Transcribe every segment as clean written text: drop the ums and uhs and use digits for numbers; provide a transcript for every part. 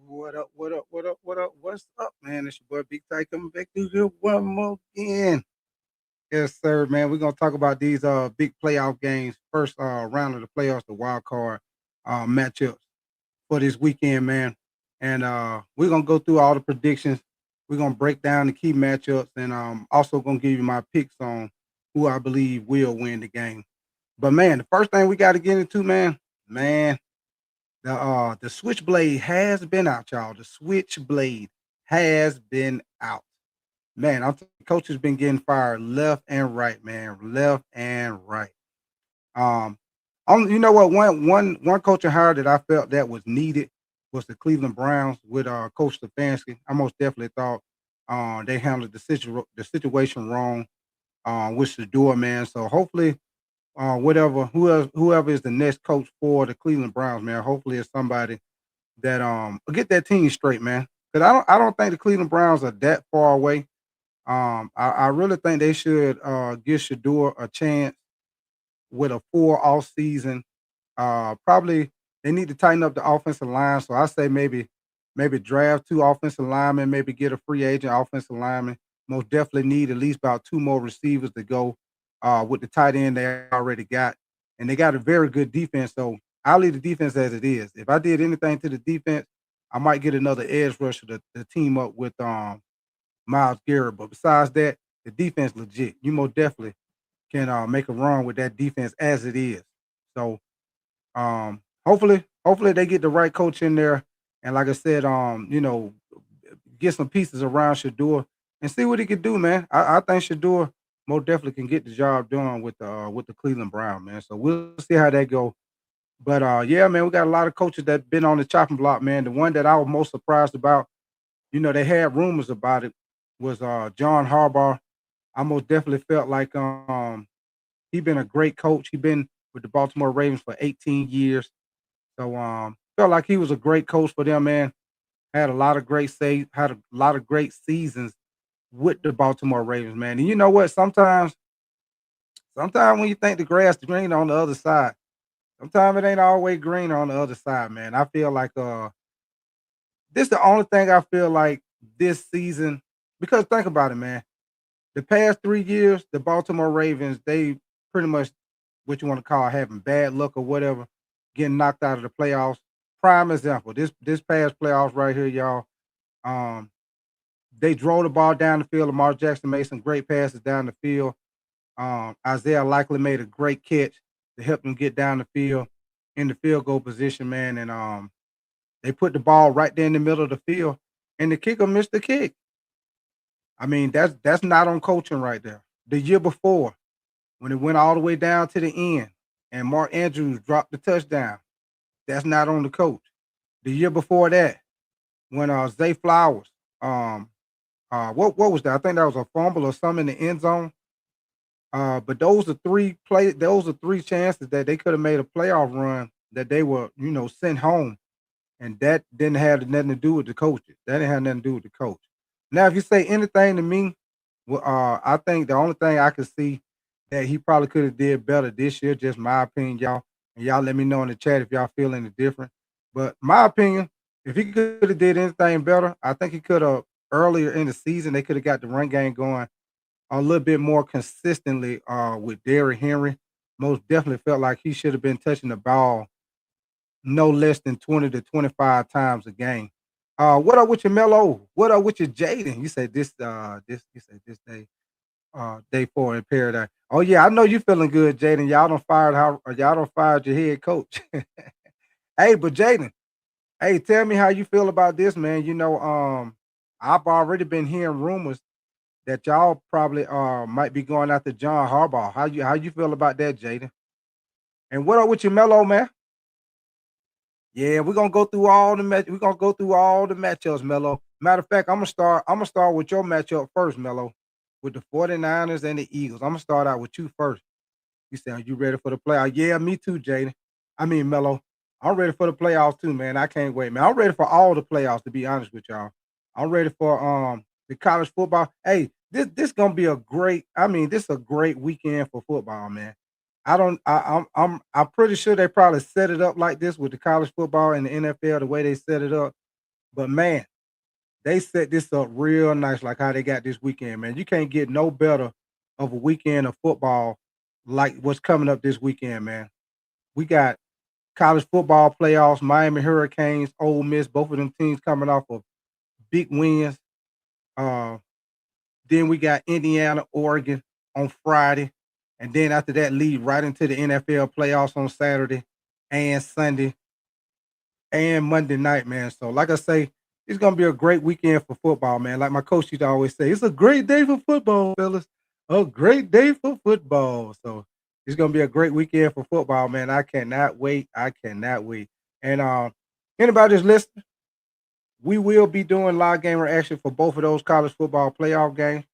What up? What up? What up? What up? What's up, man? It's your boy Big Ty coming back through here one more again. Yes, sir, man. We're gonna talk about these big playoff games, first round of the playoffs, the wild card matchups for this weekend, man. And we're gonna go through all the predictions. We're gonna break down the key matchups, and also gonna give you my picks on who I believe will win the game. But man, the first thing we got to get into, man, the switchblade has been out, y'all. The switchblade has been out. Man, I'm coach has been getting fired left and right, man. Left and right. Um you know what? One coaching hire that I felt that was needed was the Cleveland Browns with Coach Stefanski. I most definitely thought they handled the situation wrong with Shador, man. So hopefully whoever is the next coach for the Cleveland Browns, man. Hopefully it's somebody that will get that team straight, man. Because I don't think the Cleveland Browns are that far away. I really think they should give Shador a chance with a full off season. Probably they need to tighten up the offensive line. So I say maybe draft two offensive linemen, maybe get a free agent offensive lineman. Most definitely need at least about two more receivers to go with the tight end they already got. And they got a very good defense. So I'll leave the defense as it is. If I did anything to the defense, I might get another edge rusher to team up with Miles Garrett. But besides that, the defense legit. You most definitely can make a run with that defense as it is. So hopefully they get the right coach in there, and like I said, get some pieces around Shador and see what he can do, man. I think Shador most definitely can get the job done with the Cleveland Brown, man. So we'll see how that go. But yeah, man, we got a lot of coaches that been on the chopping block, man. The one that I was most surprised about, they had rumors about it, was John Harbaugh. I most definitely felt like he been a great coach. He been with the Baltimore Ravens for 18 years. So felt like he was a great coach for them, man. Had a lot of great seasons with the Baltimore Ravens, man. And you know what? Sometimes when you think the grass is green on the other side, sometimes it ain't always green on the other side, man. I feel like this the only thing I feel like this season, because think about it, man. The past 3 years, the Baltimore Ravens, they pretty much what you want to call having bad luck or whatever, getting knocked out of the playoffs. Prime example, this past playoffs right here, y'all. Um, they drove the ball down the field. Lamar Jackson made some great passes down the field. Isaiah likely made a great catch to help them get down the field in the field goal position, man. And they put the ball right there in the middle of the field, and the kicker missed the kick. I mean, that's not on coaching right there. The year before, when it went all the way down to the end, and Mark Andrews dropped the touchdown, that's not on the coach. The year before that, when Zay Flowers, um, what was that? I think that was a fumble or something in the end zone. But those are three chances that they could have made a playoff run that they were, sent home, and that didn't have nothing to do with the coaches. That didn't have nothing to do with the coach. Now, if you say anything to me, well, I think the only thing I could see that he probably could have did better this year, just my opinion, y'all. And y'all let me know in the chat if y'all feel any different. But my opinion, if he could have did anything better, I think he could have earlier in the season. They could have got the run game going a little bit more consistently with Derrick Henry. Most definitely felt like he should have been touching the ball no less than 20 to 25 times a game. What up with your Mello? What up with your Jaden? You say day four in paradise. Oh yeah, I know you feeling good, Jaden. Y'all don't fired your head coach. Hey, but Jaden, hey, tell me how you feel about this, man. I've already been hearing rumors that y'all probably might be going after John Harbaugh. How you feel about that, Jaden? And what up with your Mello, man? Yeah, we're gonna go through all the matchups, Mello. Matter of fact, I'm gonna start with your matchup first, Mello, with the 49ers and the Eagles. I'm gonna start out with you first. You say, are you ready for the playoffs? Yeah, me too, Jaden. I mean, Mello. I'm ready for the playoffs too, man. I can't wait, man. I'm ready for all the playoffs, to be honest with y'all. I'm ready for the college football. Hey, this gonna be a great, I mean, this is a great weekend for football, man. I don't I'm pretty sure they probably set it up like this with the college football and the NFL, the way they set it up. But man, they set this up real nice, like how they got this weekend, man. You can't get no better of a weekend of football like what's coming up this weekend, man. We got college football playoffs, Miami Hurricanes, Ole Miss, both of them teams coming off of big wins. Uh, then we got Indiana, Oregon on Friday. And then after that, lead right into the NFL playoffs on Saturday and Sunday and Monday night, man. So, like I say, it's gonna be a great weekend for football, man. Like my coach used to always say, it's a great day for football, fellas. A great day for football. So it's gonna be a great weekend for football, man. I cannot wait. I cannot wait. And anybody that's listening, we will be doing live game reaction for both of those college football playoff games.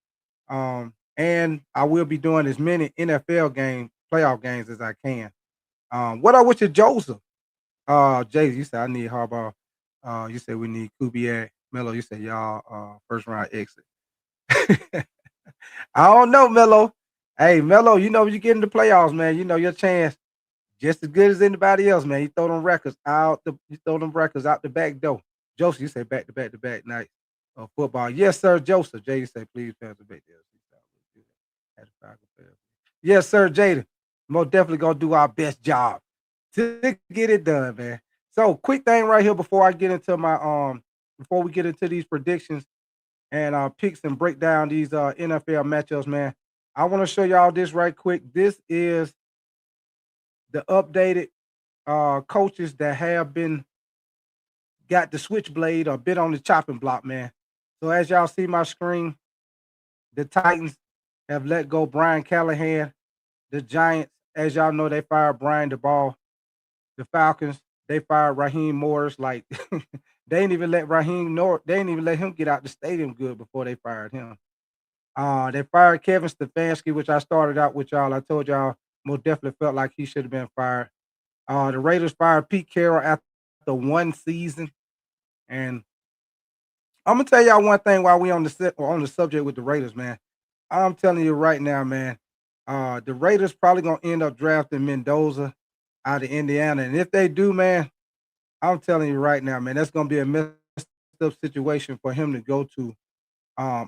And I will be doing as many NFL game playoff games as I can. What up with your Joseph? Jay, you said I need Harbaugh. You said we need Kubiak. Melo, you said y'all first round exit. I don't know, Melo. Hey, Melo, you know you get in the playoffs, man. You know your chance just as good as anybody else, man. You throw them records out the back door. Joseph, you say back to back to back night of football. Yes, sir, Joseph. Jay, you say please pass the back there. Yes, sir, Jada. Most definitely gonna do our best job to get it done, man. So quick thing right here before I get into my before we get into these predictions and picks and break down these NFL matchups, man. I want to show y'all this right quick. This is the updated coaches that have been got the switchblade or bit on the chopping block, man. So as y'all see my screen, the Titans have let go Brian Callahan. The Giants, as y'all know, they fired Brian DeBall. The Falcons, they fired Raheem Morris. Like they didn't even let they didn't even let him get out the stadium good before they fired him. They fired Kevin Stefanski, which I started out with y'all. I told y'all most definitely felt like he should have been fired. The Raiders fired Pete Carroll after one season. And I'm gonna tell y'all one thing while we on the subject with the Raiders, man. I'm telling you right now, man. The Raiders probably gonna end up drafting Mendoza out of Indiana, and if they do, man, I'm telling you right now, man, that's gonna be a messed up situation for him to go to.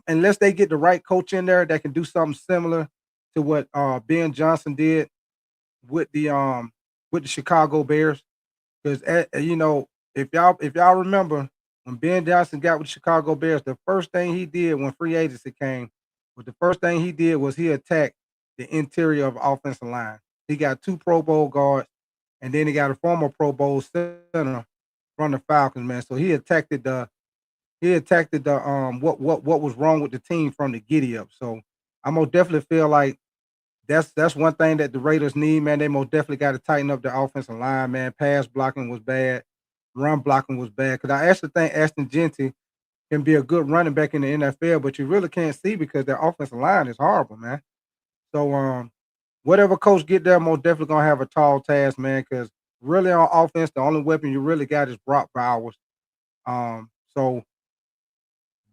Unless they get the right coach in there that can do something similar to what Ben Johnson did with the Chicago Bears. Because you know, if y'all remember when Ben Johnson got with the Chicago Bears, the first thing he did when free agency came was the first thing he did was he attacked the interior of offensive line. He got 2 Pro Bowl guards, and then he got a former Pro Bowl center from the Falcons, man. So he attacked the what was wrong with the team from the giddy up. So I most definitely feel like that's one thing that the Raiders need, man. They most definitely got to tighten up the offensive line, man. Pass blocking was bad, run blocking was bad. Because I actually think Ashton Genty can be a good running back in the NFL, but you really can't see because their offensive line is horrible, man. So whatever coach get there, most definitely gonna have a tall task, man. Because really on offense, the only weapon you really got is Brock Bowers. So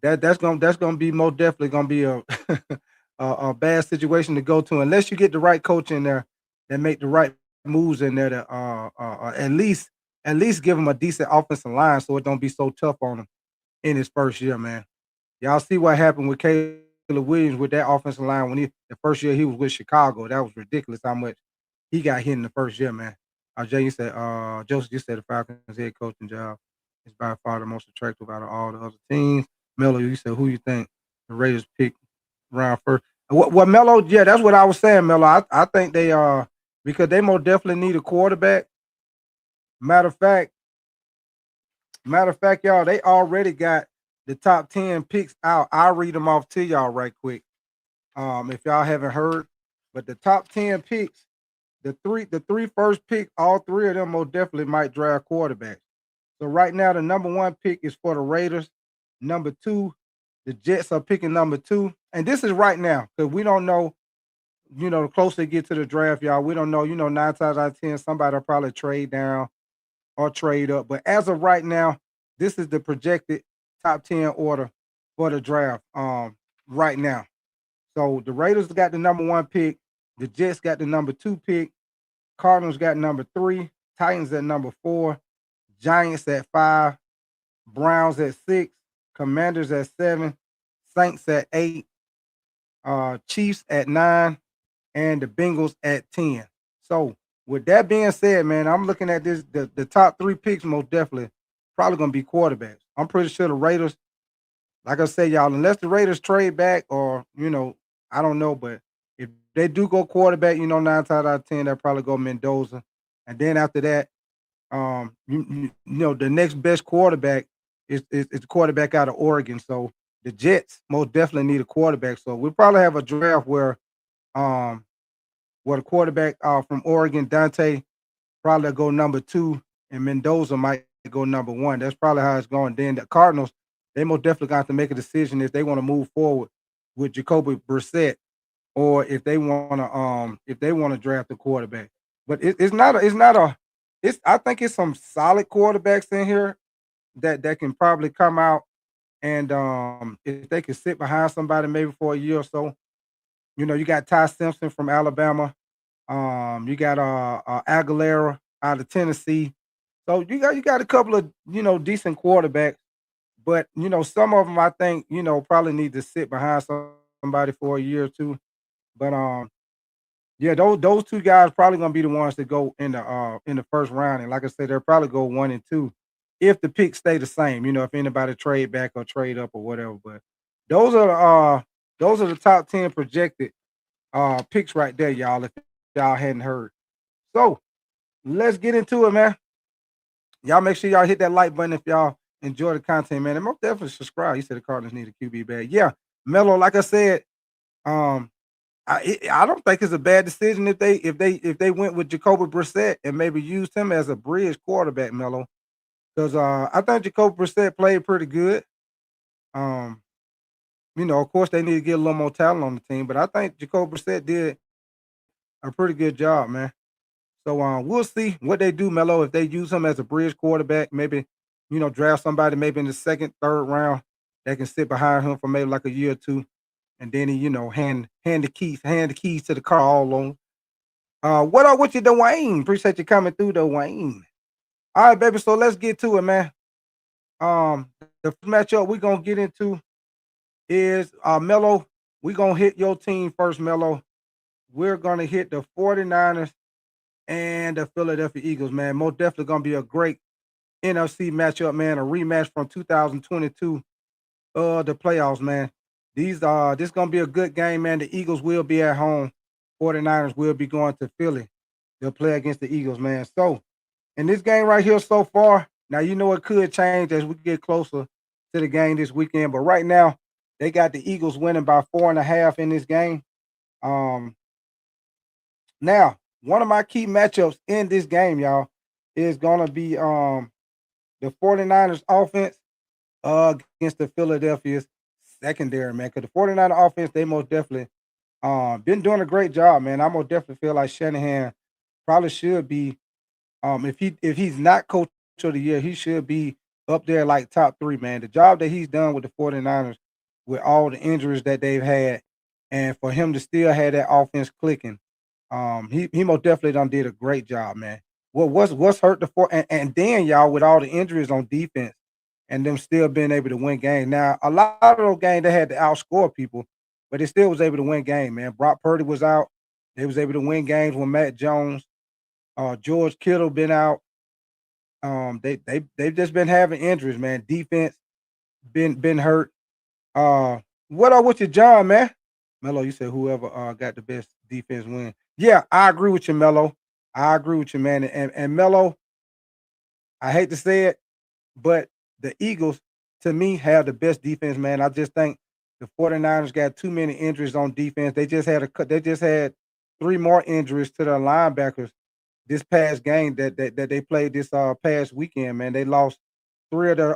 that's gonna be most definitely gonna be a a bad situation to go to unless you get the right coach in there that make the right moves in there to at least give him a decent offensive line so it don't be so tough on him in his first year, man. Y'all see what happened with Caleb Williams with that offensive line when the first year he was with Chicago. That was ridiculous how much he got hit in the first year, man. Jay, you said Joseph, you said the Falcons head coaching job is by far the most attractive out of all the other teams. Melo, you said who you think the Raiders pick round first? What Melo? Yeah, that's what I was saying, Melo. I think they because they most definitely need a quarterback. Matter of fact, y'all, they already got the top 10 picks out. I'll read them off to y'all right quick. If y'all haven't heard, but the top 10 picks, the three first pick, all three of them most definitely might draft quarterbacks. So right now, the number 1 pick is for the Raiders. Number 2, the Jets are picking number 2. And this is right now because we don't know, the closer they get to the draft, y'all, we don't know, 9 times out of 10, somebody will probably trade down or trade up. But as of right now, this is the projected top 10 order for the draft right now. So the Raiders got the number 1 pick. The Jets got the number 2 pick. Cardinals got number 3. Titans at number 4. Giants at 5. Browns at 6, Commanders at 7, Saints at 8, Chiefs at 9, and the Bengals at 10. So with that being said, man, I'm looking at this the top three picks most definitely probably gonna be quarterbacks. I'm pretty sure the Raiders, like I said, y'all, unless the Raiders trade back or I don't know, but if they do go quarterback, 9 times out of 10, they'll probably go Mendoza. And then after that, the next best quarterback is the quarterback out of Oregon. So the Jets most definitely need a quarterback. So we'll probably have a draft um where the quarterback from Oregon, Dante, probably go number 2, and Mendoza might go number 1. That's probably how it's going. Then the Cardinals, they most definitely got to make a decision if they want to move forward with Jacoby Brissett or if they want to draft a quarterback. But it's I think it's some solid quarterbacks in here that can probably come out and if they can sit behind somebody maybe for a year or so. You got Ty Simpson from Alabama. You got Aguilera out of Tennessee. So you got a couple of decent quarterbacks, but some of them I think probably need to sit behind somebody for a year or two. But yeah, those two guys probably gonna be the ones that go in the first round. And like I said, they'll probably go 1 and 2 if the picks stay the same. If anybody trade back or trade up or whatever. But those are those are the top 10 projected picks right there, y'all. If y'all hadn't heard. So let's get into it, man. Y'all make sure y'all hit that like button if y'all enjoy the content, man. And most definitely subscribe. You said the Cardinals need a QB bag. Yeah, Melo, like I said, um, I don't think it's a bad decision if they went with Jacoby Brissett and maybe used him as a bridge quarterback, Melo. Because I think Jacoby Brissett played pretty good. Um, of course they need to get a little more talent on the team, but I think Jacoby Brissett did a pretty good job, man. So we'll see what they do, Melo. If they use him as a bridge quarterback, maybe draft somebody maybe in the second, third round that can sit behind him for maybe like a year or two, and then he hand the keys to the car all on. What up with you, Dwayne? Appreciate you coming through, Dwayne. All right, baby. So let's get to it, man. The first matchup we're gonna get into is Melo. We're gonna hit your team first, Melo. We're gonna hit the 49ers and the Philadelphia Eagles, man. Most definitely gonna be a great NFC matchup, man. A rematch from 2022, the playoffs, man. This gonna be a good game, man. The Eagles will be at home. 49ers will be going to Philly. They'll play against the Eagles, man. So in this game right here so far, now it could change as we get closer to the game this weekend. But right now, they got the Eagles winning by 4.5 in this game. Um, Now, one of my key matchups in this game, y'all, is gonna be the 49ers offense against the Philadelphia's secondary, man. Because the 49er offense, they most definitely been doing a great job, man. I most definitely feel like Shanahan probably should be if he's not coach of the year, he should be up there like top 3, man. The job that he's done with the 49ers with all the injuries that they've had, and for him to still have that offense clicking, he most definitely done did a great job, man. What's hurt the four and then y'all with all the injuries on defense and them still being able to win games. Now, a lot of those games they had to outscore people, but they still was able to win game, man. Brock Purdy was out. They was able to win games with Matt Jones. George Kittle been out. They've just been having injuries, man. Defense been hurt. Uh, what up with you, John, man? Melo, you said whoever got the best defense win. Yeah, I agree with you, Melo. I agree with you, man. And Melo, I hate to say it, but the Eagles, to me, have the best defense, man. I just think the 49ers got too many injuries on defense. They just had 3 more injuries to their linebackers this past game that they played this past weekend, man. They lost 3 of their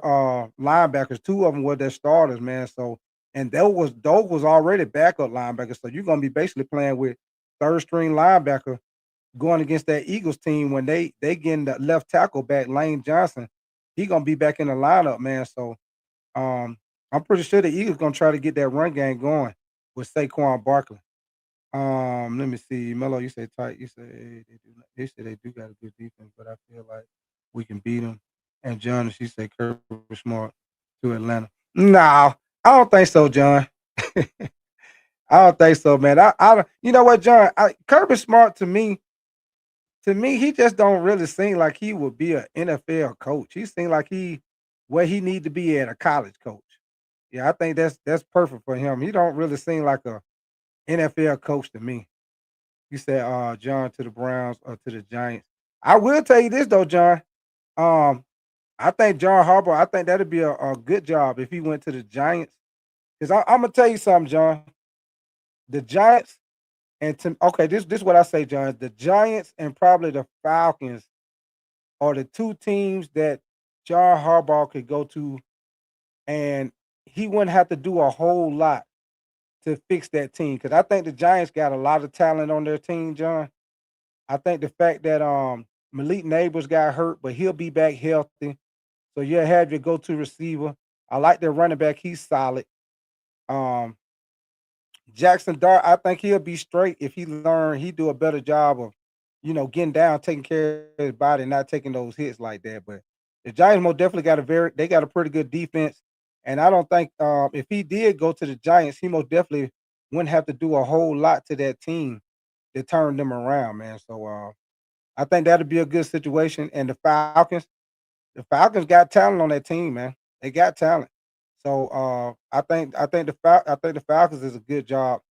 linebackers. 2 of them were their starters, man. So and those was already backup linebackers. So you're gonna be basically playing with third string linebacker going against that Eagles team when they getting the left tackle back, Lane Johnson. He gonna be back in the lineup, man. So um I'm pretty sure the Eagles gonna try to get that run game going with Saquon Barkley. Let me see. Melo, you say tight. You say they do. They say they do got a good defense, but I feel like we can beat them. And John, she said Kirby Smart to Atlanta. No, I don't think so, John. I don't think so, man. You know what, John? Kirby Smart to me, he just don't really seem like he would be an NFL coach. He seems like he where he need to be at a college coach. Yeah, I think that's perfect for him. He don't really seem like a NFL coach to me. You said John to the Browns or to the Giants. I will tell you this though, John. Um, I think John Harbaugh, I think that'd be a good job if he went to the Giants. Because I'm gonna tell you something, John. The Giants and okay, this is what I say, John. The Giants and probably the Falcons are the two teams that John Harbaugh could go to, and he wouldn't have to do a whole lot to fix that team. Because I think the Giants got a lot of talent on their team, John. I think the fact that Malik Neighbors got hurt, but he'll be back healthy. So you'll have your go-to receiver. I like their running back. He's solid. Um, Jackson Dart, I think he'll be straight if he do a better job of, getting down, taking care of his body, not taking those hits like that. But the Giants most definitely they got a pretty good defense. And I don't think if he did go to the Giants, he most definitely wouldn't have to do a whole lot to that team to turn them around, man. So I think that'd be a good situation. And the Falcons got talent on that team, man. They got talent. So I think the Falcons is a good job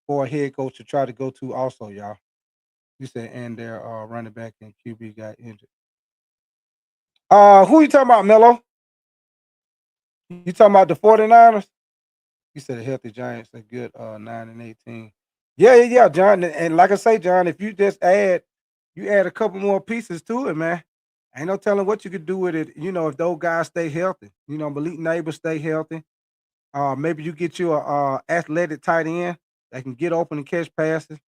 for a head coach to try to go to also, y'all. You said and their running back and QB got injured. Who you talking about, Mello? You talking about the 49ers? You said a healthy Giants, a good 9-18. Yeah, yeah, yeah, John. And like I say, John, if you add a couple more pieces to it, man. Ain't no telling what you could do with it. If those guys stay healthy. Malik Neighbors stay healthy. Maybe you get you a athletic tight end that can get open and catch passes.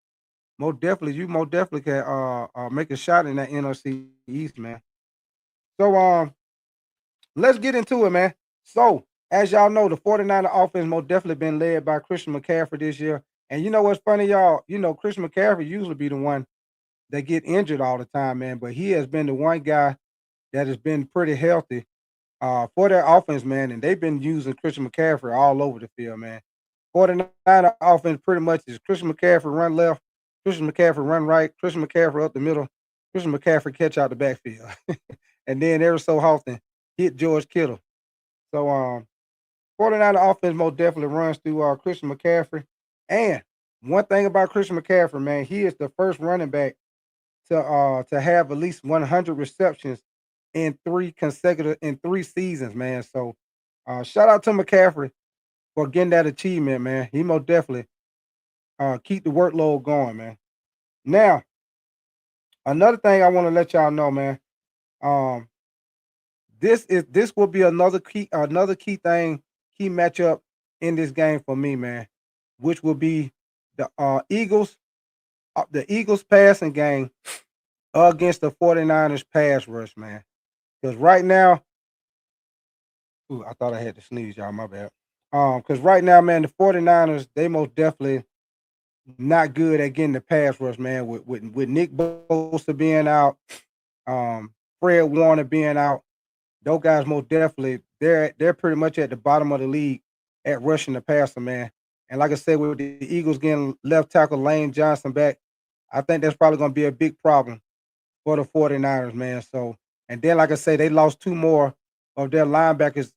You most definitely can make a shot in that NFC East, man. So let's get into it, man. So as y'all know, the 49er offense most definitely been led by Christian McCaffrey this year. And you know what's funny, y'all? Christian McCaffrey usually be the one that get injured all the time, man. But he has been the one guy that has been pretty healthy for their offense, man. And they've been using Christian McCaffrey all over the field, man. 49er offense pretty much is Christian McCaffrey run left, Christian McCaffrey run right, Christian McCaffrey up the middle, Christian McCaffrey catch out the backfield. And then every so often hit George Kittle. So 49er offense most definitely runs through Christian McCaffrey. And one thing about Christian McCaffrey, man, he is the first running back to have at least 100 receptions in 3 seasons, man. So shout out to McCaffrey for getting that achievement, man. He most definitely keep the workload going, man. Now, another thing I want to let y'all know, man. Um, this will be another key thing, key matchup in this game for me, man, which will be the Eagles passing game against the 49ers pass rush, man. Because right now, ooh, I thought I had to sneeze, y'all. My bad. Because right now, man, the 49ers, they most definitely not good at getting the pass rush, man. With Nick Bosa being out, Fred Warner being out, those guys most definitely they're pretty much at the bottom of the league at rushing the passer, man. And like I said, with the Eagles getting left tackle Lane Johnson back, I think that's probably going to be a big problem for the 49ers, man. So, and then like I say, they lost two more of their linebackers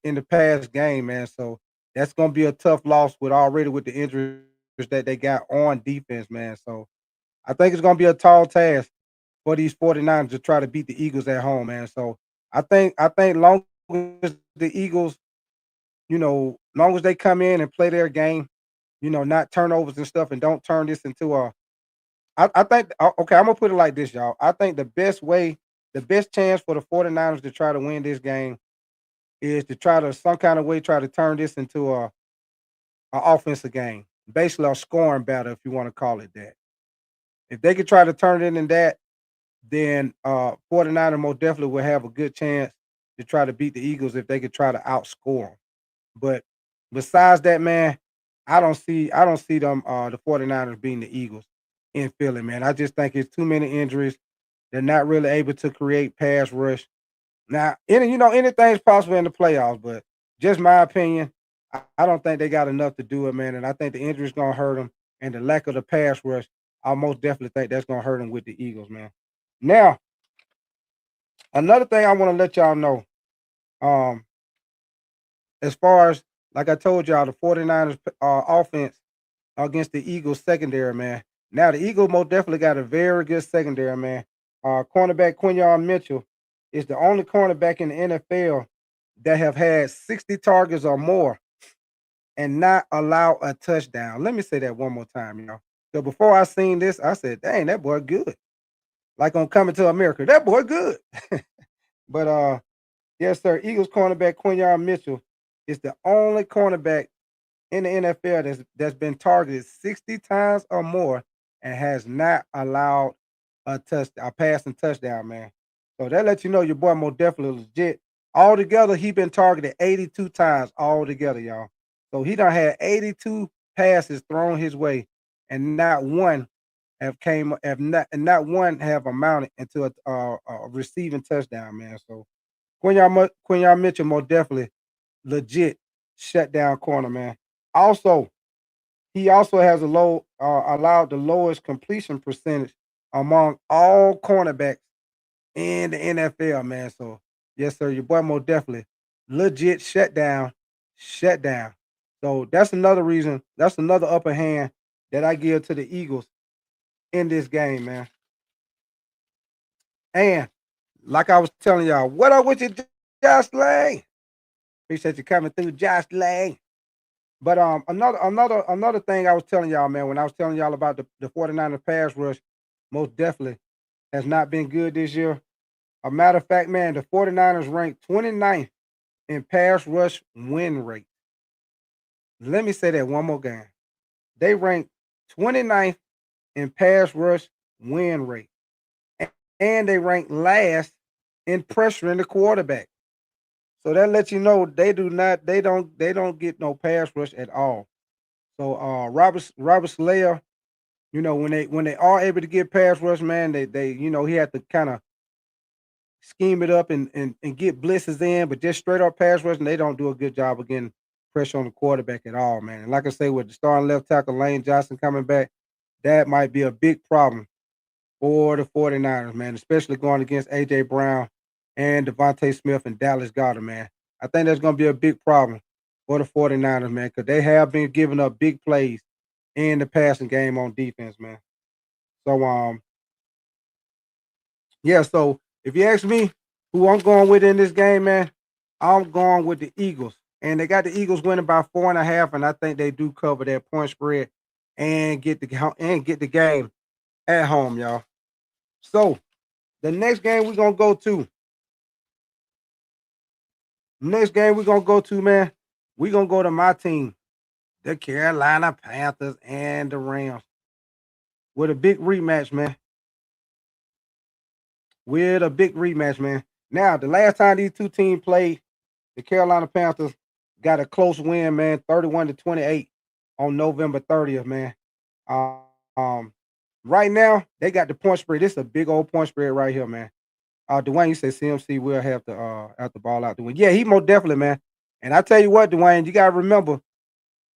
in the past game, man. So that's gonna be a tough loss with the injuries that they got on defense, man. So I think it's gonna be a tall task for these 49ers to try to beat the Eagles at home, man. So I think long as the Eagles, long as they come in and play their game, not turnovers and stuff and don't turn this into a I think okay, I'm gonna put it like this, y'all. I think the best chance for the 49ers to try to win this game is to try to some kind of way try to turn this into a offensive game. Basically a scoring battle, if you want to call it that. If they could try to turn it in that, then 49ers most definitely will have a good chance to try to beat the Eagles if they could try to outscore them. But besides that, man, I don't see them the 49ers beating the Eagles in Philly, man. I just think it's too many injuries. They're not really able to create pass rush. Now, anything's possible in the playoffs, but just my opinion, I don't think they got enough to do it, man. And I think the injury's gonna hurt them, and the lack of the pass rush, I most definitely think that's gonna hurt them with the Eagles, man. Now, another thing I want to let y'all know, um, as far as like I told y'all, the 49ers offense against the Eagles secondary, man. Now the Eagles most definitely got a very good secondary, man. Cornerback Quinyon Mitchell is the only cornerback in the NFL that have had 60 targets or more and not allow a touchdown. Let me say that one more time, y'all. So before I seen this, I said, dang, that boy good. Like on Coming to America, that boy good. But yes, sir. Eagles cornerback Quinyon Mitchell is the only cornerback in the NFL that's been targeted 60 times or more and has not allowed a passing touchdown, man. So that lets you know your boy more definitely legit. Altogether, he been targeted 82 times altogether, y'all. So he done had 82 passes thrown his way, and not one have one have amounted into a receiving touchdown, man. So Quinyon Mitchell more definitely legit shutdown corner, man. Also, he also has allowed the lowest completion percentage among all cornerbacks in the NFL, man. So yes, sir, your boy more definitely legit shut down. So that's another reason. That's another upper hand that I give to the Eagles in this game, man. And like I was telling y'all, what up with you, Josh Lang? Appreciate you coming through, Josh Lang. But another thing I was telling y'all, man, when I was telling y'all about the 49ers pass rush, most definitely has not been good this year. A matter of fact, man, the 49ers ranked 29th in pass rush win rate. Let me say that one more game. They ranked 29th in pass rush win rate. And they ranked last in pressuring the quarterback. So that lets you know they don't get no pass rush at all. So Robert Slayer, when they are able to get pass rush, man, they he had to kind of scheme it up and get blitzes in, but just straight up pass rush, and they don't do a good job of getting pressure on the quarterback at all, man. And like I say, with the starting left tackle Lane Johnson coming back, that might be a big problem for the 49ers, man, especially going against AJ Brown and Devontae Smith and Dallas Goedert, man. I think that's gonna be a big problem for the 49ers, man, because they have been giving up big plays in the passing game on defense, man. So yeah, so if you ask me who I'm going with in this game, man, I'm going with the Eagles. And they got the Eagles winning by 4.5, and I think they do cover that point spread and get the game at home, y'all. So the next game we're gonna go to, man, we're gonna go to my team, the Carolina Panthers and the Rams, with a big rematch, man. With a big rematch, man. Now, the last time these two teams played, the Carolina Panthers got a close win, man, 31-28 on November 30th, man. Um, right now, they got the point spread. This is a big old point spread right here, man. Dwayne, you say CMC will have the ball out the win. Yeah, he most definitely, man. And I tell you what, Dwayne, you gotta remember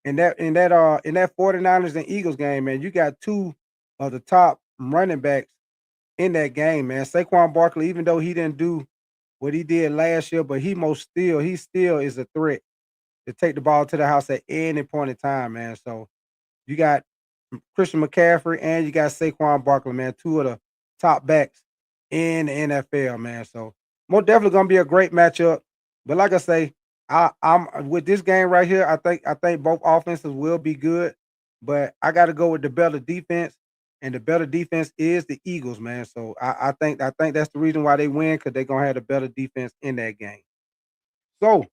in that 49ers and Eagles game, man, you got two of the top running backs in that game, man. Saquon Barkley, even though he didn't do what he did last year, but he still is a threat to take the ball to the house at any point in time, man. So you got Christian McCaffrey and you got Saquon Barkley, man, two of the top backs in the NFL, man. So most definitely gonna be a great matchup. But like I say, I'm with this game right here. I think both offenses will be good, but I got to go with the better defense, and the better defense is the Eagles, man. So I think that's the reason why they win because they're gonna have the better defense in that game. So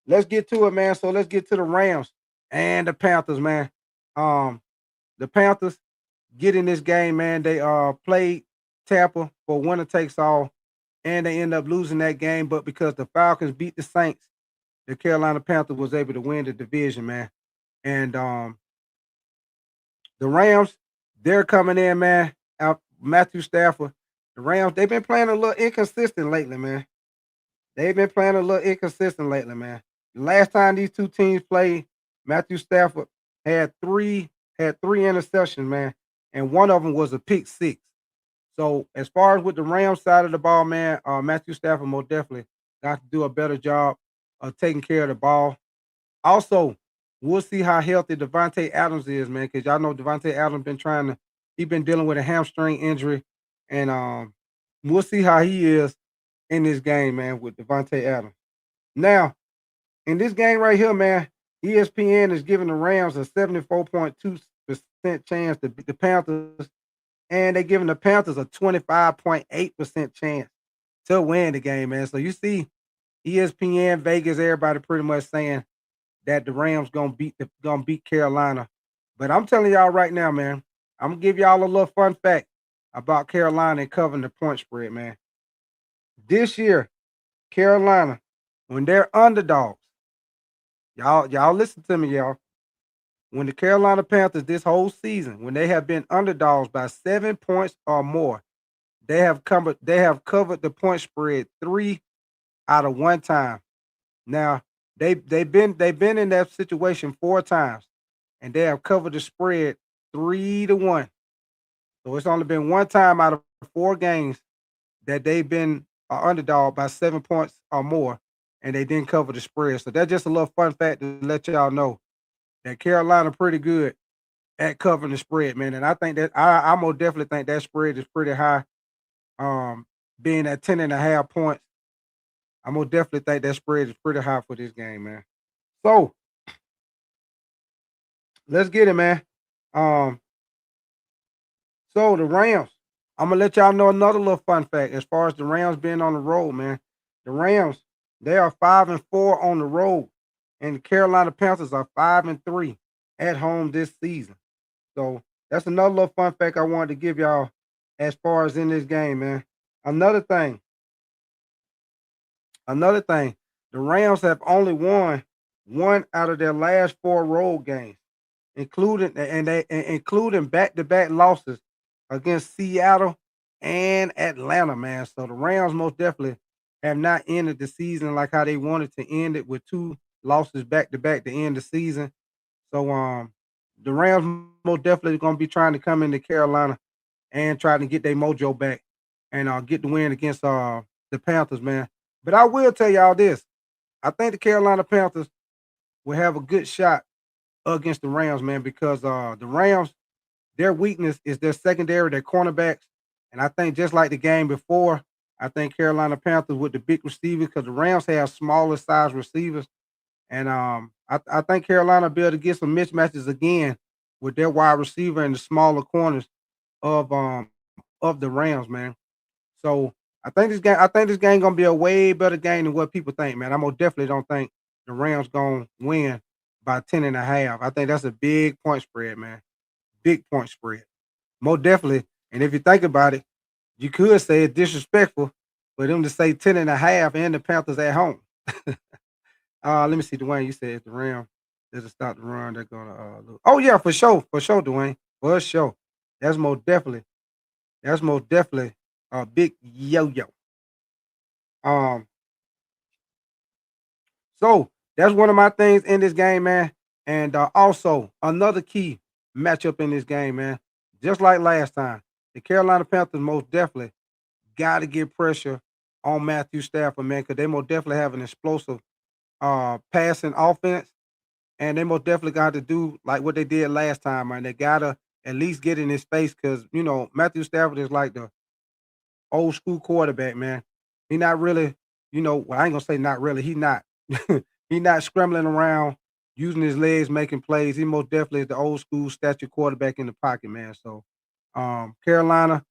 let's get to it, man. So let's get to the Rams and the Panthers, man. Um, the Panthers get in this game, man. They played Tampa for winner takes all, and they end up losing that game. But because the Falcons beat the Saints, the Carolina Panthers was able to win the division, man. And the Rams, they're coming in, man. Matthew Stafford. The Rams, they've been playing a little inconsistent lately, man. They've been playing a little inconsistent lately, man. The last time these two teams played, Matthew Stafford had three had three interceptions, man, and one of them was a pick six. So as far as with the Rams side of the ball, man, Matthew Stafford most definitely got to do a better job of taking care of the ball. Also, we'll see how healthy Devontae Adams is, man, because y'all know Devontae Adams been trying to he been dealing with a hamstring injury, and we'll see how he is in this game, man, with Devontae Adams. Now, in this game right here, man, ESPN is giving the Rams a 74.2% chance to beat the Panthers, and they're giving the Panthers a 25.8% chance to win the game, man. So you see ESPN, Vegas, everybody pretty much saying that the Rams gonna beat Carolina. But I'm telling y'all right now, man, I'm gonna give y'all a little fun fact about Carolina and covering the point spread, man. This year, Carolina, when they're underdogs, y'all listen to me, y'all. When the Carolina Panthers this whole season, when they have been underdogs by 7 points or more, they have covered the point spread three out of one time. Now they've been in that situation four times, and they have covered the spread 3-1. So it's only been one time out of four games that they've been underdog by 7 points or more, and they didn't cover the spread. So that's just a little fun fact to let y'all know that Carolina pretty good at covering the spread, man. And I think that I most definitely think that spread is pretty high. Um, being at 10.5 points, I most definitely think that spread is pretty high for this game, man. So let's get it, man. Um, so the Rams, I'm gonna let y'all know another little fun fact as far as the Rams being on the road, man. The Rams, they are 5-4 on the road, and the Carolina Panthers are 5-3 at home this season. So that's another little fun fact I wanted to give y'all as far as in this game, man. Another thing, another thing, the Rams have only won one out of their last four road games, including back-to-back losses against Seattle and Atlanta, man. So the Rams most definitely have not ended the season like how they wanted to end it with two losses back to back to end the season. So the Rams most definitely gonna be trying to come into Carolina and try to get their mojo back and get the win against the Panthers, man. But I will tell y'all this. I think the Carolina Panthers will have a good shot against the Rams, man, because the Rams, their weakness is their secondary, their cornerbacks. And I think just like the game before, I think Carolina Panthers with the big receivers, because the Rams have smaller size receivers. And I think Carolina will be able to get some mismatches again with their wide receiver and the smaller corners of um of the Rams, man. So I think this game gonna be a way better game than what people think, man. I most definitely don't think the Rams gonna win by 10.5. I think that's a big point spread, man. Big point spread. Most definitely. And if you think about it, you could say it's disrespectful for them to say 10.5 and the Panthers at home. Let me see, Dwayne. You said if the Rams doesn't stop the run, they're gonna lose. Oh yeah, for sure, Dwayne, for sure. That's most definitely. That's most definitely a big yo-yo. Um, so that's one of my things in this game, man. And also another key matchup in this game, man. Just like last time, the Carolina Panthers most definitely got to get pressure on Matthew Stafford, man, because they most definitely have an explosive passing offense, and they most definitely got to do like what they did last time, man. They gotta at least get in his face because Matthew Stafford is like the old school quarterback, man. He not really, well, I ain't gonna say not really. He not. He not scrambling around using his legs, making plays. He most definitely is the old school statue quarterback in the pocket, man. So, Carolina,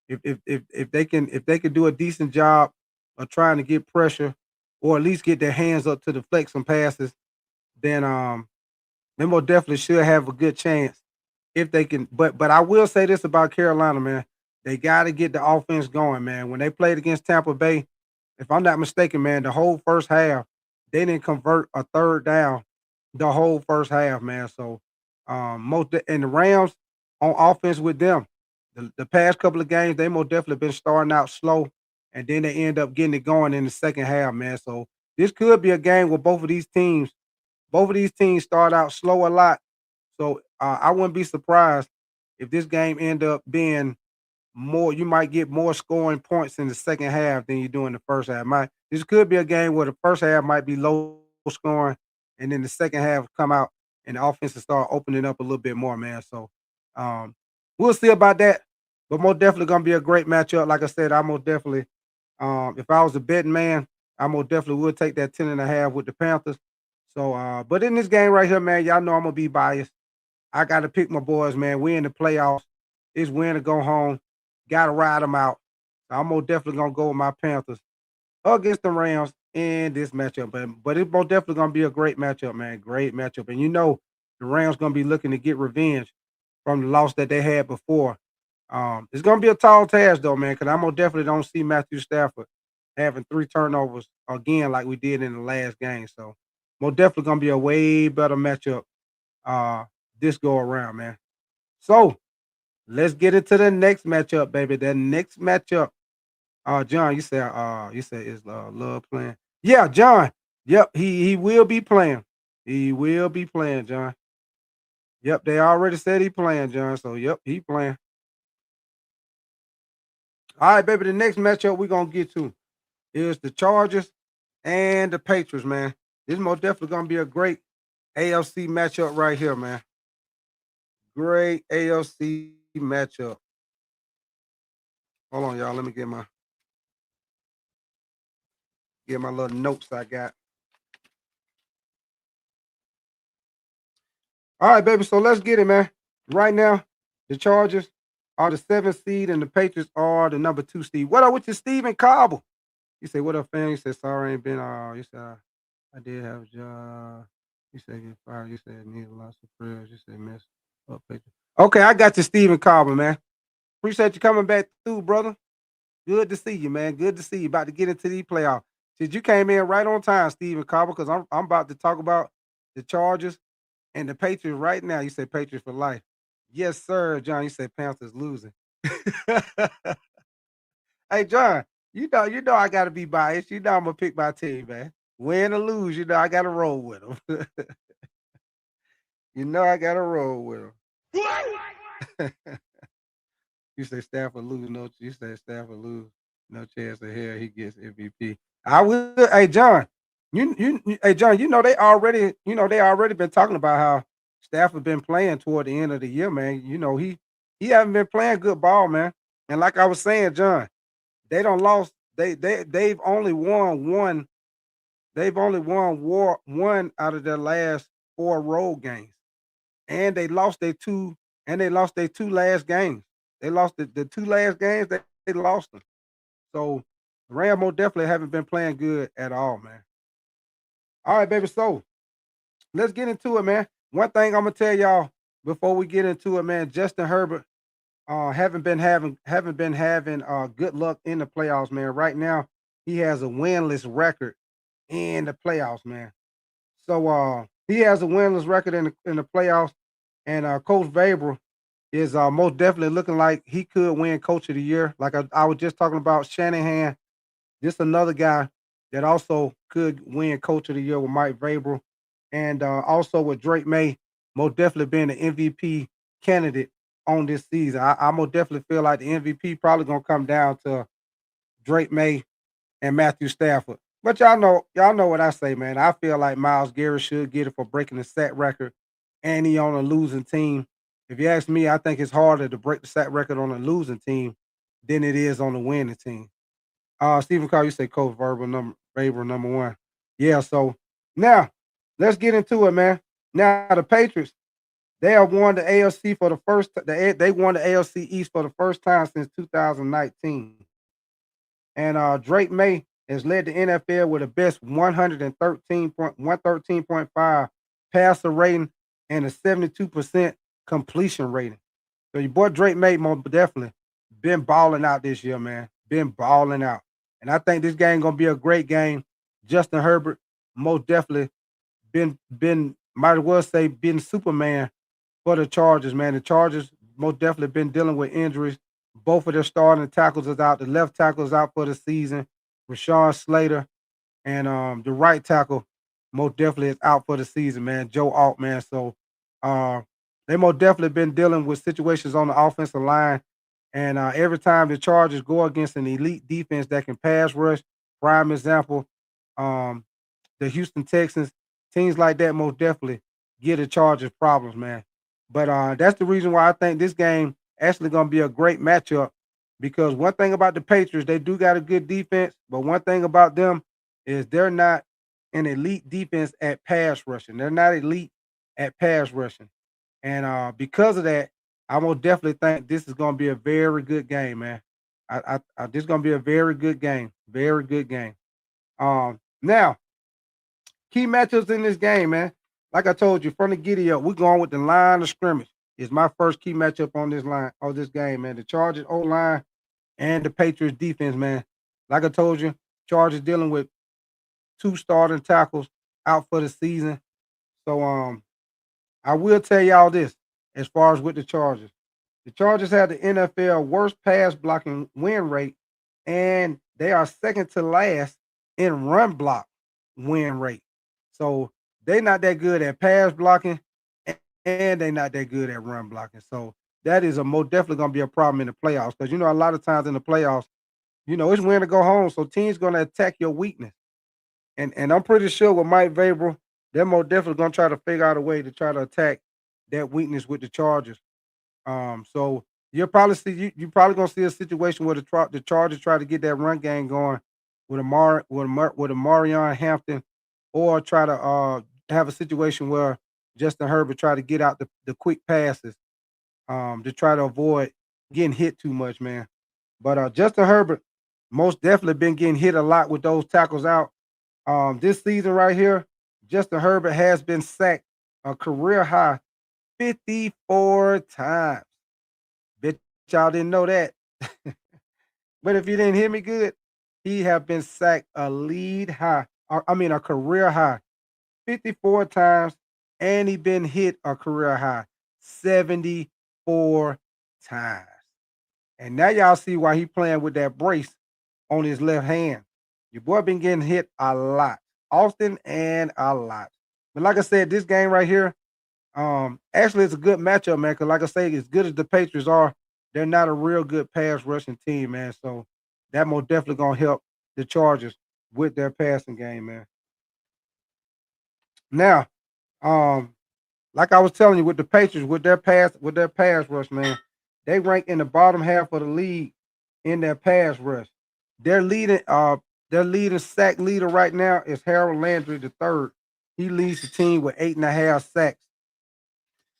if they can do a decent job of trying to get pressure, or at least get their hands up to the flex and passes, then they most definitely should have a good chance if they can. But I will say this about Carolina, man. They got to get the offense going, man. When they played against Tampa Bay, if I'm not mistaken, man, the whole first half, they didn't convert a third down the whole first half, man. So and the Rams on offense with them, the past couple of games, they most definitely been starting out slow and then they end up getting it going in the second half, man. So this could be a game where both of these teams start out slow a lot. So I wouldn't be surprised if this game end up being more. You might get more scoring points in the second half than you do in the first half. This could be a game where the first half might be low scoring, and then the second half come out and the offense will start opening up a little bit more, man. So um, we'll see about that. But most definitely gonna be a great matchup. Like I said, I most definitely, if I was a betting man, I most definitely would take that 10.5 with the Panthers. So, but in this game right here, man, y'all know I'm gonna be biased. I got to pick my boys, man. We in the playoffs. It's win to go home. Got to ride them out. I'm most definitely gonna go with my Panthers against the Rams in this matchup. But it's most definitely gonna be a great matchup, man. Great matchup. And you know the Rams gonna be looking to get revenge from the loss that they had before. It's gonna be a tall task though, man, because I most definitely don't see Matthew Stafford having 3 turnovers again like we did in the last game. So most definitely gonna be a way better matchup uh this go around, man. So let's get into the next matchup, baby. The next matchup. John, you said is Love playing? Yeah, John. Yep, he will be playing. He will be playing, John. Yep, they already said he playing, John. So yep, he playing. All right, baby. The next matchup we're gonna get to is the Chargers and the Patriots, man. This most definitely gonna be a great AFC matchup right here, man. Great AFC matchup. Hold on, y'all. Let me get my little notes I got. All right, baby. So let's get it, man. Right now, the Chargers are the 7th seed and the Patriots are the number 2 seed. What up with you, Steven Cobble? You say, what up, fam? You said, sorry, ain't been, you said, I did have a job. You said, get fired. You said, need lots of prayers. You said, mess up, Patriots. Okay, I got you, Steven Cobble, man. Appreciate you coming back through, brother. Good to see you, man. Good to see you. About to get into these playoffs. Since you came in right on time, Steven Cobble, because I'm about to talk about the Chargers and the Patriots right now. You say Patriots for life. Yes, sir, John. You said Panthers losing. Hey, John, you know I gotta be biased. You know I'm gonna pick my team, man. Win or lose, you know I gotta roll with them. You know I gotta roll with them. You say Stafford lose, no. You say Stafford lose, no chance of hell he gets MVP. I will. Hey, John, hey John, they already been talking about how Stafford been playing toward the end of the year, man. You know he haven't been playing good ball, man. And like I was saying, John, they don't lost. They've only won one. They've only won one out of their last 4 road games, and they lost their two. And they lost their 2 last games. They lost the 2 last games. They lost them. So Rambo definitely haven't been playing good at all, man. All right, baby. So let's get into it, man. One thing I'm gonna tell y'all before we get into it, man. Justin Herbert haven't been having good luck in the playoffs, man. Right now, he has a winless record in the playoffs, man. So he has a winless record in the playoffs, and Coach Vabra is most definitely looking like he could win Coach of the Year. Like I was just talking about Shanahan, just another guy that also could win Coach of the Year with Mike Vrabel, and also with Drake May, most definitely being the MVP candidate on this season. I most definitely feel like the MVP probably gonna come down to Drake May and Matthew Stafford. But y'all know what I say, man. I feel like Miles Garrett should get it for breaking the sack record, and he on a losing team. If you ask me, I think it's harder to break the sack record on a losing team than it is on a winning team. Stephen Carr, you say Coach Verbal number 1. Yeah, so now let's get into it, man. Now the Patriots, they have won the AFC for the first they won the AFC East for the first time since 2019. And Drake May has led the NFL with the best 113.5 passer rating and a 72% completion rating. So your boy Drake May most definitely been balling out this year, man. Been balling out. And I think this game gonna be a great game. Justin Herbert most definitely been might as well say been Superman for the Chargers, man. The Chargers most definitely been dealing with injuries. Both of their starting tackles is out. The left tackle is out for the season. Rashawn Slater and the right tackle most definitely is out for the season, man. Joe Alt, man. So uh, they most definitely been dealing with situations on the offensive line. And every time the Chargers go against an elite defense that can pass rush, prime example, um, the Houston Texans, teams like that most definitely give the Chargers problems, man. But that's the reason why I think this game actually gonna be a great matchup because one thing about the Patriots, they do got a good defense, but one thing about them is they're not an elite defense at pass rushing. They're not elite at pass rushing. And because of that, I will definitely think this is gonna be a very good game, man. This is gonna be a very good game. Very good game. Now key matchups in this game, man. Like I told you, from the giddy up, we're going with the line of scrimmage. Is my first key matchup on this line of this game, man. The Chargers O line and the Patriots defense, man. Like I told you, Chargers dealing with two starting tackles out for the season. So I will tell y'all this as far as with the Chargers. The Chargers have the NFL worst pass blocking win rate, and they are second to last in run block win rate. So they're not that good at pass blocking, and they're not that good at run blocking. So that is a most definitely going to be a problem in the playoffs because a lot of times in the playoffs, it's win to go home. So teams going to attack your weakness, and I'm pretty sure with Mike Vrabel, they're most definitely going to try to figure out a way to try to attack that weakness with the Chargers. So you'll probably see you probably gonna see a situation where the Chargers try to get that run game going with a Marion Hampton, or try to have a situation where Justin Herbert try to get out the quick passes to try to avoid getting hit too much, man. But Justin Herbert most definitely been getting hit a lot with those tackles out. This season right here, Justin Herbert has been sacked a career high 54 times. Bet y'all didn't know that. But if you didn't hear me good, he have been sacked a lead high, a career high 54 times, and he been hit a career high 74 times. And now y'all see why he playing with that brace on his left hand. Your boy been getting hit a lot, often and a lot. But like I said, this game right here, actually, it's a good matchup, man. Because like I say, as good as the Patriots are, they're not a real good pass rushing team, man. So that most definitely gonna help the Chargers with their passing game, man. Now, um, like I was telling you, with the Patriots, with their pass rush, man, they rank in the bottom half of the league in their pass rush. Their leading, their leading sack leader right now is Harold Landry the third. He leads the team with 8.5 sacks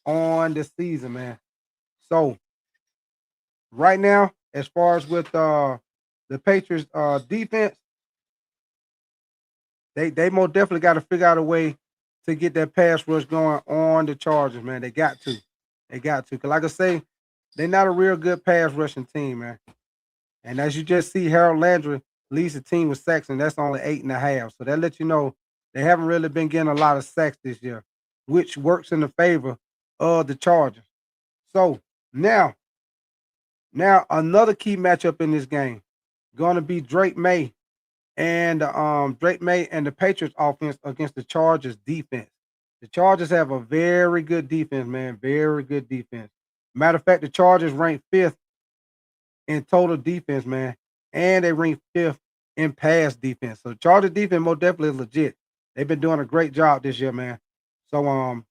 on the season, man. So right now, as far as with the Patriots defense, they most definitely got to figure out a way to get that pass rush going on the Chargers, man. They got to. They got to. Cause like I say, they're not a real good pass rushing team, man. And as you just see, Harold Landry leads the team with sacks, and that's only 8.5. So that lets you know they haven't really been getting a lot of sacks this year, which works in the favor of the Chargers. So now another key matchup in this game going to be Drake May and the Patriots offense against the Chargers defense. The Chargers have a very good defense, man. Very good defense. Matter of fact, the Chargers rank fifth in total defense, man, and they rank fifth in pass defense. So Chargers defense most definitely is legit. They've been doing a great job this year, man. So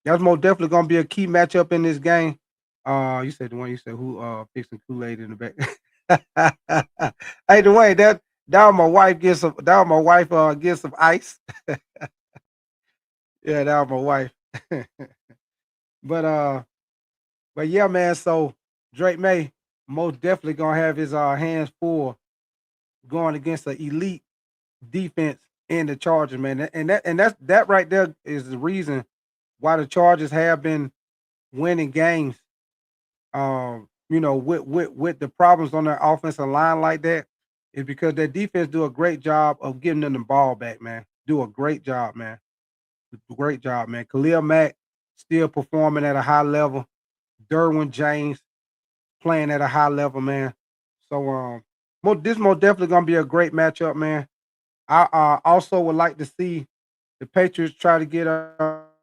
that's most definitely gonna be a key matchup in this game. You said the one you said who fixing Kool-Aid in the back. Hey Dwayne, that was my wife get some ice. Yeah, that was my wife. but but yeah, man. So Drake May most definitely gonna have his hands full going against an elite defense in the Chargers, man. That right there is the reason why the Chargers have been winning games. With the problems on their offensive line like that, is because their defense do a great job of getting them the ball back, man. Do a great job, man. Great job, man. Khalil Mack still performing at a high level. Derwin James, playing at a high level, man. So this most definitely gonna be a great matchup, man. I also would like to see the Patriots try to get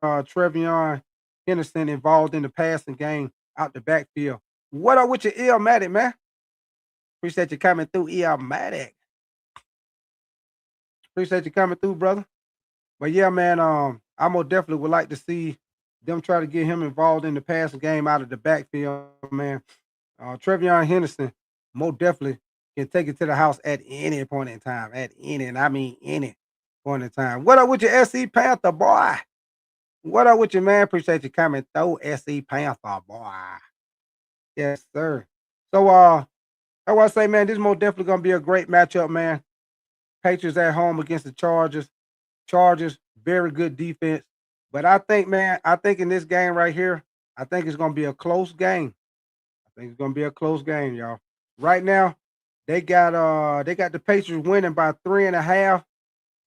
Trevion Henderson involved in the passing game out the backfield. What up with your Illmatic, man? Appreciate you coming through, Illmatic. Appreciate you coming through, brother. But yeah, man, I most definitely would like to see them try to get him involved in the passing game out of the backfield, man. Trevion Henderson most definitely can take it to the house at any point in time, at any, and I mean any point in time. What up with your SC Panther, boy? What up with you, man? Appreciate you coming through, SC Panther, boy. Yes, sir. So, I want to say, man, this is most definitely gonna be a great matchup, man. Patriots at home against the Chargers. Chargers, very good defense. But I think, man, I think in this game right here, I think it's gonna be a close game. I think it's gonna be a close game, y'all. Right now, they got the Patriots winning by 3.5,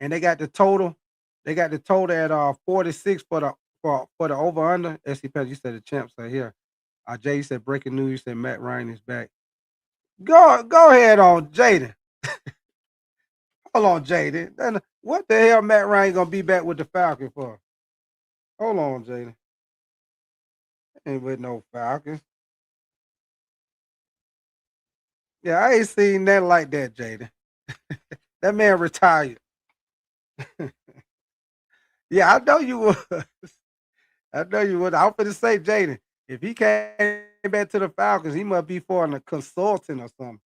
and they got the total. They got the total at 46 for the over under. SC Panther, you said the champs are here. Jay, you said breaking news. You said Matt Ryan is back. Go ahead on Jaden. Hold on, Jaden. Then what the hell Matt Ryan gonna be back with the Falcons for? Hold on, Jaden. Ain't with no Falcons. Yeah, I ain't seen that like that, Jaden. That man retired. Yeah, I know you would. I know you would. I was gonna say, Jaden, if he came back to the Falcons, he must be for a consultant or something,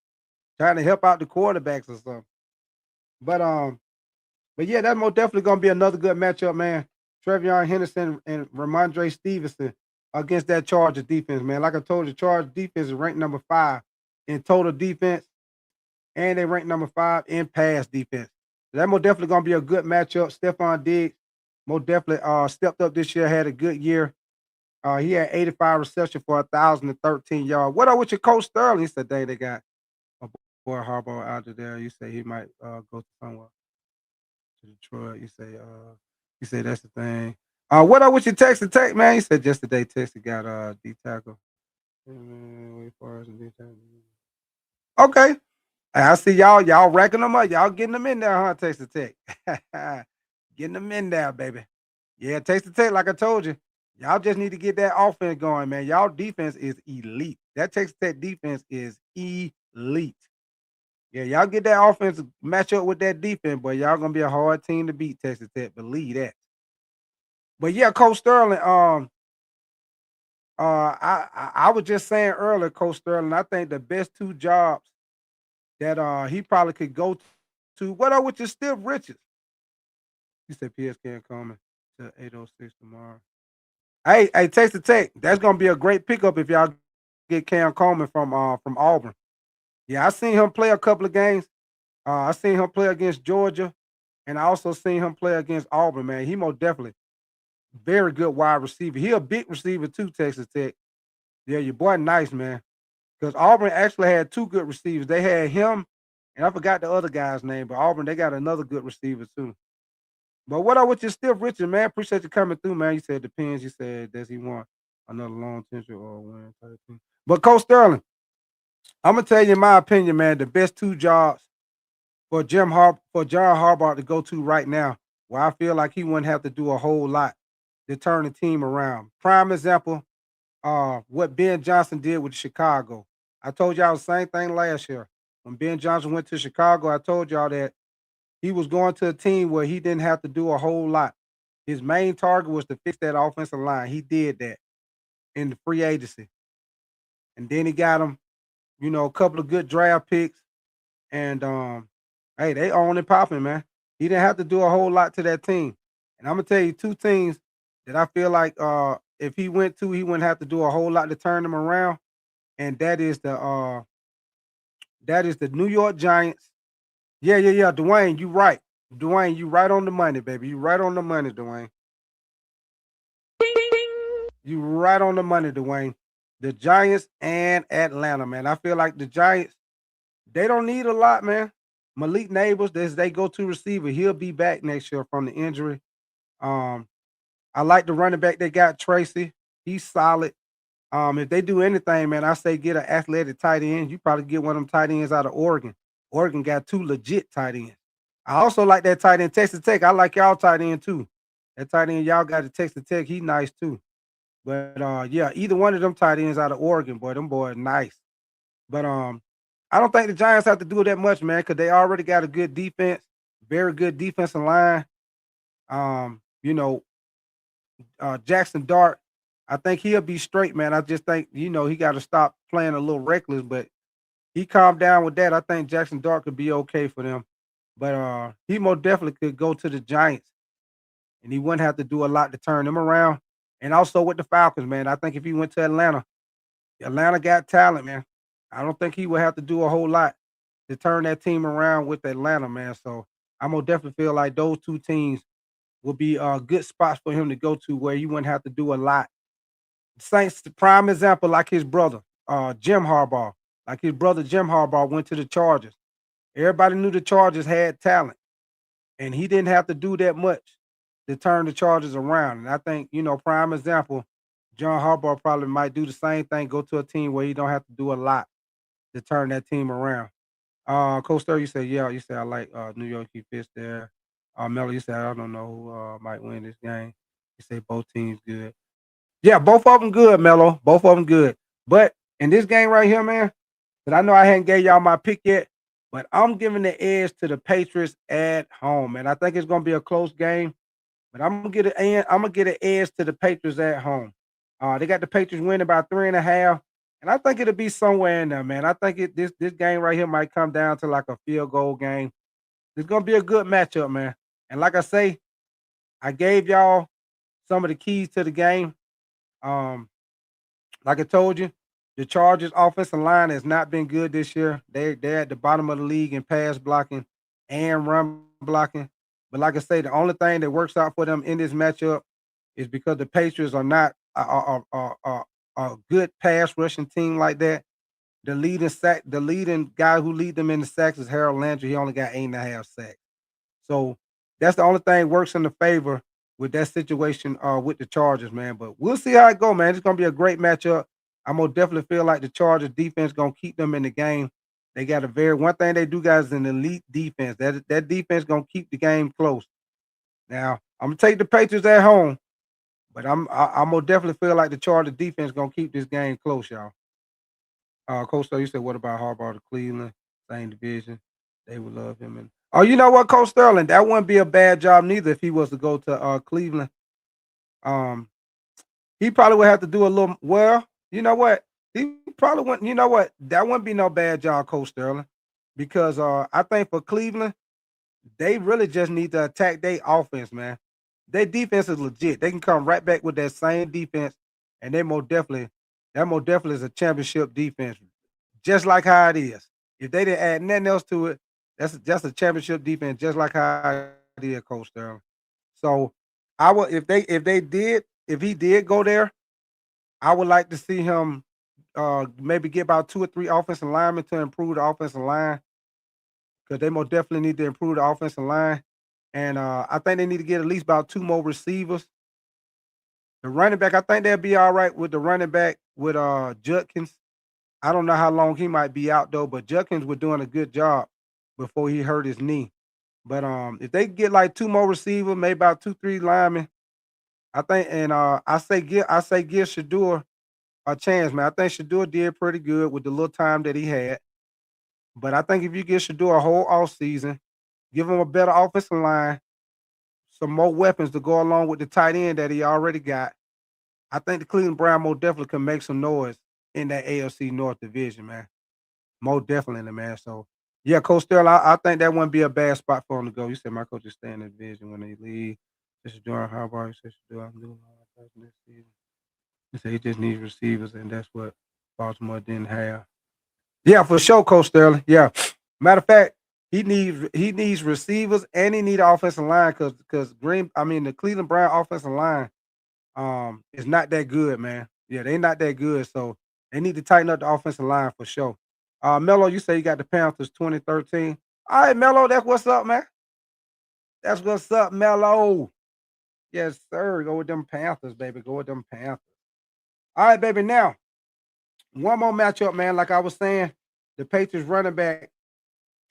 trying to help out the quarterbacks or something. But But yeah, that's most definitely gonna be another good matchup, man. Trevion Henderson and Ramondre Stevenson against that Chargers defense, man. Like I told you, Chargers defense is ranked number 5 in total defense, and they ranked number 5 in pass defense. So that most definitely gonna be a good matchup. Stephon Diggs most definitely stepped up this year, had a good year. He had 85 reception for 1,013 yards. What up with your coach Sterling? He said, "Dang, they got a boy Harbaugh out there." You say he might go to somewhere. To Detroit. You say that's the thing. What up with your Texas Tech, man? You said just today Texas got D tackle. Wait for us and D tackle. Okay. I see y'all racking them up. Y'all getting them in there, huh? Texas Tech. Getting them in there, baby. Yeah, Texas Tech, like I told you, y'all just need to get that offense going, man. Y'all defense is elite. That Texas Tech defense is elite. Yeah, y'all get that offense match up with that defense, but y'all gonna be a hard team to beat, Texas Tech. Believe that. But yeah, Coach Sterling. I was just saying earlier, Coach Sterling. I think the best 2 jobs that he probably could go to. What up with your Stiff Richards? You said PSK coming to 8:06 tomorrow. Hey, Texas Tech. That's gonna be a great pickup if y'all get Cam Coleman from Auburn. Yeah, I seen him play a couple of games. I seen him play against Georgia, and I also seen him play against Auburn, man. He most definitely very good wide receiver. He a big receiver too, Texas Tech. Yeah, your boy nice, man. Because Auburn actually had 2 good receivers. They had him, and I forgot the other guy's name, but Auburn, they got another good receiver too. But what up with your Stiff Richard, man? Appreciate you coming through, man. You said depends. You said, does he want another long tenure or win type thing? But Coach Sterling, I'm gonna tell you my opinion, man. The best 2 jobs for John Harbaugh to go to right now, where I feel like he wouldn't have to do a whole lot to turn the team around. Prime example, what Ben Johnson did with Chicago. I told y'all the same thing last year. When Ben Johnson went to Chicago, I told y'all that he was going to a team where he didn't have to do a whole lot. His main target was to fix that offensive line. He did that in the free agency. And then he got him, a couple of good draft picks. And hey, they on and popping, man. He didn't have to do a whole lot to that team. And I'm gonna tell you 2 teams that I feel like if he went to, he wouldn't have to do a whole lot to turn them around. And that is the New York Giants. Yeah. Dwayne, you right. Dwayne, you right on the money, baby. You right on the money, Dwayne. You right on the money, Dwayne. The Giants and Atlanta, man. I feel like the Giants, they don't need a lot, man. Malik Neighbors, as they go-to receiver, he'll be back next year from the injury. I like the running back they got, Tracy. He's solid. If they do anything, man, I say get an athletic tight end. You probably get one of them tight ends out of Oregon. Oregon got two legit tight ends. I also like that tight end Texas Tech. I like y'all tight end too. That tight end y'all got at Texas Tech, he nice too. But yeah, either one of them tight ends out of Oregon, boy, them boys nice. But I don't think the Giants have to do that much, man, because they already got a good defense, very good defensive line. You know, Jackson Dart, I think he'll be straight, man. I just think, he got to stop playing a little reckless, but he calmed down with that. I think Jackson Dart could be okay for them. But he most definitely could go to the Giants and he wouldn't have to do a lot to turn them around. And also with the Falcons, man. I think if he went to Atlanta, Atlanta got talent, man. I don't think he would have to do a whole lot to turn that team around with Atlanta, man. So I'm gonna definitely feel like those two teams will be good spots for him to go to where he wouldn't have to do a lot. Saints, the prime example, like his brother, Jim Harbaugh. Like his brother Jim Harbaugh went to the Chargers. Everybody knew the Chargers had talent, and he didn't have to do that much to turn the Chargers around. And I think, prime example, John Harbaugh probably might do the same thing, go to a team where he don't have to do a lot to turn that team around. Coach Stir, you say, yeah, you say I like New York, he fits there. Mello, you said I don't know who might win this game. You say both teams good. Yeah, both of them good, Mello. Both of them good. But in this game right here, man, because I know I hadn't gave y'all my pick yet, but I'm giving the edge to the Patriots at home, man. I think it's gonna be a close game, but I'm gonna get an edge to the Patriots at home. They got the Patriots winning by 3.5, and I think it'll be somewhere in there, man. I think this game right here might come down to like a field goal game. It's gonna be a good matchup, man. And like I say, I gave y'all some of the keys to the game. Um, like I told you, the Chargers offensive line has not been good this year. They're at the bottom of the league in pass blocking and run blocking. But like I say, the only thing that works out for them in this matchup is because the Patriots are not a good pass rushing team like that. The leading guy who lead them in the sacks is Harold Landry. He only got 8.5 sacks. So that's the only thing works in the favor with that situation with the Chargers, man. But we'll see how it go, man. It's gonna be a great matchup. I'm gonna definitely feel like the Chargers defense gonna keep them in the game. They got a very one thing they do, guys, is an elite defense. That defense gonna keep the game close. Now I'm gonna take the Patriots at home, but I'm gonna definitely feel like the Chargers defense gonna keep this game close, y'all. Coach, so you said what about Harbaugh to Cleveland? Same division. They would love him. And oh, you know what, Coach Sterling, that wouldn't be a bad job neither if he was to go to Cleveland. Um, he probably would have to do a little. Well, you know what? He probably wouldn't. You know what? That wouldn't be no bad job, Coach Sterling, because I think for Cleveland, they really just need to attack their offense, man. Their defense is legit. They can come right back with that same defense, and that more definitely is a championship defense, just like how it is. If they didn't add nothing else to it, that's just a championship defense, just like how it is, Coach Sterling. So I would if he did go there, I would like to see him maybe get about 2 or 3 offensive linemen to improve the offensive line because they most definitely need to improve the offensive line. And I think they need to get at least about 2 more receivers. The running back, I think they'll be all right with the running back with Judkins. I don't know how long he might be out though, but Judkins was doing a good job before he hurt his knee. But if they get like 2 more receivers, maybe about 2, 3 linemen, I think, and I say give Shador a chance, man. I think Shador did pretty good with the little time that he had. But I think if you give Shador a whole off season, give him a better offensive line, some more weapons to go along with the tight end that he already got, I think the Cleveland Brown most definitely can make some noise in that AFC North division, man. Most definitely, man. So yeah, Coach Sterling, I think that wouldn't be a bad spot for him to go. You said my coach is staying in the division when they leave. This is doing how about you said I'm doing all that this season. He said he just needs receivers, and that's what Baltimore didn't have. Yeah, for sure, Coach Sterling. Yeah. Matter of fact, he needs receivers and he need offensive line because the Cleveland Brown offensive line is not that good, man. Yeah, they not that good. So they need to tighten up the offensive line for sure. Mello, you say you got the Panthers 2013. All right, Mello, that's what's up, man. That's what's up, Mello. Yes, sir. Go with them Panthers, baby. Go with them Panthers. All right, baby. Now, one more matchup, man. Like I was saying, the Patriots running back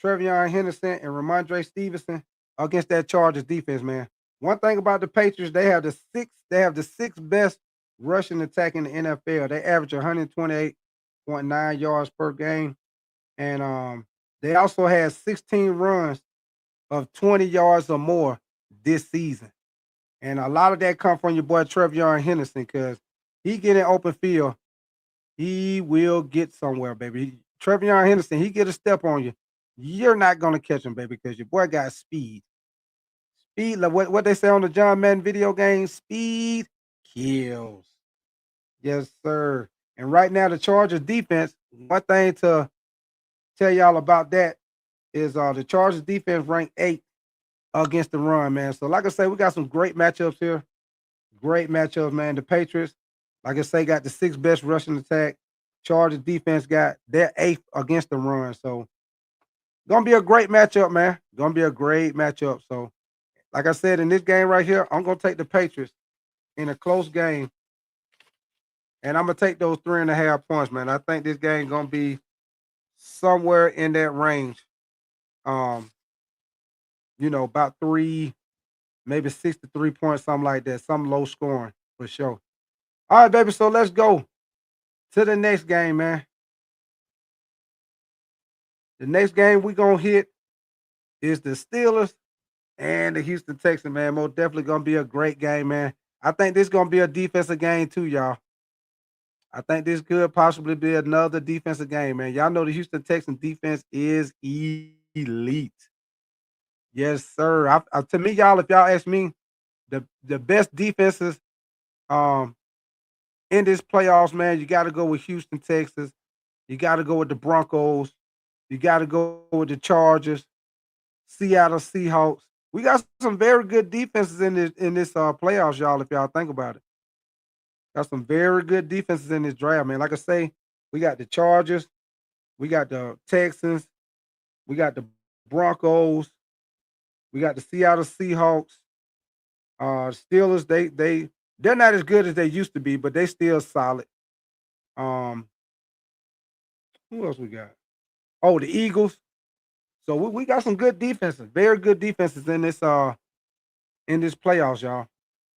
Trevion Henderson and Ramondre Stevenson against that Chargers defense, man. One thing about the Patriots, they have the sixth best rushing attack in the NFL. They average 128.9 yards per game. And they also had 16 runs of 20 yards or more this season. And a lot of that come from your boy Trevion Henderson because he get in open field, he will get somewhere, baby. Trevion Henderson, he get a step on you. You're not gonna catch him, baby, because your boy got speed. Speed, like what they say on the John Madden video game, speed kills. Yes, sir. And right now, the Chargers defense, one thing to tell y'all about that is the Chargers defense ranked 8th against the run, man. So, like I say, we got some great matchups here. Great matchups, man. The Patriots, like I say, got the sixth best rushing attack. Chargers defense got their 8th against the run. So, gonna be a great matchup, man. Gonna be a great matchup. So, like I said, in this game right here, I'm gonna take the Patriots in a close game, and I'm gonna take those 3.5 points, man. I think this game gonna be somewhere in that range. Um, about three, maybe 63 points, something like that, some low scoring for sure. All right, baby. So let's go to the next game, man. The next game we gonna hit is the Steelers and the Houston Texans, man. Most definitely gonna be a great game, man. I think this gonna be a defensive game too, y'all. I think this could possibly be another defensive game, man. Y'all know the Houston Texans defense is elite. Yes, sir. To me, y'all, if y'all ask me, the best defenses um in this playoffs, man, you got to go with Houston, Texas. You got to go with the Broncos. You got to go with the Chargers, Seattle Seahawks. We got some very good defenses in this playoffs, y'all. If y'all think about it, got some very good defenses in this draft, man. Like I say, we got the Chargers, we got the Texans, we got the Broncos, we got the Seattle Seahawks. Steelers, they're not as good as they used to be, but they still solid. Um, who else we got? Oh, the Eagles. So we got some good defenses, very good defenses in this playoffs, y'all.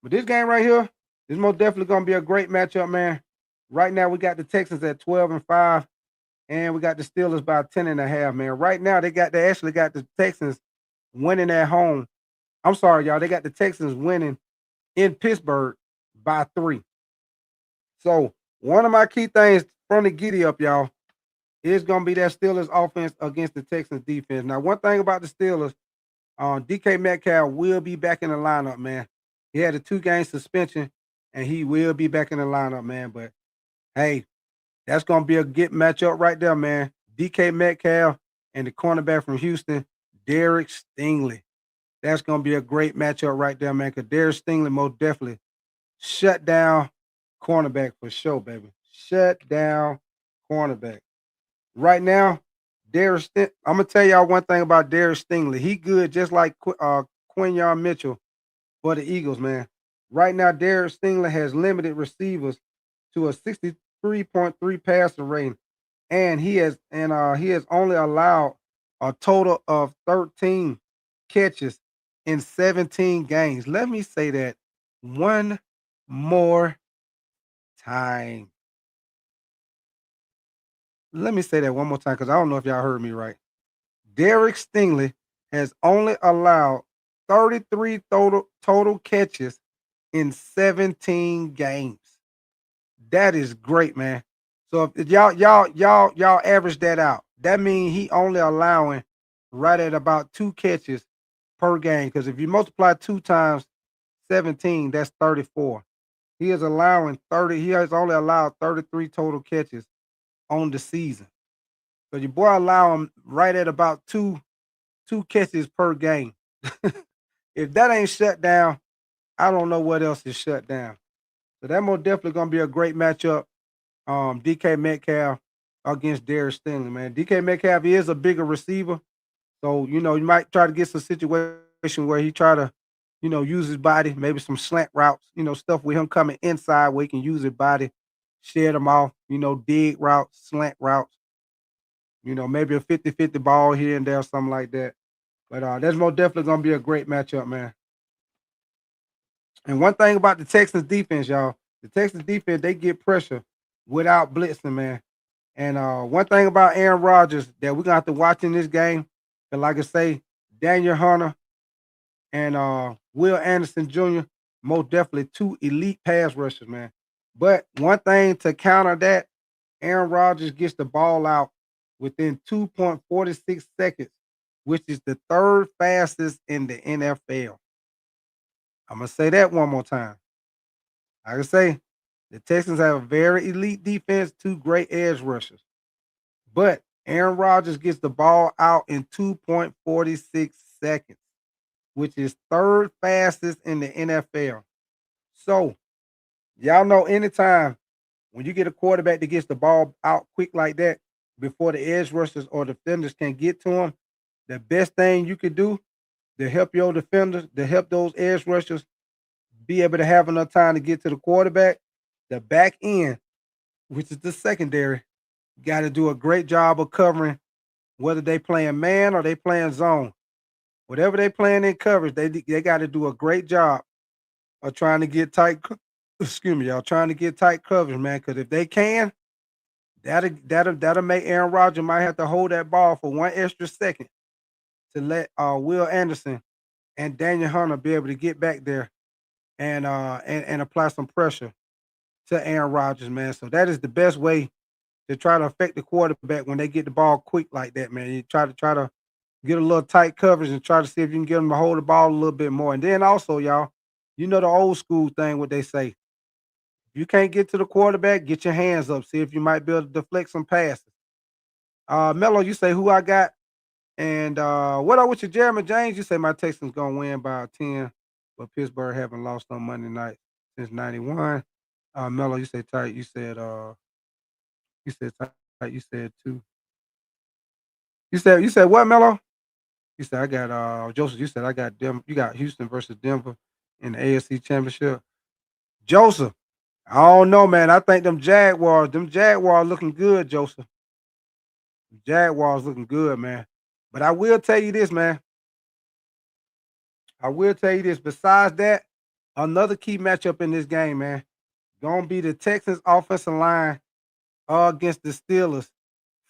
But this game right here is most definitely gonna be a great matchup, man. Right now we got the Texans at 12-5, and we got the Steelers by 10.5, man. Right now they actually got the Texans winning at home. I'm sorry, y'all. They got the Texans winning in Pittsburgh by 3. So one of my key things from the giddy up, y'all, is gonna be that Steelers offense against the Texans defense. Now, one thing about the Steelers, DK Metcalf will be back in the lineup, man. He had a 2-game suspension, and he will be back in the lineup, man. But hey, that's gonna be a good matchup right there, man. DK Metcalf and the cornerback from Houston, Derek Stingley. That's gonna be a great matchup right there, man. Because Derek Stingley most definitely shut down cornerback for sure, baby. Shut down cornerback. Right now, I'm gonna tell y'all one thing about Derek Stingley. He good just like Quinyon Mitchell for the Eagles, man. Right now, Derek Stingley has limited receivers to a 63.3 passer rating, and he has only allowed a total of 13 catches in 17 games. Let me say that one more time. Let me say that one more time because I don't know if y'all heard me right. Derek Stingley has only allowed 33 total catches in 17 games. That is great, man. So if y'all average that out, that means he only allowing right at about 2 catches per game. Because if you multiply 2 times 17, that's 34. He is allowing 30. He has only allowed 33 total catches on the season. So your boy allow him right at about two catches per game. If that ain't shut down, I don't know what else is shut down. So that most definitely gonna be a great matchup. DK Metcalf against Darius Stingley, man. DK Metcalf is a bigger receiver. So, you might try to get some situation where he try to, use his body, maybe some slant routes, stuff with him coming inside where he can use his body, shed them off, dig routes, slant routes, maybe a 50-50 ball here and there, something like that. But that's most definitely gonna be a great matchup, man. And one thing about the Texans defense, y'all, the Texans defense, they get pressure without blitzing, man. And one thing about Aaron Rodgers that we're gonna have to watch in this game, and like I say, Daniel Hunter and Will Anderson Jr., most definitely two elite pass rushers, man. But one thing to counter that, Aaron Rodgers gets the ball out within 2.46 seconds, which is the third fastest in the NFL. I'm gonna say that one more time. Like I say, the Texans have a very elite defense, two great edge rushers. But Aaron Rodgers gets the ball out in 2.46 seconds, which is third fastest in the NFL. So, y'all know anytime when you get a quarterback that gets the ball out quick like that, before the edge rushers or defenders can get to him, the best thing you could do to help your defenders, to help those edge rushers be able to have enough time to get to the quarterback, the back end, which is the secondary, got to do a great job of covering whether they playing man or they playing zone. Whatever they playing in coverage, they got to do a great job of trying to get tight. Excuse me, y'all, trying to get tight coverage, man. Because if they can, that'll make Aaron Rodgers might have to hold that ball for one extra second to let Will Anderson and Daniel Hunter be able to get back there and apply some pressure to Aaron Rodgers, man. So that is the best way to try to affect the quarterback when they get the ball quick like that, man. You try to get a little tight coverage and try to see if you can get them to hold the ball a little bit more. And then also, y'all, the old school thing, what they say. If you can't get to the quarterback, get your hands up. See if you might be able to deflect some passes. Mello, you say who I got? And what up with your Jeremy James? You say my Texans gonna win by 10, but Pittsburgh haven't lost on Monday night since '91. Mello, you say tight. You said tight. You said two. You said what, Mello? You said I got Joseph. You said I got Denver. You got Houston versus Denver in the AFC Championship. Joseph, I don't know, man. I think them Jaguars looking good, Joseph. Jaguars looking good, man. But I will tell you this, man. I will tell you this. Besides that, another key matchup in this game, man, gonna be the Texans offensive line against the Steelers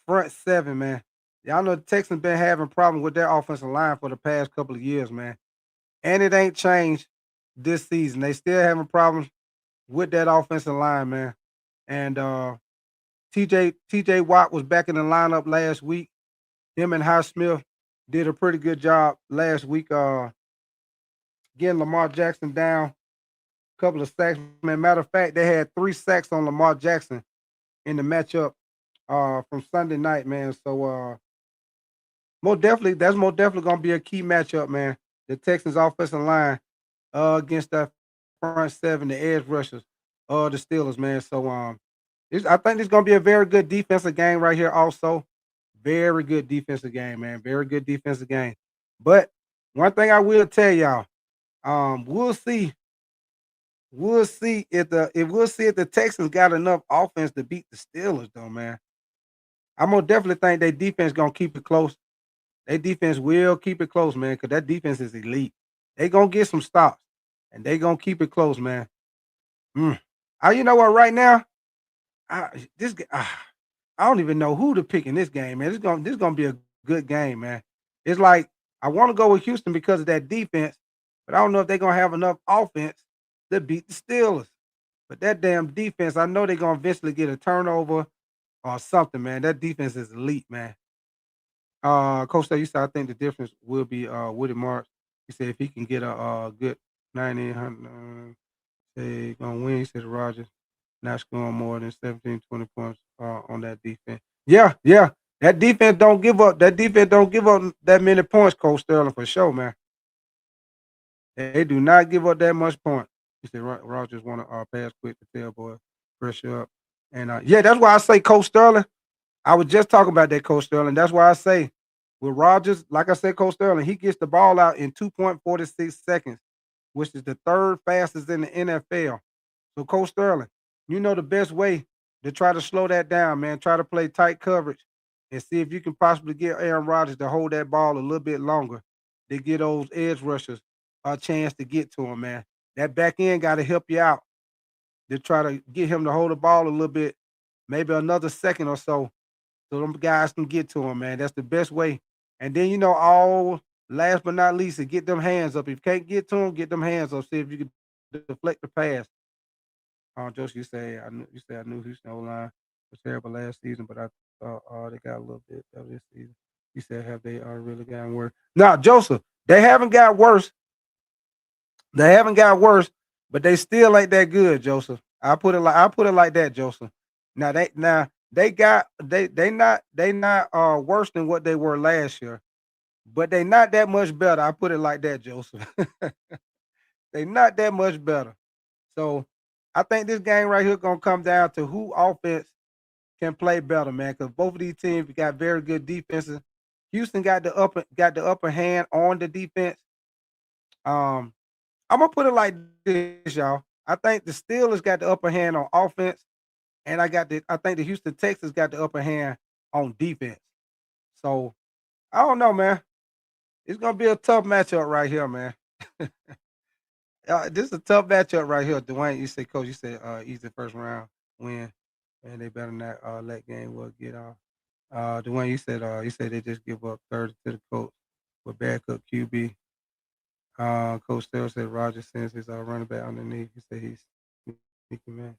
front seven, man. Y'all know the Texans been having problems with their offensive line for the past couple of years, man. And it ain't changed this season. They still having problems with that offensive line, man. And TJ Watt was back in the lineup last week. Him and Highsmith did a pretty good job last week getting Lamar Jackson down. A couple of sacks. Man, matter of fact, they had 3 sacks on Lamar Jackson in the matchup from Sunday night, man. So that's most definitely gonna be a key matchup, man. The Texans offensive line against that front seven, the edge rushers, the Steelers, man. So I think it's gonna be a very good defensive game right here. Also, very good defensive game, man. Very good defensive game. But one thing I will tell y'all, we'll see. We'll see if the Texans got enough offense to beat the Steelers, though, man. I'm gonna definitely think their defense gonna keep it close. Their defense will keep it close, man, because that defense is elite. They gonna get some stops, and they gonna keep it close, man. Mm. You know what? Right now, I don't even know who to pick in this game, man. This gonna be a good game, man. It's like I want to go with Houston because of that defense, but I don't know if they're gonna have enough offense to beat the Steelers. But that damn defense, I know they're gonna eventually get a turnover or something, man. That defense is elite, man. Coach said, you said I think the difference will be Woody Marks. He said if he can get a good 1,900, say gonna win. He said Rogers not scoring more than 17, 20 points on that defense. Yeah, yeah. That defense don't give up. That defense don't give up that many points, Coach Sterling, for sure, man. They do not give up that much point. He said Rogers want to pass quick to tell boy, pressure up. And yeah, that's why I say Coach Sterling. I was just talking about that, Coach Sterling. That's why I say with Rogers, like I said, Coach Sterling, he gets the ball out in 2.46 seconds, which is the third fastest in the NFL. So, Coach Sterling, you know the best way to try to slow that down, man. Try to play tight coverage and see if you can possibly get Aaron Rodgers to hold that ball a little bit longer to get those edge rushers a chance to get to him, man. That back end got to help you out to try to get him to hold the ball a little bit, maybe another second or so them guys can get to him, man. That's the best way. And then, all last but not least, to get them hands up. If you can't get to them, get them hands up. See if you can deflect the pass. Josh, you say I knew Houston O-line was terrible last season, but I thought they got a little bit better this season. You said have they really gotten worse? Now, Joseph, they haven't got worse. They haven't got worse, but they still ain't that good, Joseph. I put it like that, Joseph. Now they not worse than what they were last year, but they not that much better. I put it like that, Joseph. They not that much better. So I think this game right here gonna come down to who offense can play better, man. Because both of these teams got very good defenses. Houston got the upper hand on the defense. Um, I'm gonna put it like this, y'all. I think the Steelers got the upper hand on offense, and I think the Houston Texans got the upper hand on defense. So I don't know, man. It's gonna be a tough matchup right here, man. This is a tough matchup right here. Dwayne, you said, Coach, you said easy first round win, and they better not let game will get off. Dwayne, you said they just give up 30 to the Colts with backup QB. Coach Sterling said Roger sends his running back underneath. He said he's sneaky, man.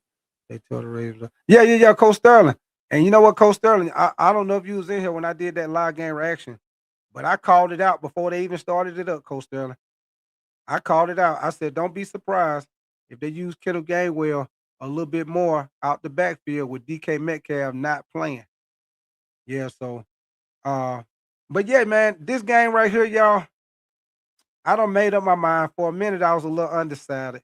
They told the Ravens. Yeah, Coach Sterling. And you know what, Coach Sterling? I don't know if you was in here when I did that live game reaction, but I called it out before they even started it up, Coach Sterling. I called it out. I said, don't be surprised if they use Kittle Gainwell a little bit more out the backfield with DK Metcalf not playing. Yeah, so but yeah, man, this game right here, y'all, I done made up my mind. For a minute, I was a little undecided.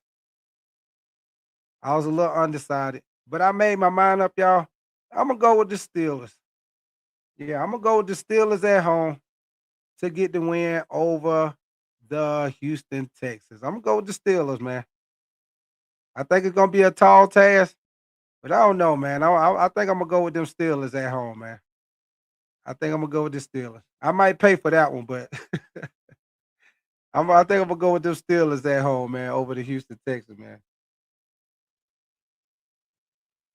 But I made my mind up, y'all. I'm gonna go with the Steelers. Yeah, I'm gonna go with the Steelers at home to get the win over the Houston Texans. I'm gonna go with the Steelers, man. I think it's gonna be a tall task, but I don't know, man. I think I'm gonna go with them Steelers at home, man. I think I'm gonna go with the Steelers. I might pay for that one, but I think I'm gonna go with them Steelers at home, man, over the Houston Texans, man.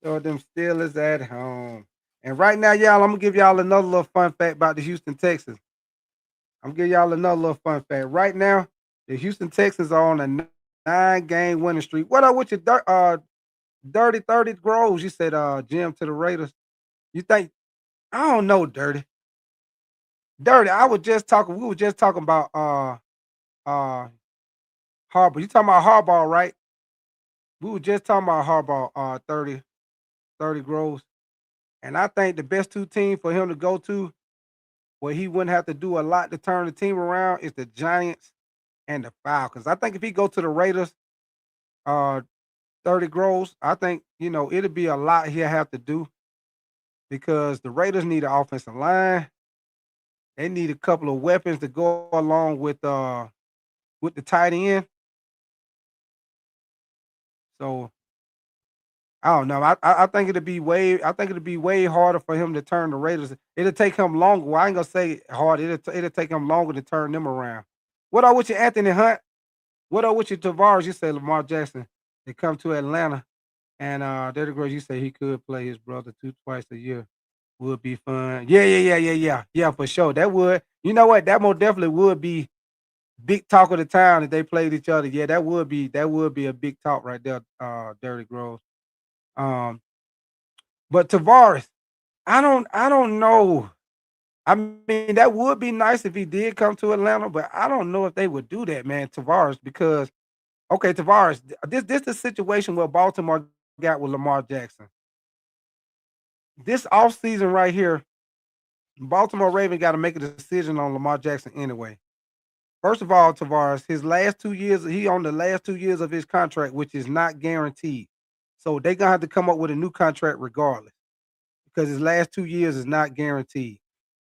So them Steelers at home. And right now, y'all, I'm gonna give y'all another little fun fact about the Houston Texans. I'm gonna give y'all another little fun fact. Right now, the Houston Texans are on a 9-game winning streak. What up with your dirty 30 Groves? You said Jim to the Raiders. You think I don't know, dirty. Dirty. We were just talking about uh Harbaugh. You talking about Harbaugh, right? We were just talking about Harbaugh, 30 Groves. And I think the best two teams for him to go to where he wouldn't have to do a lot to turn the team around is the Giants and the Falcons. I think if he go to the Raiders, uh 30 Groves, I think, it'll be a lot he'll have to do because the Raiders need an offensive line. They need a couple of weapons to go along with the tight end. So I don't know. I think it'll be way harder for him to turn the Raiders. It'll take him longer. Well, I ain't gonna say hard. It'll take him longer to turn them around. What up with you, Anthony Hunt? What up with you, Tavares? You say Lamar Jackson. They come to Atlanta, and Derrick Rose. You say he could play his brother twice a year. Would be fun. Yeah, for sure. That would. You know what? That most definitely would be big talk of the town if they played each other. Yeah, that would be a big talk right there. Derrick Rose. Um, but Tavares, I don't know. I mean, that would be nice if he did come to Atlanta, but I don't know if they would do that, man, Tavares, because okay, Tavares, this the situation where Baltimore got with Lamar Jackson. This offseason right here, Baltimore Ravens got to make a decision on Lamar Jackson anyway. First of all, Tavares, his last 2 years, he on the last 2 years of his contract, which is not guaranteed. So they gonna have to come up with a new contract regardless because his last 2 years is not guaranteed.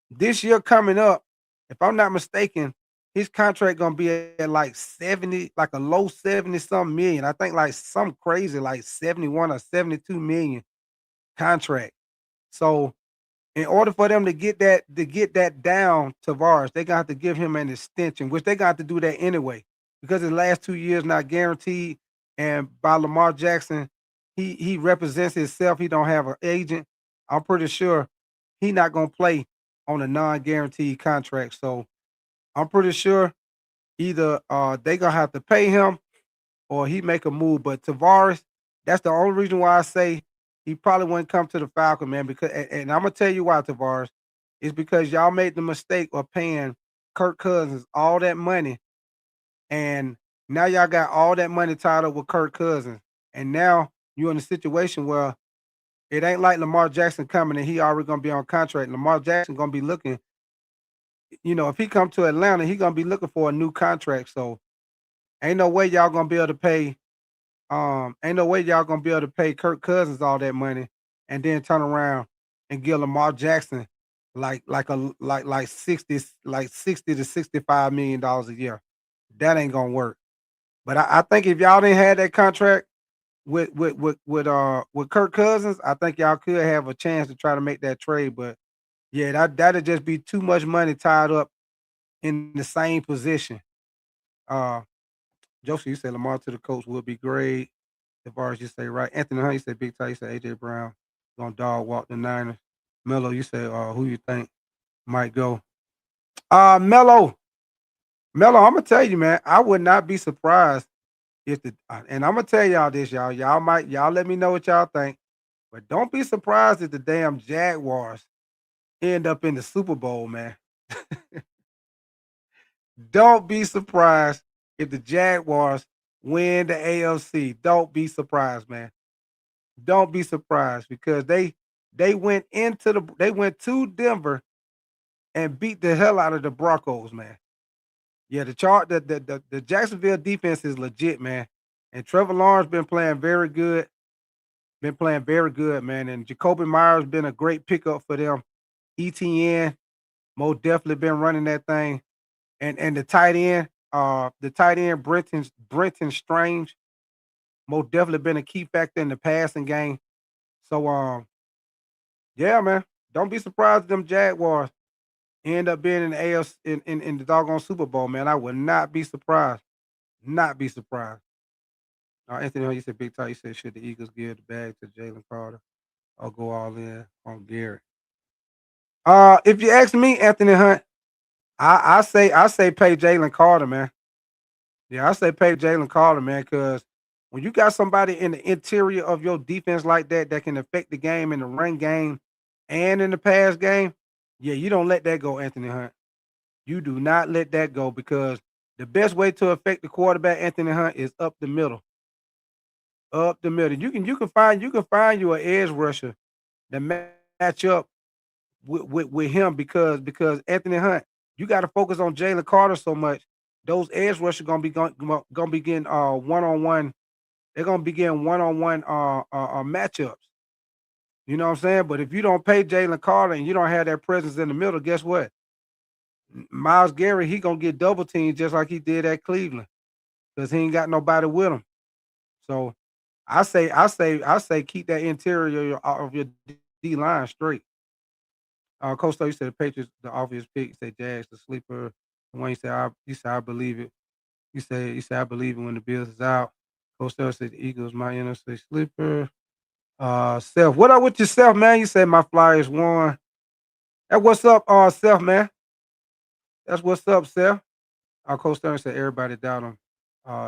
This year coming up, if I'm not mistaken, his contract gonna be at like 70, like a low 70 some million. I think like some crazy like 71 or 72 million contract. So in order for them to get that down, Tavares, they got to give him an extension, which they got to do that anyway because his last 2 years not guaranteed. And by Lamar Jackson, he represents himself. He don't have an agent. I'm pretty sure he not gonna play on a non-guaranteed contract. So I'm pretty sure either they gonna have to pay him or he make a move. But Tavares, that's the only reason why I say he probably wouldn't come to the Falcon, man. Because and I'm gonna tell you why, Tavares, is because y'all made the mistake of paying Kirk Cousins all that money, and now y'all got all that money tied up with Kirk Cousins, and now you're in a situation where it ain't like Lamar Jackson coming and he already gonna be on contract. Lamar Jackson gonna be looking, if he come to Atlanta, he gonna be looking for a new contract. So ain't no way y'all gonna be able to pay ain't no way y'all gonna be able to pay Kirk Cousins all that money and then turn around and give Lamar Jackson like 60 to $65 million a year. That ain't gonna work. But I think if y'all didn't have that contract with Kirk Cousins, I think y'all could have a chance to try to make that trade. But yeah, that'd just be too much money tied up in the same position. Uh Joseph, you said Lamar to the coach would be great. Tavares, you say right. Anthony Hunt, you said Big Ty, you said AJ Brown gonna dog walk the Niners. Melo, you say who you think might go? Melo, I'm gonna tell you, man, I would not be surprised if and I'm gonna tell y'all this, y'all. Y'all let me know what y'all think, but don't be surprised if the damn Jaguars end up in the Super Bowl, man. Don't be surprised if the Jaguars win the AFC. Don't be surprised, man. Don't be surprised because they went to Denver and beat the hell out of the Broncos, man. Yeah, the Jacksonville defense is legit, man. And Trevor Lawrence been playing very good. Been playing very good, man. And Jacoby Myers been a great pickup for them. ETN most definitely been running that thing. And the tight end Brenton Strange most definitely been a key factor in the passing game. So yeah, man. Don't be surprised if them Jaguars end up being in the AFC in the doggone Super Bowl, man. I would not be surprised. Not be surprised. Anthony, you said Big Ty, you said should the Eagles give the bag to Jalen Carter or go all in on Garrett? If you ask me, Anthony Hunt, I say pay Jalen Carter, man. Yeah, I say pay Jalen Carter, man, because when you got somebody in the interior of your defense like that can affect the game in the run game and in the pass game, yeah, you don't let that go, Anthony Hunt. You do not let that go because the best way to affect the quarterback, Anthony Hunt, is up the middle. Up the middle. You can find you an edge rusher that match up with him because Anthony Hunt, you got to focus on Jalen Carter so much. Those edge rushers gonna be getting one on one. They're gonna be getting one on one matchups. You know what I'm saying? But if you don't pay Jalen Carter and you don't have that presence in the middle, guess what? Miles Garrett, he gonna get double teamed just like he did at Cleveland because he ain't got nobody with him. So I say keep that interior of your D line straight. Coach Stowe, you said the Patriots, the obvious pick. You said Jags, the sleeper. The one you said I believe it. You said I believe it when the Bills is out. Coach Stowe said the Eagles, my NFC sleeper. Self, what up with yourself, man? You said my Flyers won. That what's up, Self, man. That's what's up, Self. Coach Stern said everybody doubt them.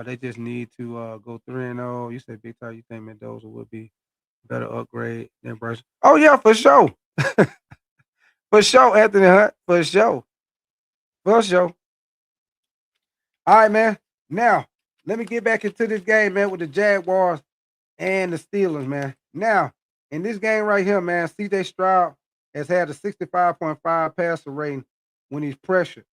They just need to go 3-0. You said Big Time, you think Mendoza would be better upgrade than Bryce? Oh yeah, for sure. For sure, Anthony Hunt. For sure. For sure. All right, man. Now, let me get back into this game, man, with the Jaguars and the Steelers, man. Now, in this game right here, man, CJ Stroud has had a 65.5 passer rating when he's pressured,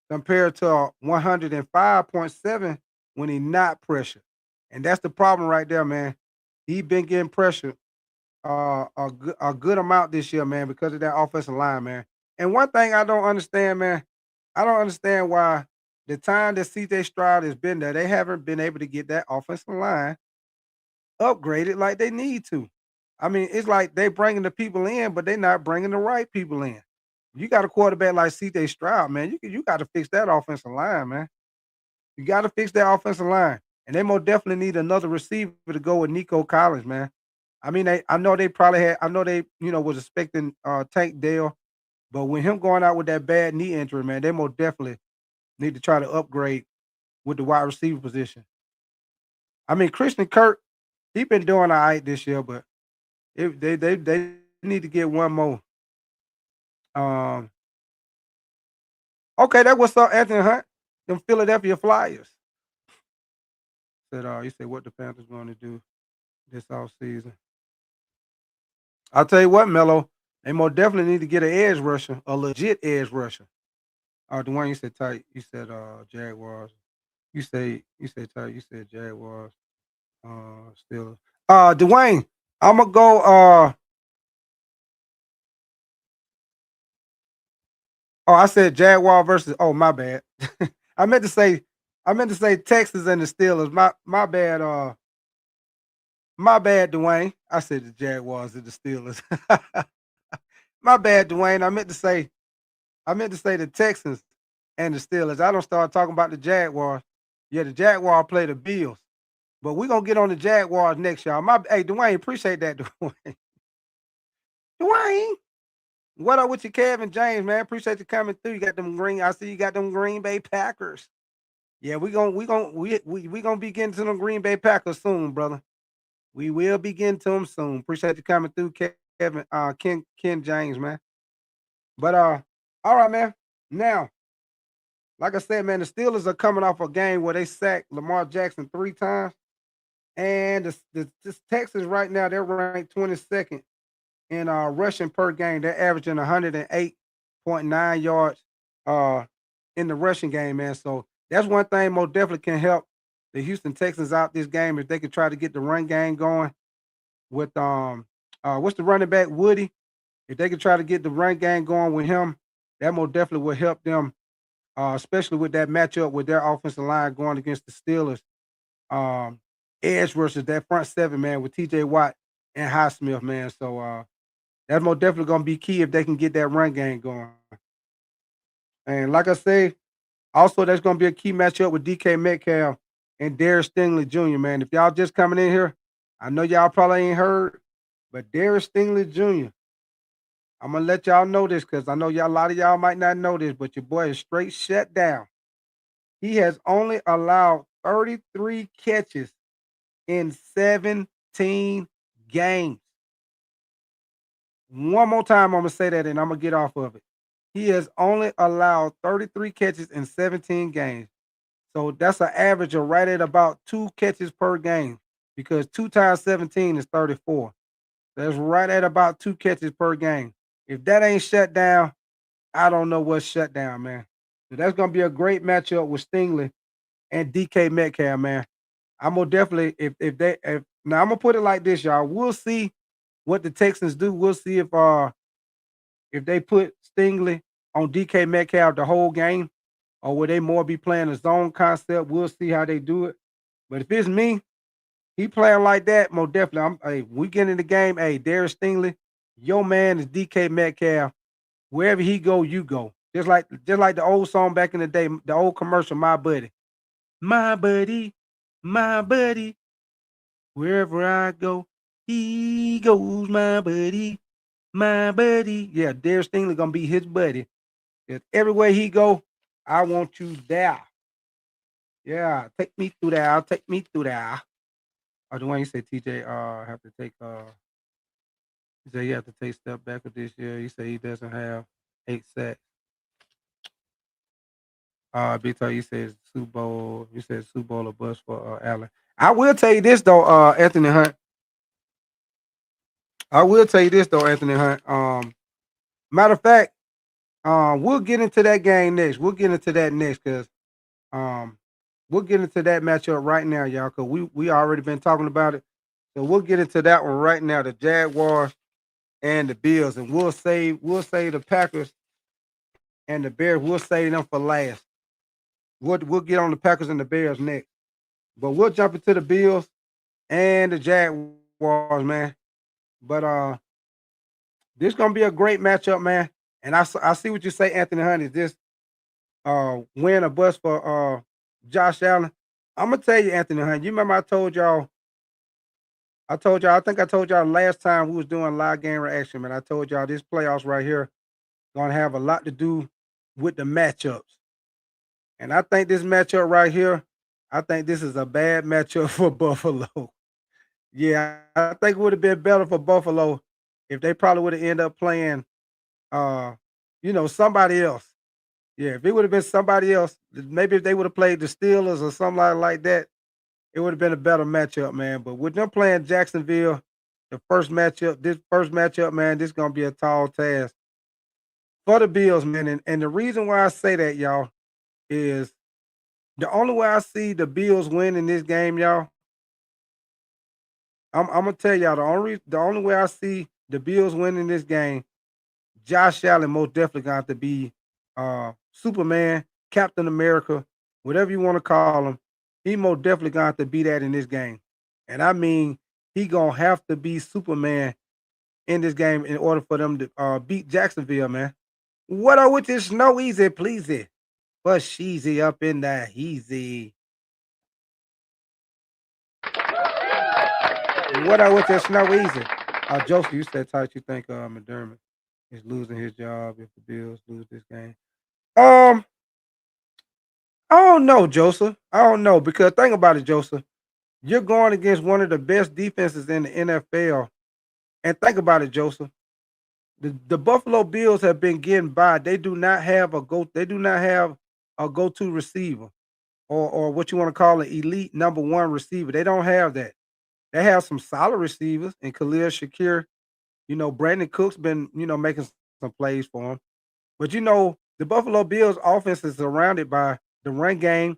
compared to a 105.7 when he's not pressured. And that's the problem right there, man. He's been getting pressured a good amount this year, man, because of that offensive line, man. And one thing I don't understand, man, I don't understand why the time that CJ Stroud has been there, they haven't been able to get that offensive line upgraded like they need to. I mean, it's like they bringing the people in, but they not bringing the right people in. You got a quarterback like C.J. Stroud, man. You got to fix that offensive line, man. You got to fix that offensive line, and they most definitely need another receiver to go with Nico Collins, man. I mean, I know they probably had. I know they, was expecting Tank Dell, but with him going out with that bad knee injury, man, they most definitely need to try to upgrade with the wide receiver position. I mean, Christian Kirk, he been doing all right this year, but they need to get one more. Um, okay, that was up, Anthony Hunt, them Philadelphia Flyers. Said, you said what the Panthers going to do this offseason. I'll tell you what, Melo, they most definitely need to get an edge rusher, a legit edge rusher. Dwayne, you said tight. You said Jaguars. You said tight. You said Jaguars. Steelers. Dwayne, I'm gonna go. I said Jaguar versus. Oh, my bad. I meant to say. I meant to say Texas and the Steelers. My bad. My bad, Dwayne. I said the Jaguars and the Steelers. My bad, Dwayne. I meant to say the Texans and the Steelers. I don't start talking about the Jaguars. Yeah, the Jaguars play the Bills. But we're gonna get on the Jaguars next, y'all. Hey, Dwayne, appreciate that, Dwayne. Dwayne, what up with you, Kevin James, man? Appreciate you coming through. You got them green. I see you got them Green Bay Packers. Yeah, we gonna be getting to them Green Bay Packers soon, brother. We will be getting to them soon. Appreciate you coming through, Kevin, Ken James, man. But all right, man. Now, like I said, man, the Steelers are coming off a game where they sacked Lamar Jackson 3 times. And the Texans right now, they're ranked 22nd in rushing per game. They're averaging 108.9 yards uh in the rushing game, man. So that's one thing most definitely can help the Houston Texans out this game if they can try to get the run game going with what's the running back Woody. If they can try to get the run game going with him, that most definitely will help them, especially with that matchup with their offensive line going against the Steelers. Um, Edge versus that front seven, man, with TJ Watt and Highsmith, man. So that's most definitely gonna be key if they can get that run game going. And like I say, also that's gonna be a key matchup with DK Metcalf and Darius Stingley Jr., man. If y'all just coming in here, I know y'all probably ain't heard, but Darius Stingley Jr., I'm gonna let y'all know this because I know y'all a lot of y'all might not know this, but your boy is straight shut down. He has only allowed 33 catches in 17 games. One more time, I'm gonna say that and I'm gonna get off of it. He has only allowed 33 catches in 17 games. So that's an average of right at about 2 catches per game because 2 times 17 is 34. That's right at about 2 catches per game. If that ain't shut down, I don't know what's shut down, man. So that's gonna be a great matchup with Stingley and DK Metcalf, man. I'm gonna definitely if now I'm gonna put it like this, y'all. We'll see what the Texans do. We'll see if they put Stingley on DK Metcalf the whole game, or will they more be playing a zone concept? We'll see how they do it. But if it's me, he playing like that, more definitely. We get in the game. Hey, Darius Stingley, your man is DK Metcalf. Wherever he go, you go. Just like the old song back in the day, the old commercial, my buddy. My buddy, my buddy. Wherever I go, he goes, my buddy, my buddy. Yeah, Darius Stingley gonna be his buddy. If everywhere he go, I want you there. Yeah, take me through there. Take me through there. The one you said TJ have to take he said he have to take step back with this year. He said he doesn't have 8 sacks. Big Toe, you said Super Bowl, you said Super Bowl or bust for Allen. I will tell you this though, Anthony Hunt. I will tell you this though, Anthony Hunt. Matter of fact, we'll get into that game next. We'll get into that next because um, we'll get into that matchup right now, y'all. Because we already been talking about it, so we'll get into that one right now. The Jaguars and the Bills, and we'll save the Packers and the Bears. We'll save them for last. We'll get on the Packers and the Bears next, but we'll jump into the Bills and the Jaguars, man. But this gonna be a great matchup, man. And I see what you say, Anthony Hunt. Is this win or bust for Josh Allen? I'm gonna tell you, Anthony Hunt. You remember I think I told y'all last time we was doing live game reaction, man. I told y'all this playoffs right here gonna have a lot to do with the matchups. And I think this matchup right here, I think this is a bad matchup for Buffalo. Yeah, I think it would have been better for Buffalo if they probably would have ended up playing uh, somebody else. Yeah, if it would have been somebody else, maybe if they would have played the Steelers or something like that, it would have been a better matchup, man. But with them playing Jacksonville, this first matchup, man, this is gonna be a tall task for the Bills, man. And the reason why I say that, y'all, is the only way I see the Bills winning this game, y'all. I'm gonna tell y'all the only way I see the Bills winning this game, Josh Allen most definitely gonna have to be Superman, Captain America, whatever you want to call him. He most definitely gonna have to be that in this game. And I mean, he gonna have to be Superman in this game in order for them to beat Jacksonville, man. What up with this snow easy, pleasy? But sheezy up in there, easy. What up with this snow easy? Joseph, you said tight. You think McDermott is losing his job if the Bills lose this game? Um, I don't know, Joseph. I don't know because think about it, Joseph. You're going against one of the best defenses in the NFL, and think about it, Joseph. The Buffalo Bills have been getting by. They do not have a go. They do not have a go-to receiver or what you want to call an elite number one receiver. They don't have that. They have some solid receivers and Khalil Shakir. Brandon Cook's been making some plays for him. But the Buffalo Bills offense is surrounded by the run game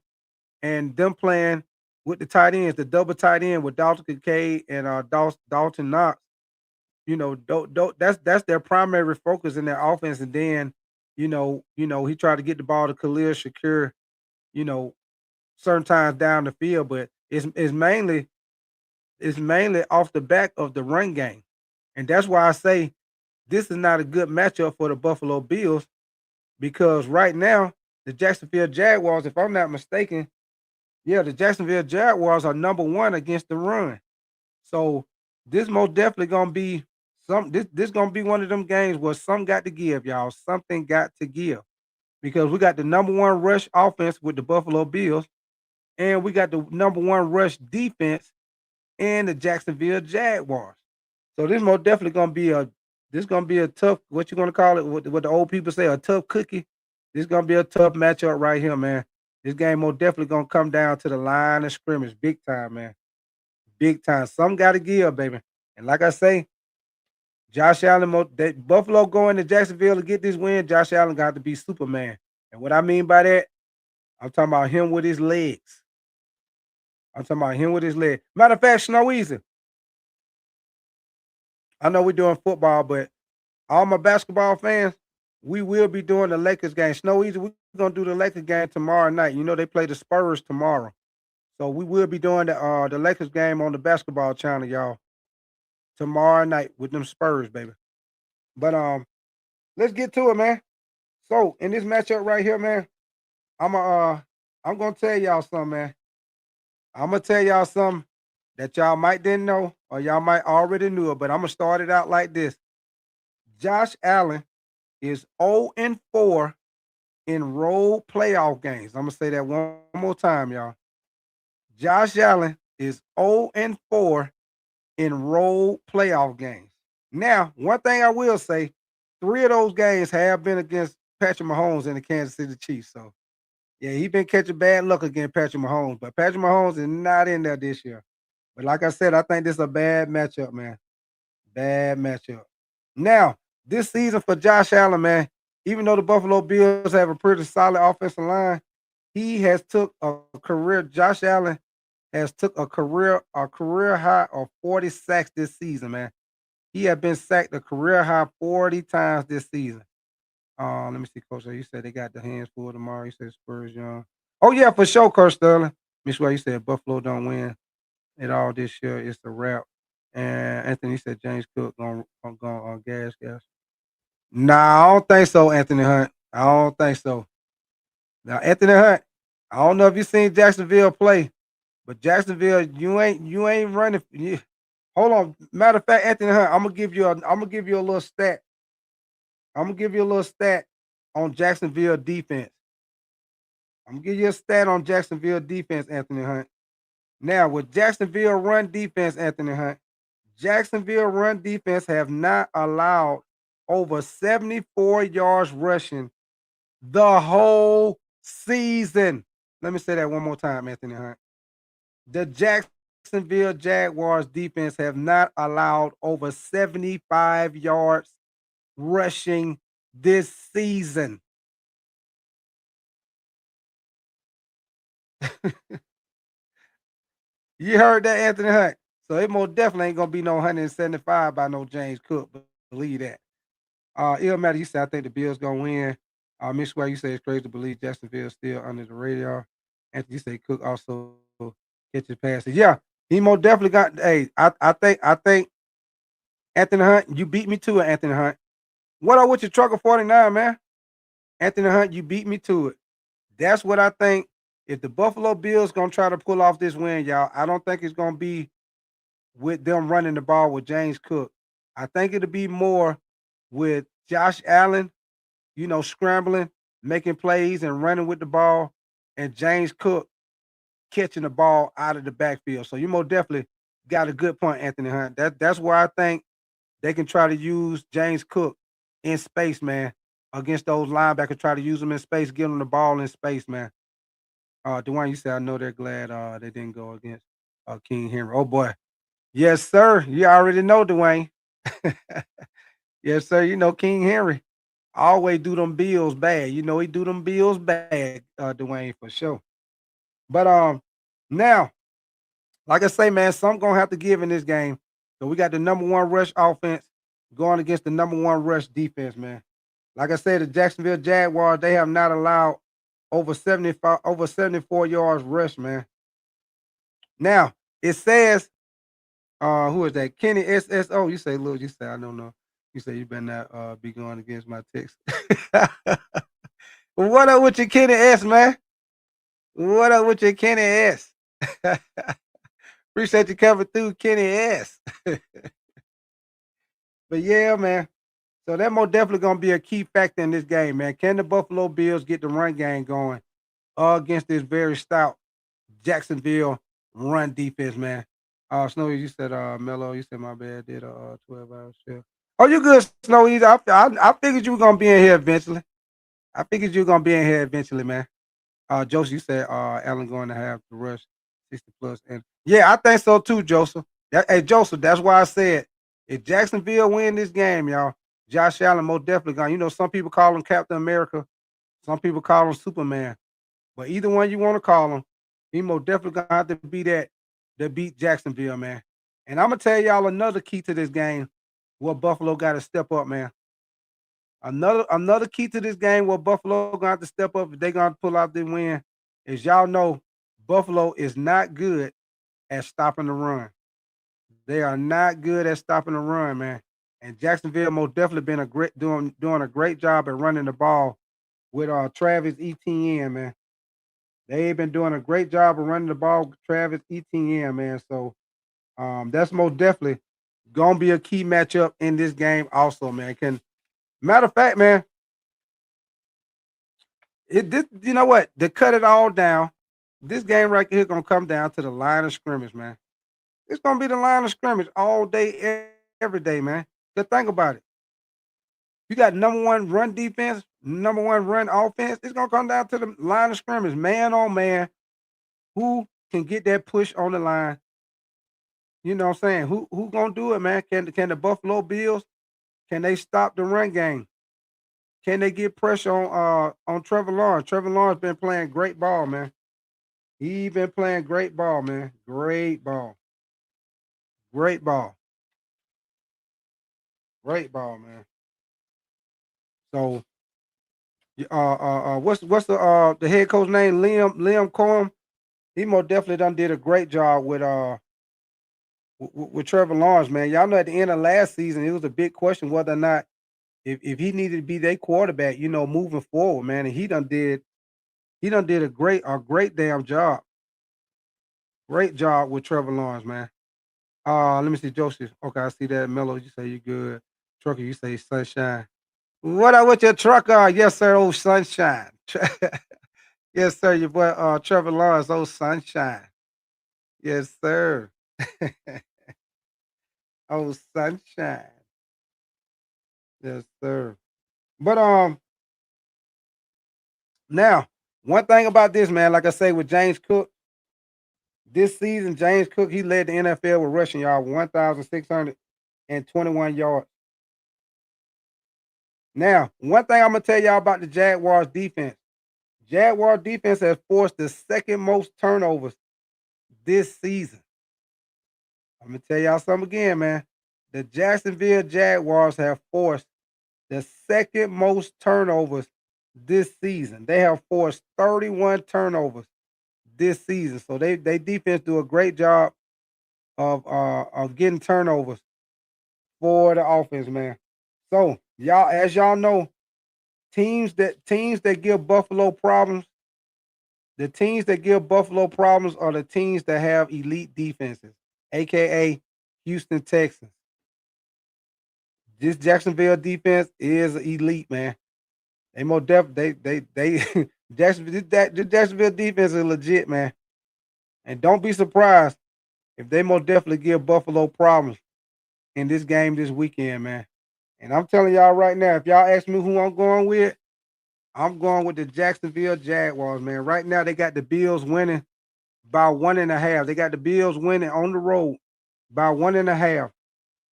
and them playing with the tight ends, the double tight end with Dalton Kincaid and Dalton Knox. That's their primary focus in their offense. And then, he tried to get the ball to Khalil Shakir, you know, certain times down the field, but it's mainly off the back of the run game. And that's why I say this is not a good matchup for the Buffalo Bills because right now the Jacksonville Jaguars, if I'm not mistaken, yeah, the Jacksonville Jaguars are number one against the run. So this most definitely gonna be this gonna be one of them games where some got to give, y'all. Something got to give because we got the number one rush offense with the Buffalo Bills, and we got the number one rush defense and the Jacksonville Jaguars. So this gonna be a tough, what you gonna call it? What the old people say, a tough cookie. This gonna be a tough matchup right here, man. This game most definitely gonna come down to the line of scrimmage, big time, man. Big time. Some gotta give, baby. And like I say, Josh Allen, Buffalo going to Jacksonville to get this win. Josh Allen got to be Superman. And what I mean by that, I'm talking about him with his legs. I'm talking about him with his leg. Matter of fact, Snow Easy. I know we're doing football, but all my basketball fans, we will be doing the Lakers game. Snow Easy, we're gonna do the Lakers game tomorrow night. They play the Spurs tomorrow. So we will be doing the Lakers game on the basketball channel, y'all, tomorrow night with them Spurs, baby. But let's get to it, man. So in this matchup right here, man, I'm gonna tell y'all something, man. I'm gonna tell y'all something that y'all might didn't know or y'all might already knew it, but I'm gonna start it out like this. Josh Allen is 0 and 4 in road playoff games. I'm gonna say that one more time, y'all. Josh Allen is 0 and 4 in road playoff games. Now, one thing I will say, 3 of those games have been against Patrick Mahomes and the Kansas City Chiefs. So yeah, he been catching bad luck against Patrick Mahomes, but Patrick Mahomes is not in there this year. But like I said, I think this is a bad matchup, man. Bad matchup. Now, this season for Josh Allen, man, even though the Buffalo Bills have a pretty solid offensive line, he has took a career. Josh Allen has took a career high of 40 sacks this season, man. He had been sacked a career high 40 times this season. Let me see, Coach. You said they got the hands full tomorrow. You said Spurs young. Oh yeah, for sure, Coach Sterling. Miss Way, you said Buffalo don't win at all this year. It's a wrap. And Anthony said James Cook gonna go on gas. Nah, I don't think so, Anthony Hunt. I don't think so. Now, Anthony Hunt, I don't know if you seen Jacksonville play, but Jacksonville, you ain't running. Hold on. Matter of fact, Anthony Hunt, I'm gonna give you a little stat. I'm gonna give you a little stat on Jacksonville defense. I'm gonna give you a stat on Jacksonville defense, Anthony Hunt. Now, with Jacksonville run defense, Anthony Hunt, Jacksonville run defense have not allowed over 74 yards rushing the whole season. Let me say that one more time, Anthony Hunt. The Jacksonville Jaguars defense have not allowed over 75 yards rushing this season. You heard that, Anthony Hunt. So it most definitely ain't gonna be no 175 by no James Cook. Believe that. Matter, you said I think the Bills gonna win. Miss Square, you say it's crazy to believe Jacksonville still under the radar. Anthony, you say Cook also catches passes. Yeah, he most definitely got. Hey, I think Anthony Hunt, you beat me to it, Anthony Hunt. What up with your trucker 49, man? Anthony Hunt, you beat me to it. That's what I think. If the Buffalo Bills gonna try to pull off this win, y'all, I don't think it's gonna be with them running the ball with James Cook. I think it'll be more with Josh Allen, scrambling, making plays and running with the ball, and James Cook catching the ball out of the backfield. So you most definitely got a good point, Anthony Hunt. That's where I think they can try to use James Cook in space, man, against those linebackers. Try to use them in space, give them the ball in space, man. Dwayne, you said I know they're glad they didn't go against King Henry. Oh boy, yes sir. You already know, Dwayne. Yes sir. You know King Henry always do them Bills bad. He do them Bills bad, Dwayne, for sure. But now, like I say, man, something gonna have to give in this game. So we got the number one rush offense going against the number one rush defense, man. Like I said, the Jacksonville Jaguars, they have not allowed over 74 yards rush, man. Now, it says, who is that? Kenny SSO. You say, look, you say, I don't know. You say you better not be going against my text. What up with your Kenny S, man? What up with your Kenny S? Appreciate you coming through, Kenny S. But yeah, man. So that most definitely gonna be a key factor in this game, man. Can the Buffalo Bills get the run game going against this very stout Jacksonville run defense, man? Snowy, you said Mello, you said my bad, did a 12-hour shift. Oh, you good, Snowy? I figured you were gonna be in here eventually. I figured you were gonna be in here eventually, man. Joseph, you said Allen going to have to rush 60 plus. And yeah, I think so too, Joseph. Hey, Joseph, that's why I said if Jacksonville win this game, y'all, Josh Allen most definitely going. Some people call him Captain America, some people call him Superman. But either one you want to call him, he most definitely gonna have to be that to beat Jacksonville, man. And I'm gonna tell y'all another key to this game where Buffalo got to step up, man. Another key to this game where Buffalo gonna have to step up if they gonna pull out the win is y'all know Buffalo is not good at stopping the run. They are not good at stopping the run, man. And Jacksonville most definitely been doing a great job at running the ball with Travis Etienne, man. They've been doing a great job of running the ball with Travis Etienne, man. So that's most definitely gonna be a key matchup in this game, also, man. Matter of fact, man, you know what? To cut it all down, this game right here gonna come down to the line of scrimmage, man. It's gonna be the line of scrimmage all day, every day, man. Just think about it. You got number one run defense, number one run offense. It's gonna come down to the line of scrimmage, man on man. Who can get that push on the line? You know what I'm saying? Who gonna do it, man? Can the Buffalo Bills? Can they stop the run game? Can they get pressure on Trevor Lawrence? Trevor Lawrence been playing great ball, man. He been playing great ball, man. Great ball. Great ball. Great ball, man. So what's the head coach name? Liam Cohen. He most definitely done did a great job with with Trevor Lawrence, man. Y'all know at the end of last season, it was a big question whether or not if he needed to be their quarterback, moving forward, man. And he done did a great damn job. Great job with Trevor Lawrence, man. Let me see, Joseph. Okay, I see that. Mello, you say you good. Trucker, you say sunshine. What up with your trucker? Yes, sir. Old sunshine. Yes, sir. Your boy Trevor Lawrence, old sunshine. Yes, sir. Oh, sunshine. Yes, sir. But now one thing about this, man, like I say with James Cook, this season, James Cook, he led the NFL with rushing yard 1,621 yards. Now, one thing I'm gonna tell y'all about the Jaguars defense. Jaguar defense has forced the second most turnovers this season. I'm gonna tell y'all something again, man. The Jacksonville Jaguars have forced the second most turnovers this season. They have forced 31 turnovers this season. So they defense do a great job of getting turnovers for the offense, man. So y'all, as y'all know, teams that give Buffalo problems, the teams that give Buffalo problems are the teams that have elite defenses, aka Houston Texans. This Jacksonville defense is elite, man. They more def they Jacksonville this Jacksonville defense is legit, man. And don't be surprised if they more definitely give Buffalo problems in this game this weekend, man. And I'm telling y'all right now, if y'all ask me who I'm going with, I'm going with the Jacksonville Jaguars, man. Right now, they got the Bills winning by 1.5. They got the Bills winning on the road by 1.5.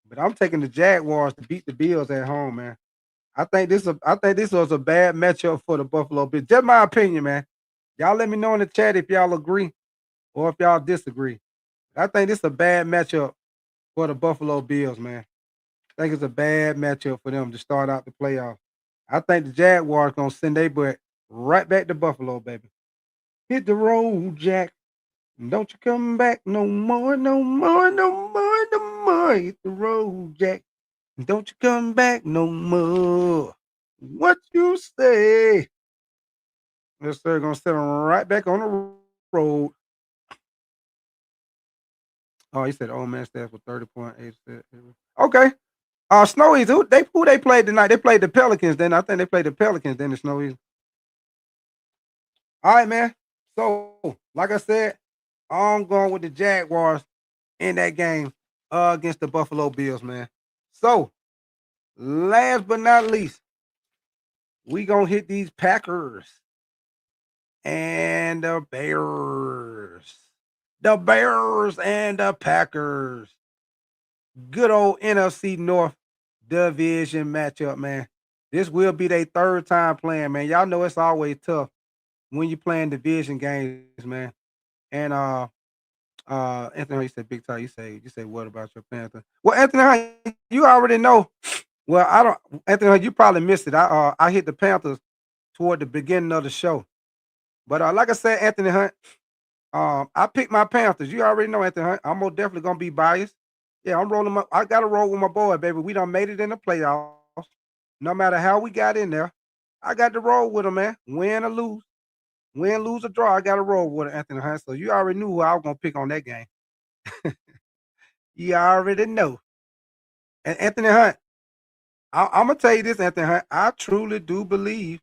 But I'm taking the Jaguars to beat the Bills at home, man. I think this was a bad matchup for the Buffalo Bills. Just my opinion, man. Y'all let me know in the chat if y'all agree or if y'all disagree. I think this is a bad matchup for the Buffalo Bills, man. I think it's a bad matchup for them to start out the playoffs. I think the Jaguars gonna send their butt right back to Buffalo, baby. Hit the road, Jack. Don't you come back no more, no more, no more, no more. Hit the road, Jack. Don't you come back no more. What you say? Yes, sir. Gonna send them right back on the road. Oh, he said old man stands for 30.8. Okay. Snowies, who they played tonight? They played the Pelicans. Then I think they played the Pelicans. Then the Snowies. All right, man. So, like I said, I'm going with the Jaguars in that game against the Buffalo Bills, man. So, last but not least, we gonna hit these Packers and the Bears. The Bears and the Packers. Good old NFC North division matchup, man. This will be their third time playing, man. Y'all know it's always tough when you playing division games, man. And Anthony, you said big time. You say what about your Panther? Well, Anthony, you already know. Well, I don't. Anthony, you probably missed it. I hit the Panthers toward the beginning of the show, but like I said, Anthony Hunt, I picked my Panthers. You already know, Anthony Hunt. I'm most definitely gonna be biased. Yeah, I'm rolling. I got to roll with my boy, baby. We done made it in the playoffs. No matter how we got in there, I got to roll with him, man. Win, lose or draw, I got to roll with Anthony Hunt. So you already knew who I was gonna pick on that game. You already know. And Anthony Hunt, I'm gonna tell you this, Anthony Hunt. I truly do believe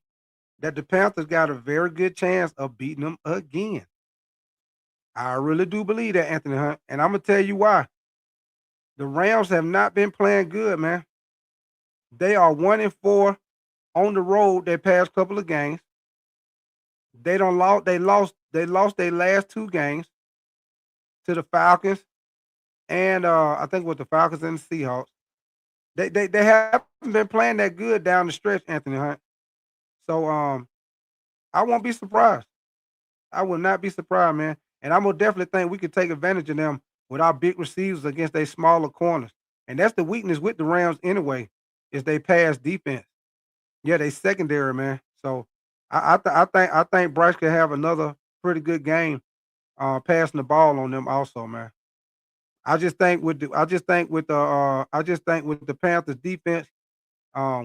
that the Panthers got a very good chance of beating them again. I really do believe that, Anthony Hunt. And I'm gonna tell you why. The Rams have not been playing good, man. They are 1-4 on the road their past couple of games. They don't lost. They lost their last two games to the Falcons and I think with the Falcons and the Seahawks. They haven't been playing that good down the stretch, Anthony Hunt. So I won't be surprised. I will not be surprised, man. And I'm gonna definitely think we could take advantage of them with our big receivers against their smaller corners. And that's the weakness with the Rams anyway, is they pass defense. Yeah, they secondary, man. So I think Bryce could have another pretty good game passing the ball on them also, man. I just think with the Panthers defense,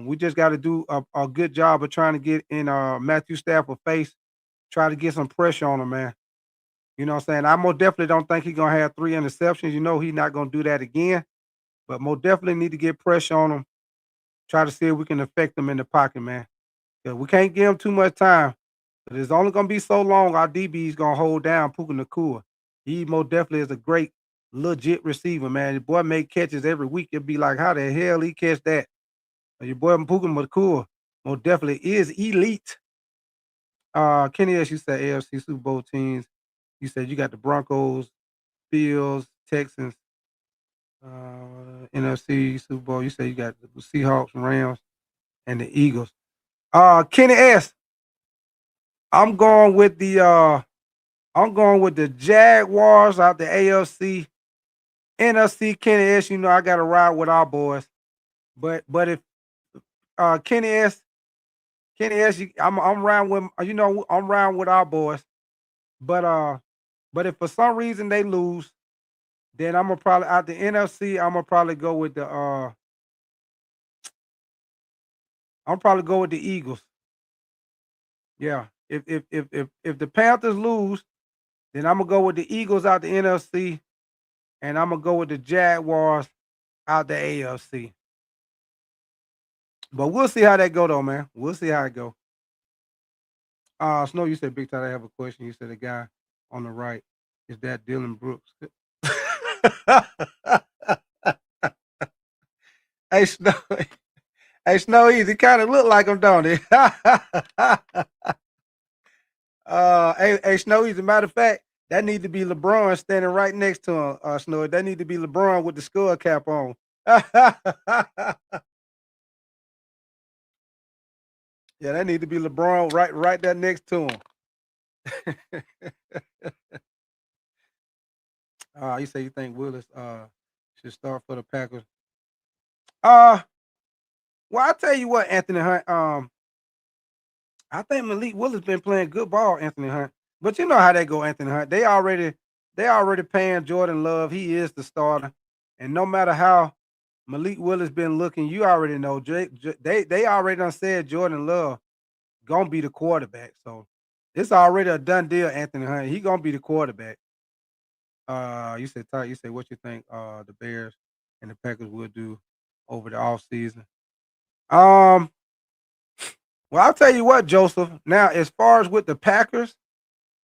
we just got to do a good job of trying to get in Matthew Stafford face, try to get some pressure on him, man. You know what I'm saying? I most definitely don't think he's gonna have 3 interceptions. You know he's not gonna do that again, but most definitely need to get pressure on him. Try to see if we can affect him in the pocket, man. 'Cause we can't give him too much time. But it's only gonna be so long our DB is gonna hold down Puka Nakua. He most definitely is a great, legit receiver, man. Your boy make catches every week. It'd be like, how the hell he catch that? Your boy Puka Nakua most definitely is elite. Kenny S, you said AFC Super Bowl teams. You said you got the Broncos, Bills, Texans, NFC Super Bowl. You said you got the Seahawks, Rams, and the Eagles. Kenny S, I'm going with the Jaguars out the AFC. NFC Kenny S, you know I gotta ride with our boys. But if Kenny S, I'm riding with I'm riding with our boys. But if for some reason they lose, then I'm gonna probably out the NFC. I'm gonna probably go with I'm probably go with the Eagles. Yeah. If the Panthers lose, then I'm gonna go with the Eagles out the NFC, and I'm gonna go with the Jaguars out the AFC. But we'll see how that go though, man. We'll see how it go. Snow, you said big time. I have a question. You said the guy on the right is that Dylan Brooks. Hey Snow, hey Snow Easy, kind of look like him, don't he? Hey Snow Easy. Matter of fact, that need to be LeBron standing right next to him. Snow, that need to be LeBron with the skull cap on. Yeah, that need to be LeBron right there next to him. You say you think Willis should start for the Packers. Uh well, I tell you what, Anthony Hunt. I think Malik Willis been playing good ball, Anthony Hunt. But you know how they go, Anthony Hunt. They already paying Jordan Love. He is the starter. And no matter how Malik Willis been looking, you already know they already done said Jordan Love gonna be the quarterback. So it's already a done deal, Anthony Hunt. He gonna be the quarterback. You said Ty, you say what you think the Bears and the Packers will do over the offseason. Um, well, I'll tell you what, Joseph. Now, as far as with the Packers,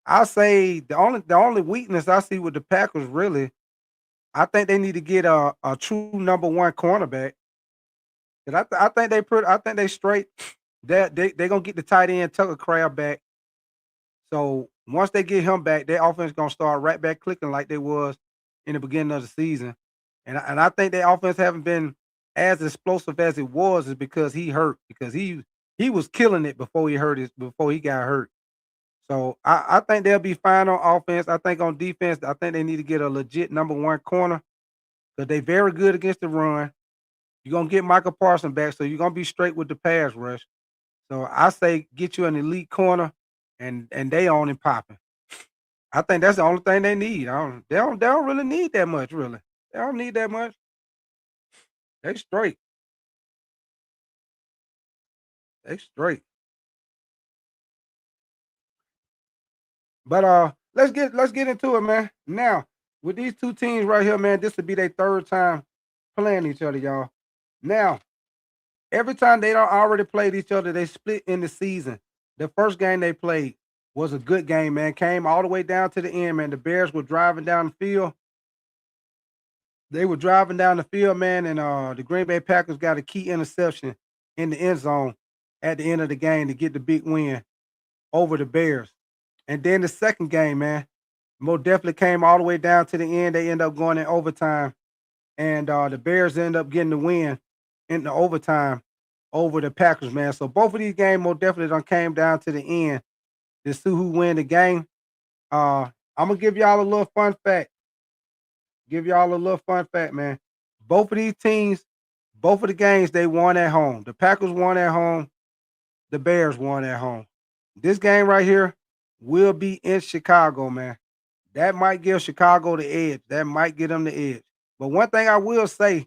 I say the only weakness I see with the Packers really, I think they need to get a true number one cornerback. 'Cause I think they straight that they gonna get the tight end Tucker Crab back. So once they get him back, their offense gonna start right back clicking like they was in the beginning of the season. And I think their offense haven't been as explosive as it was is because he hurt because he was killing it before he got hurt. So I think they'll be fine on offense. I think on defense, I think they need to get a legit number one corner because they very good against the run. You're gonna get Michael Parsons back, so you're gonna be straight with the pass rush. So I say get you an elite corner and they on and popping. I think that's the only thing they need. They don't really need that much, really. They don't need that much. They straight. They straight. But let's get into it, man. Now, with these two teams right here, man, this will be their third time playing each other, y'all. Now, every time they don't already played each other, they split in the season. The first game they played was a good game, man. Came all the way down to the end, man. The Bears were driving down the field. They were driving down the field, man, and the Green Bay Packers got a key interception in the end zone at the end of the game to get the big win over the Bears. And then the second game, man, Mo definitely came all the way down to the end. They end up going in overtime, and the Bears end up getting the win in the overtime over the Packers, man. So both of these games Mo definitely done came down to the end to see who win the game. I'm gonna give y'all a little fun fact. Give y'all a little fun fact, man. Both of these teams, both of the games, they won at home. The Packers won at home. The Bears won at home. This game right here will be in Chicago, man. That might give Chicago the edge. That might get them the edge. But one thing I will say,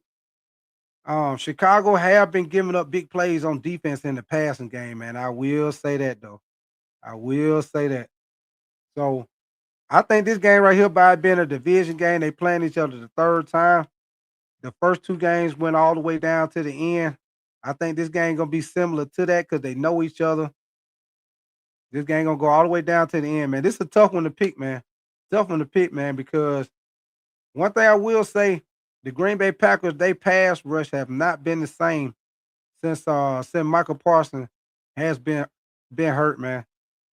Chicago have been giving up big plays on defense in the passing game, man. I will say that though. I will say that. So I think this game right here, by it being a division game, they playing each other the third time. The first two games went all the way down to the end. I think this game gonna be similar to that because they know each other. This game gonna go all the way down to the end, man. This is a tough one to pick, man. Tough one to pick, man, because one thing I will say, the Green Bay Packers, they pass rush have not been the same since Michael Parsons has been hurt, man.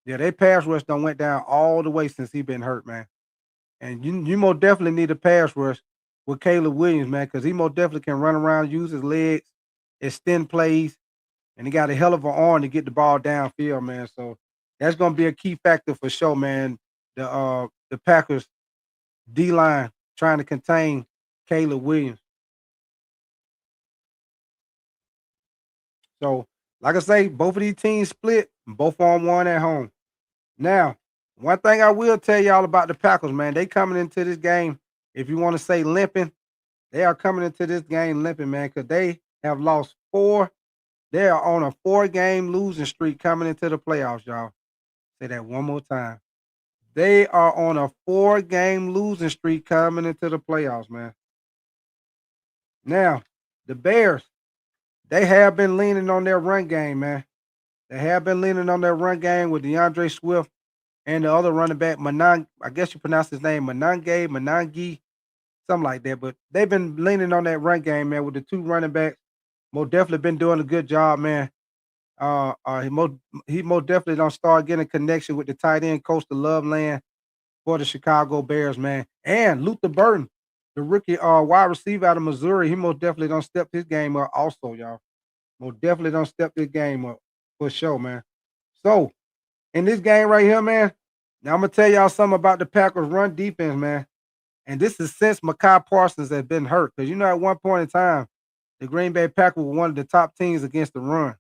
Yeah, they pass rush done went down all the way since he been hurt, man. And you most definitely need a pass rush with Caleb Williams, man, because he most definitely can run around, use his legs, extend plays, and he got a hell of an arm to get the ball downfield, man. So that's gonna be a key factor for sure, man. The Packers D line trying to contain Caleb Williams. So, like I say, both of these teams split, both on one at home. Now, one thing I will tell y'all about the Packers, man, they coming into this game. If you want to say limping, they are coming into this game limping, man, because they have lost four. They are on a 4-game losing streak coming into the playoffs, y'all. Say that one more time. They are on a 4-game losing streak coming into the playoffs, man. Now, the Bears, they have been leaning on their run game, man. They have been leaning on their run game with DeAndre Swift and the other running back, Manan. I guess you pronounce his name Manangi, something like that. But they've been leaning on that run game, man, with the two running backs. Most definitely been doing a good job, man. Uh, uh, he most he most definitely don't start getting connection with the tight end coach to Loveland for the Chicago Bears, man. And Luther Burton, the rookie wide receiver out of Missouri, he most definitely don't step his game up also, y'all. Most definitely don't step this game up for sure, man. So in this game right here, man, now I'm gonna tell y'all something about the Packers run defense, man. And this is since Micah Parsons has been hurt. Because at one point in time, the Green Bay Packers were one of the top teams against the run.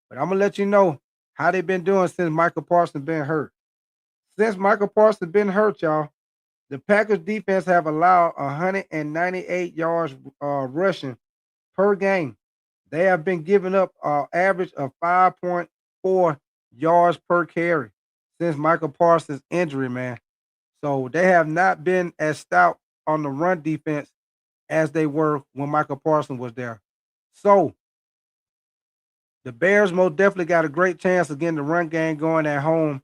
But I'm gonna let you know how they've been doing since Michael Parsons been hurt. Since Michael Parsons been hurt, y'all, the Packers defense have allowed 198 yards rushing per game. They have been giving up an average of 5.4 yards per carry since Michael Parsons' injury, man. So they have not been as stout on the run defense as they were when Michael Parsons was there. So the Bears most definitely got a great chance of getting the run game going at home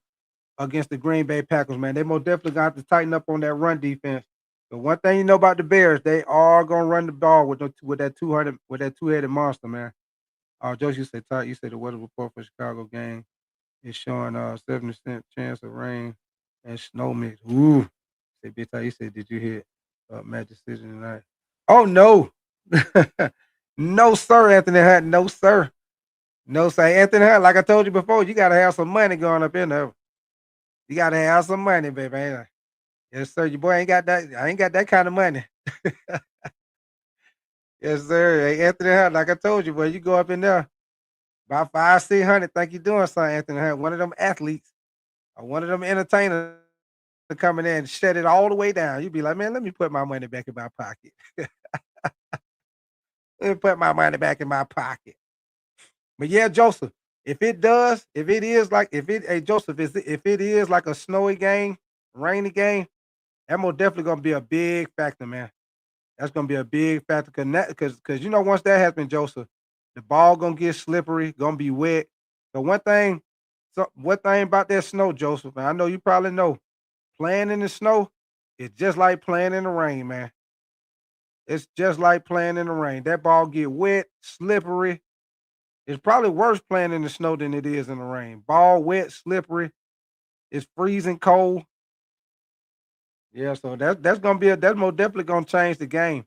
against the Green Bay Packers, man. They most definitely got to tighten up on that run defense. But one thing you know about the Bears, they are gonna run the ball with that 200 monster, man. Josh, you said the weather report for Chicago game is showing 70% chance of rain and snow mix. Ooh. Say bitch, how you said, did you hear Matt decision tonight? Oh no. No, sir, Anthony Hunt. No, sir. No, sir. Anthony Hunt, like I told you before, you gotta have some money going up in there. You gotta have some money, baby. Yes, sir. Your boy ain't got that. I ain't got that kind of money. Yes, sir. Hey, Anthony Hunt, like I told you, boy, you go up in there about 500, 600. Think you doing something, Anthony Hunt. One of them athletes or one of them entertainers to come in there and shut it all the way down. You'd be like, man, let me put my money back in my pocket. Let me put my money back in my pocket. But yeah, Joseph, hey Joseph, if it is like a snowy game, rainy game, that most definitely gonna be a big factor, man. That's gonna be a big factor because once that happens, Joseph, the ball gonna get slippery, gonna be wet. So one thing about that snow, Joseph, and I know you probably know, playing in the snow is just like playing in the rain, man. It's just like playing in the rain. That ball get wet, slippery. It's probably worse playing in the snow than it is in the rain. Ball wet, slippery. It's freezing cold. Yeah, so that's most definitely gonna change the game.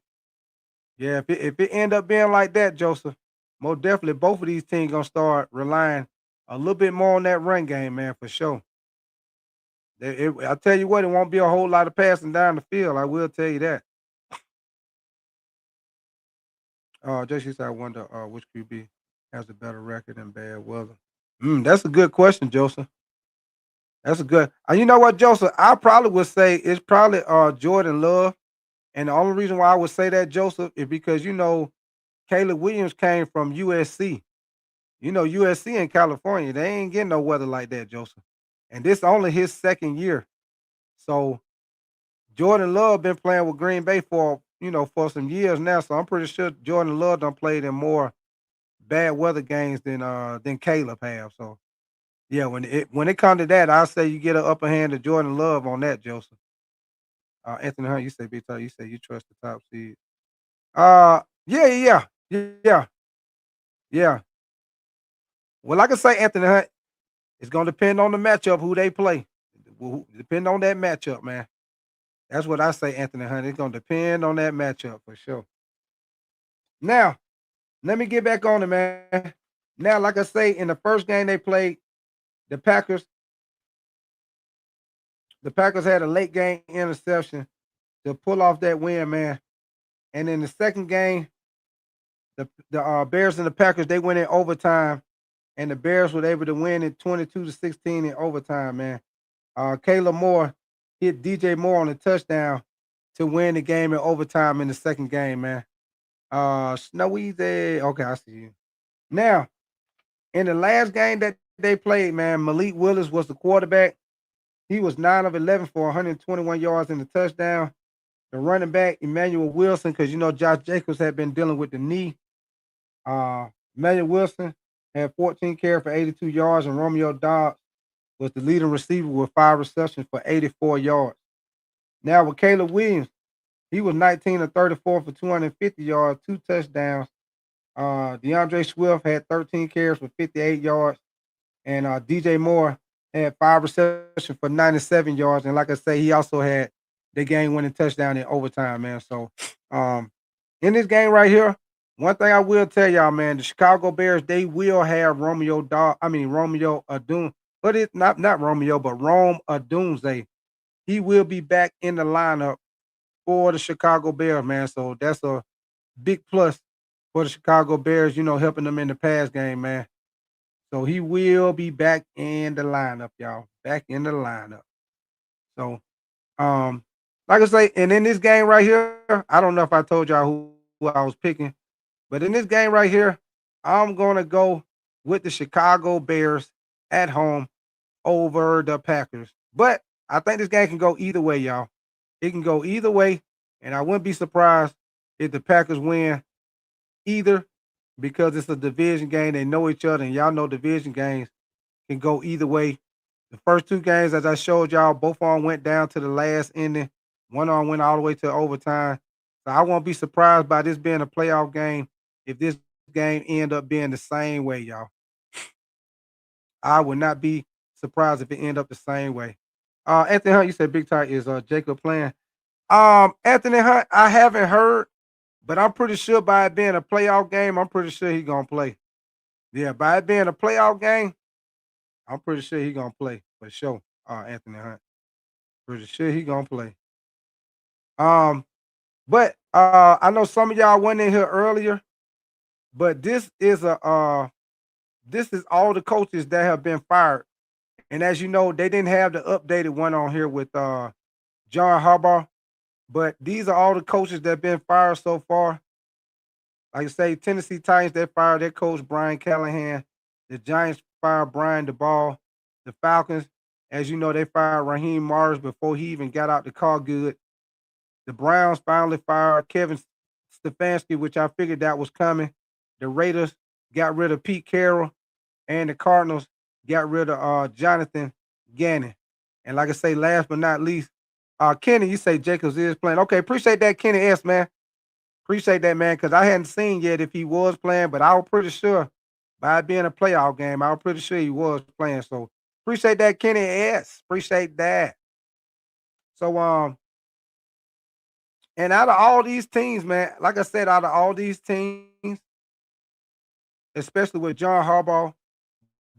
Yeah, if it end up being like that, Joseph, most definitely both of these teams gonna start relying a little bit more on that run game, man, for sure. I tell you what, it won't be a whole lot of passing down the field. I will tell you that. Just said, I wonder which QB has a better record in bad weather. That's a good question, Joseph. That's a good. You know what, Joseph? I probably would say it's probably Jordan Love And the only reason why I would say that, Joseph, is because Caleb Williams came from USC. USC in California, they ain't getting no weather like that, Joseph. And this only his second year. So Jordan Love been playing with Green Bay for some years now. So I'm pretty sure Jordan Love done played in more bad weather games than Caleb have. So yeah, when it comes to that, I'll say you get an upper hand to Jordan Love on that, Joseph. Anthony Hunt, you say big time. You say you trust the top seed. Yeah, yeah, yeah, yeah, yeah. Well, like I say, Anthony Hunt, it's gonna depend on the matchup, who they play. Depend on that matchup, man. That's what I say, Anthony Hunt. It's gonna depend on that matchup for sure. Now, let me get back on it, man. Now, like I say, in the first game they played, the Packers, the Packers had a late game interception to pull off that win, man. And in the second game, the Bears and the Packers, they went in overtime, and the Bears were able to win it 22-16 in overtime, man. Caleb Moore hit DJ Moore on a touchdown to win the game in overtime in the second game, man. Snowy there. Okay, I see you. Now, in the last game that they played, man, Malik Willis was the quarterback. He was 9 of 11 for 121 yards and a touchdown. The running back, Emmanuel Wilson, because Josh Jacobs had been dealing with the knee. Emmanuel Wilson had 14 carries for 82 yards, and Romeo Dobbs was the leading receiver with 5 receptions for 84 yards. Now with Caleb Williams, he was 19 of 34 for 250 yards, 2 touchdowns. DeAndre Swift had 13 carries for 58 yards, and DJ Moore had 5 receptions for 97 yards. And like I say, he also had the game-winning touchdown in overtime, man. So, in this game right here, one thing I will tell y'all, man, the Chicago Bears, they will have Romeo Adun, but it's not Romeo, but Rome Odunze. He will be back in the lineup for the Chicago Bears, man. So that's a big plus for the Chicago Bears, helping them in the pass game, man. So he will be back in the lineup, y'all. Back in the lineup. So, um, like I say, and in this game right here, I don't know if I told y'all who I was picking, but in this game right here, I'm gonna go with the Chicago Bears at home over the Packers. But I think this game can go either way, y'all. It can go either way, and I wouldn't be surprised if the Packers win either, because it's a division game. They know each other, and y'all know division games can go either way. The first 2 games, as I showed y'all, both of them went down to the last inning. One of them went all the way to overtime. So I won't be surprised by this being a playoff game if this game end up being the same way, y'all. I would not be surprised if it end up the same way. Anthony Hunt, you said Big Ty is Jacob playing. Anthony Hunt, I haven't heard, but I'm pretty sure by it being a playoff game, I'm pretty sure he's gonna play. Yeah, by it being a playoff game, I'm pretty sure he's gonna play for sure. Anthony Hunt. Pretty sure he's gonna play. Um, but I know some of y'all went in here earlier, but this is all the coaches that have been fired. And as you know, they didn't have the updated one on here with John Harbaugh, but these are all the coaches that have been fired so far. Like I say, Tennessee Titans, they fired their coach Brian Callahan. The Giants fired Brian DeBall. The Falcons, as you know, they fired Raheem Morris before he even got out the car good. The Browns finally fired Kevin Stefanski, which I figured that was coming. The Raiders got rid of Pete Carroll, and the Cardinals got rid of Jonathan Gannon. And like I say, last but not least, Kenny, you say Jacobs is playing. Okay, appreciate that, Kenny S, man. Appreciate that, man, because I hadn't seen yet if he was playing, but I was pretty sure by it being a playoff game, I was pretty sure he was playing. So appreciate that, Kenny S. Appreciate that. So and out of all these teams, man, like I said, out of all these teams, especially with John Harbaugh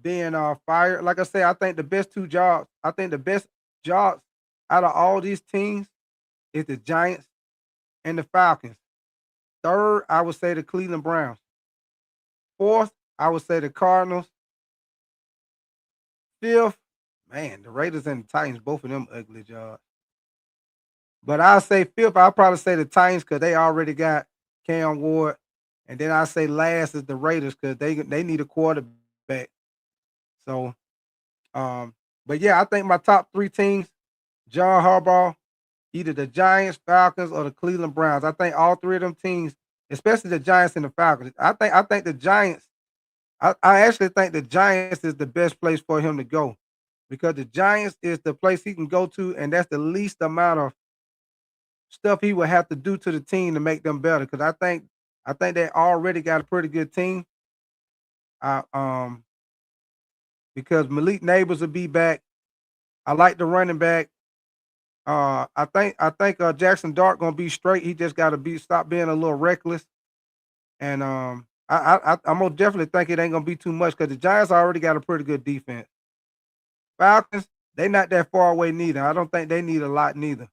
being fired, like I said, I think the best 2 jobs, I think the best jobs out of all these teams is the Giants and the Falcons. Third, I would say the Cleveland Browns. Fourth, I would say the Cardinals. Fifth, man, the Raiders and the Titans, both of them ugly jobs. But I say fifth. I'll probably say the Titans because they already got Cam Ward, and then I say last is the Raiders because they need a quarterback. So, um, but yeah, I think my top three teams: John Harbaugh, either the Giants, Falcons, or the Cleveland Browns. I think all three of them teams, especially the Giants and the Falcons. I think the Giants. I actually think the Giants is the best place for him to go because the Giants is the place he can go to, and that's the least amount of stuff he would have to do to the team to make them better. Because I think they already got a pretty good team. I because Malik Neighbors will be back. I like the running back. I think Jackson Dart gonna be straight. He just got to be stop being a little reckless. And I most definitely think it ain't gonna be too much because the Giants already got a pretty good defense. Falcons, they not that far away neither. I don't think they need a lot neither.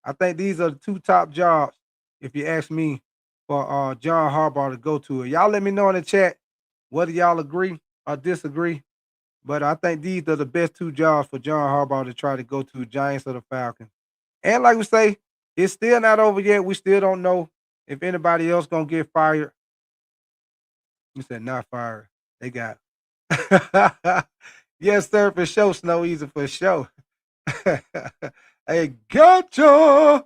I think these are the two top jobs, if you ask me, for John Harbaugh to go to. Y'all let me know in the chat whether y'all agree or disagree. But I think these are the best two jobs for John Harbaugh to try to go to, Giants or the Falcons. And like we say, it's still not over yet. We still don't know if anybody else gonna get fired. You said not fired. They got yes, sir, for sure. Snow Easy for sure. Hey, gotcha.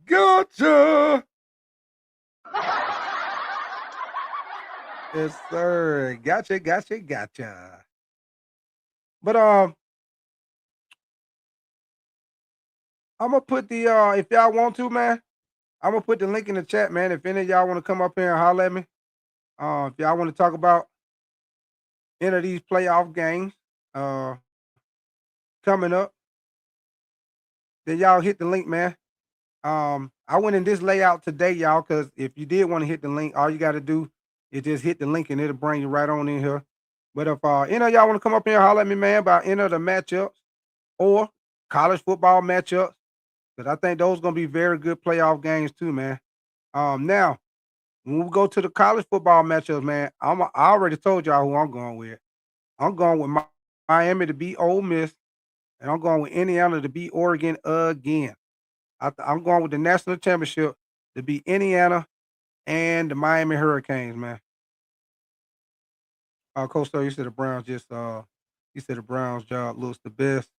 Gotcha. Yes, sir. Gotcha, gotcha, gotcha. But I'm gonna put the if y'all want to, man, I'm gonna put the link in the chat, man. If any of y'all want to come up here and holler at me, if y'all want to talk about any of these playoff games uh coming up, then y'all hit the link, man. I went in this layout today, y'all, because if you did want to hit the link, all you got to do is just hit the link and it'll bring you right on in here. But if any of y'all want to come up here and holler at me, man, about any of the matchups or college football matchups, because I think those gonna be very good playoff games too, man. Now when we go to the college football matchups, man, I already told y'all who I'm going with. I'm going with Miami to beat Ole Miss, and I'm going with Indiana to beat Oregon again. I'm going with the national championship to beat Indiana and the Miami Hurricanes, man. Coach, Stowe, you said the Browns you said the Browns job looks the best.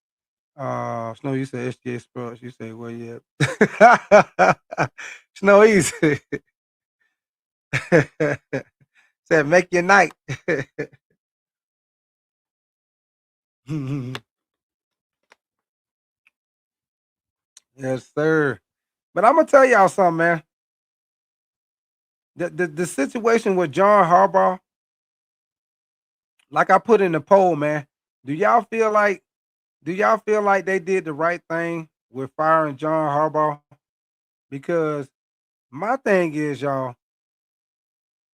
Snow, you said SJ Sports. You say, well, yeah. Snow Easy said, make your night. Yes, sir. But I'm gonna tell y'all something, man. The situation with John Harbaugh, like I put in the poll, man. Do y'all feel like do y'all feel like they did the right thing with firing John Harbaugh? Because my thing is, y'all,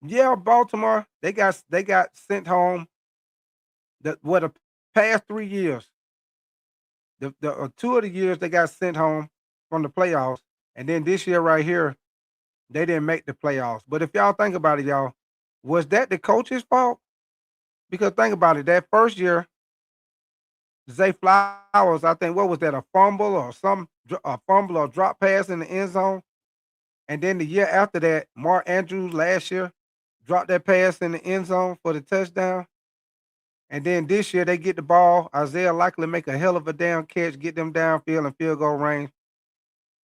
yeah, Baltimore, they got sent home the past 3 years. The two of the years they got sent home from the playoffs, and then this year right here, they didn't make the playoffs. But if y'all think about it, y'all, was that the coach's fault? Because think about it, that first year, Zay Flowers, I think, what was that, a fumble or a fumble or drop pass in the end zone? And then the year after that, Mark Andrews last year dropped that pass in the end zone for the touchdown. And then this year they get the ball. Isaiah likely make a hell of a damn catch, get them downfield and field goal range.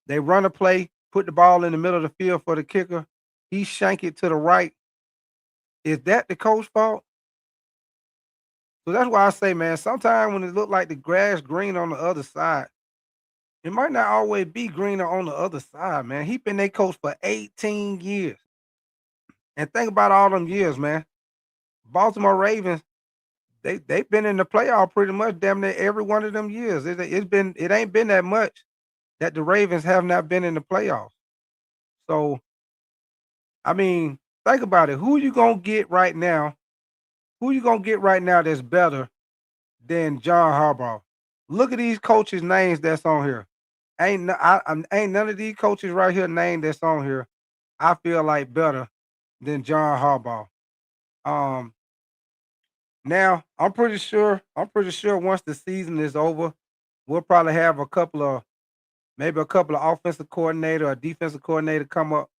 They run a play, put the ball in the middle of the field for the kicker. He shank it to the right. Is that the coach's fault? So that's why I say, man, sometimes when it look like the grass green on the other side, it might not always be greener on the other side, man. He been their coach for 18 years. And think about all them years, man. Baltimore Ravens, they've been in the playoff pretty much damn near every one of them years. It ain't been that much that the Ravens have not been in the playoffs. So I mean, think about it. Who you gonna get right now? Who you gonna get right now that's better than John Harbaugh? Look at these coaches' names that's on here. Ain't none of these coaches right here named that's on here. I feel like better than John Harbaugh. Um, Now I'm pretty sure once the season is over, we'll probably have a couple of offensive coordinator or defensive coordinator come up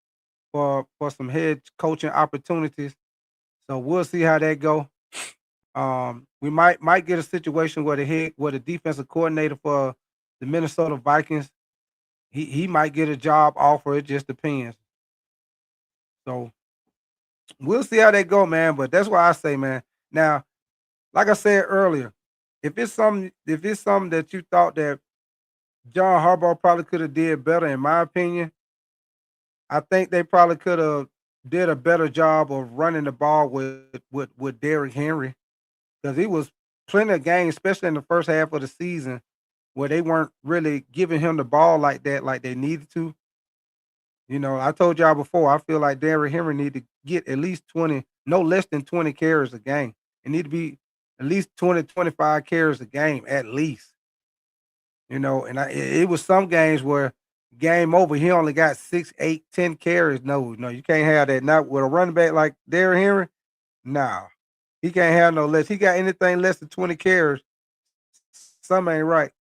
for some head coaching opportunities. So we'll see how that go. We might get a situation where the defensive coordinator for the Minnesota Vikings, he might get a job offer. It just depends. So we'll see how they go, man. But that's why I say, man. Now, like I said earlier, if it's something that you thought that John Harbaugh probably could have did better, in my opinion, I think they probably could have did a better job of running the ball with Derrick Henry, because he was plenty of games, especially in the first half of the season, where they weren't really giving him the ball like that, like they needed to. I told y'all before, I feel like Derrick Henry need to get at least 20, no less than 20 carries a game. It need to be at least 20, 25 carries a game, at least. And it was some games where game over, he only got 6, 8, 10 carries. No, no, you can't have that. Not with a running back like Derrick Henry. No, he can't have no less. He got anything less than 20 carries. Something ain't right.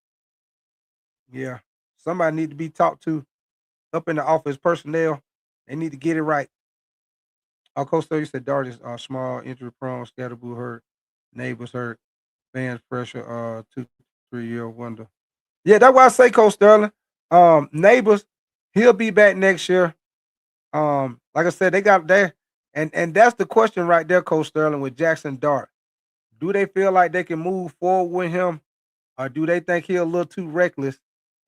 Yeah. Somebody need to be talked to up in the office personnel. They need to get it right. Coach, you said Dart is small, injury prone, scatterboo hurt, neighbors hurt, fans pressure, 2, 3 year wonder. Yeah, that's why I say Coach Sterling. Neighbors, he'll be back next year. Like I said, they got there, and that's the question right there, Coach Sterling, with Jackson Dart. Do they feel like they can move forward with him, or do they think he's a little too reckless,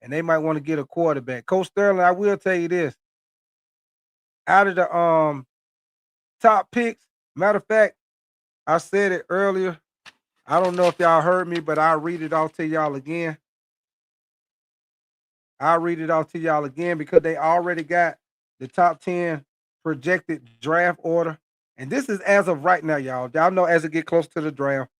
and they might want to get a quarterback? Coach Sterling, I will tell you this: out of the top picks, matter of fact, I said it earlier. I don't know if y'all heard me, but I'll read it off to y'all again. I'll read it off to y'all again because they already got the top 10 projected draft order. And this is as of right now, y'all. Y'all know as it get close to the draft,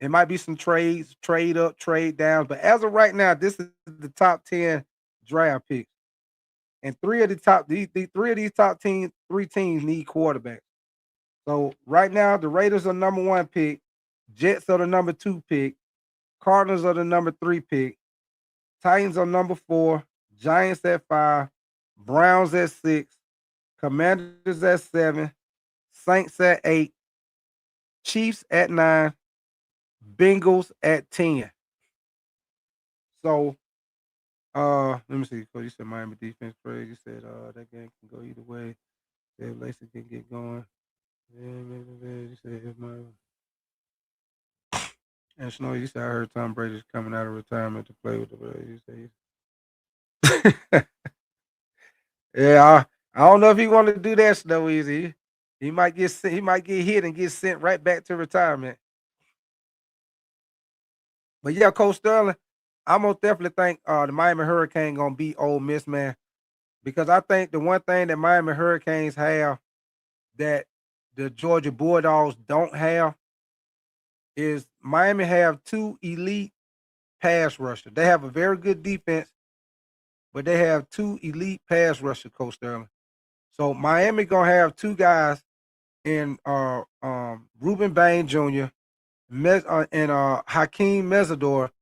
it might be some trades, trade up, trade down. But as of right now, this is the top 10 draft picks. And three of these top 10, three teams need quarterbacks. So right now, the Raiders are number 1 pick, Jets are the number 2 pick, Cardinals are the number 3 pick, Titans are number 4, Giants at 5, Browns at 6, Commanders at 7, Saints at 8, Chiefs at 9, Bengals at 10. So let me see. You said Miami defense praise. You said that game can go either way. If Lacey can get going. Yeah, maybe you said if my and Snow, you said I heard Tom Brady's coming out of retirement to play with the Braves. You say yeah, I don't know if he want to do that, Snow Easy. He might get hit and get sent right back to retirement. But yeah, Coach Sterling, I most definitely think the Miami Hurricane gonna beat Ole Miss, man. Because I think the one thing that Miami Hurricanes have that the Georgia Bulldogs don't have is Miami have 2 elite pass rushers. They have a very good defense, but they have 2 elite pass rushers, Coach Sterling. So Miami gonna have 2 guys in Ruben Bain Jr. And Hakeem Mesidor.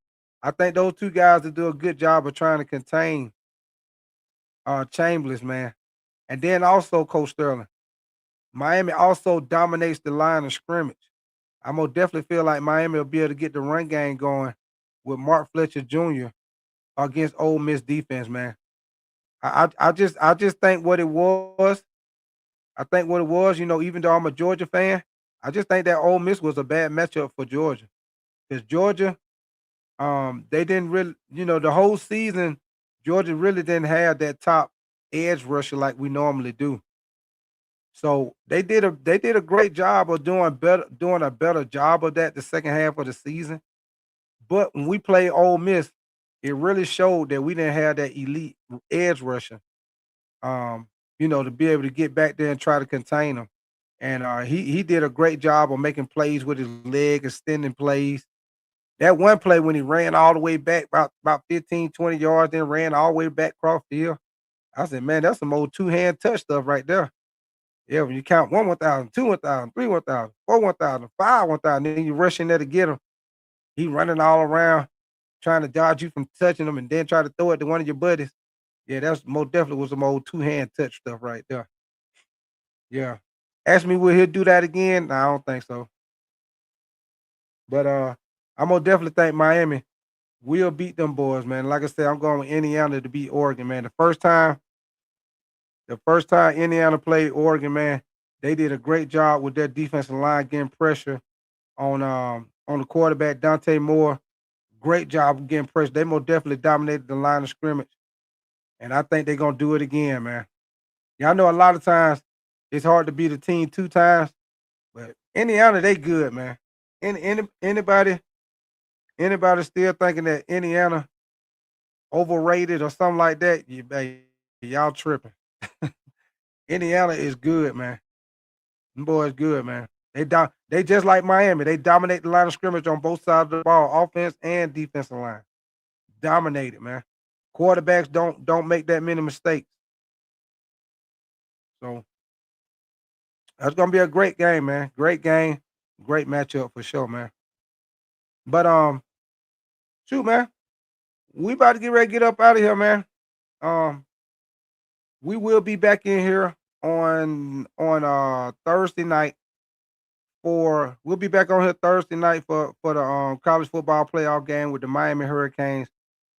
I think those 2 guys will do a good job of trying to contain Chambliss, man. And then also, Coach Sterling, Miami also dominates the line of scrimmage. I'm gonna definitely feel like Miami will be able to get the run game going with Mark Fletcher Jr. against Ole Miss defense, man. I just think what it was. I think what it was, even though I'm a Georgia fan, I just think that Ole Miss was a bad matchup for Georgia. Because Georgia, they didn't really, the whole season, Georgia really didn't have that top edge rusher like we normally do. So they did a great job of doing a better job of that the second half of the season. But when we played Ole Miss, it really showed that we didn't have that elite edge rusher. To be able to get back there and try to contain him. And he did a great job of making plays with his leg, extending plays. That one play when he ran all the way back about 15, 20 yards, then ran all the way back across the field. I said, man, that's some old two-hand touch stuff right there. Yeah, when you count 1, 1,000, 2, 1,000, 3, 1,000, 4, 1,000, 5, 1,000, then you rush in there to get him. He running all around. trying to dodge you from touching them and then try to throw it to one of your buddies. Yeah, that's most definitely was some old two-hand touch stuff right there. Yeah. Ask me will he do that again? Nah, I don't think so. But I'm gonna definitely think Miami will beat them boys, man. Like I said, I'm going with Indiana to beat Oregon, man. The first time Indiana played Oregon, man, they did a great job with their defensive line getting pressure on the quarterback, Dante Moore. Great job of getting pressure. They most definitely dominated the line of scrimmage. And I think they're gonna do it again, man. Yeah, I know a lot of times it's hard to beat a team 2 times, but Indiana, they good, man. Anybody still thinking that Indiana overrated or something like that, y'all tripping. Indiana is good, man. Them boys good, man. They just like Miami. They dominate the line of scrimmage on both sides of the ball, offense and defensive line. Dominated, man. Quarterbacks don't make that many mistakes. So that's gonna be a great game, man. Great game, great matchup for sure, man. But shoot, man, we about to get ready to get up out of here, man. Um, we will be back in here on Thursday night for we'll be back on here Thursday night for the college football playoff game with the Miami Hurricanes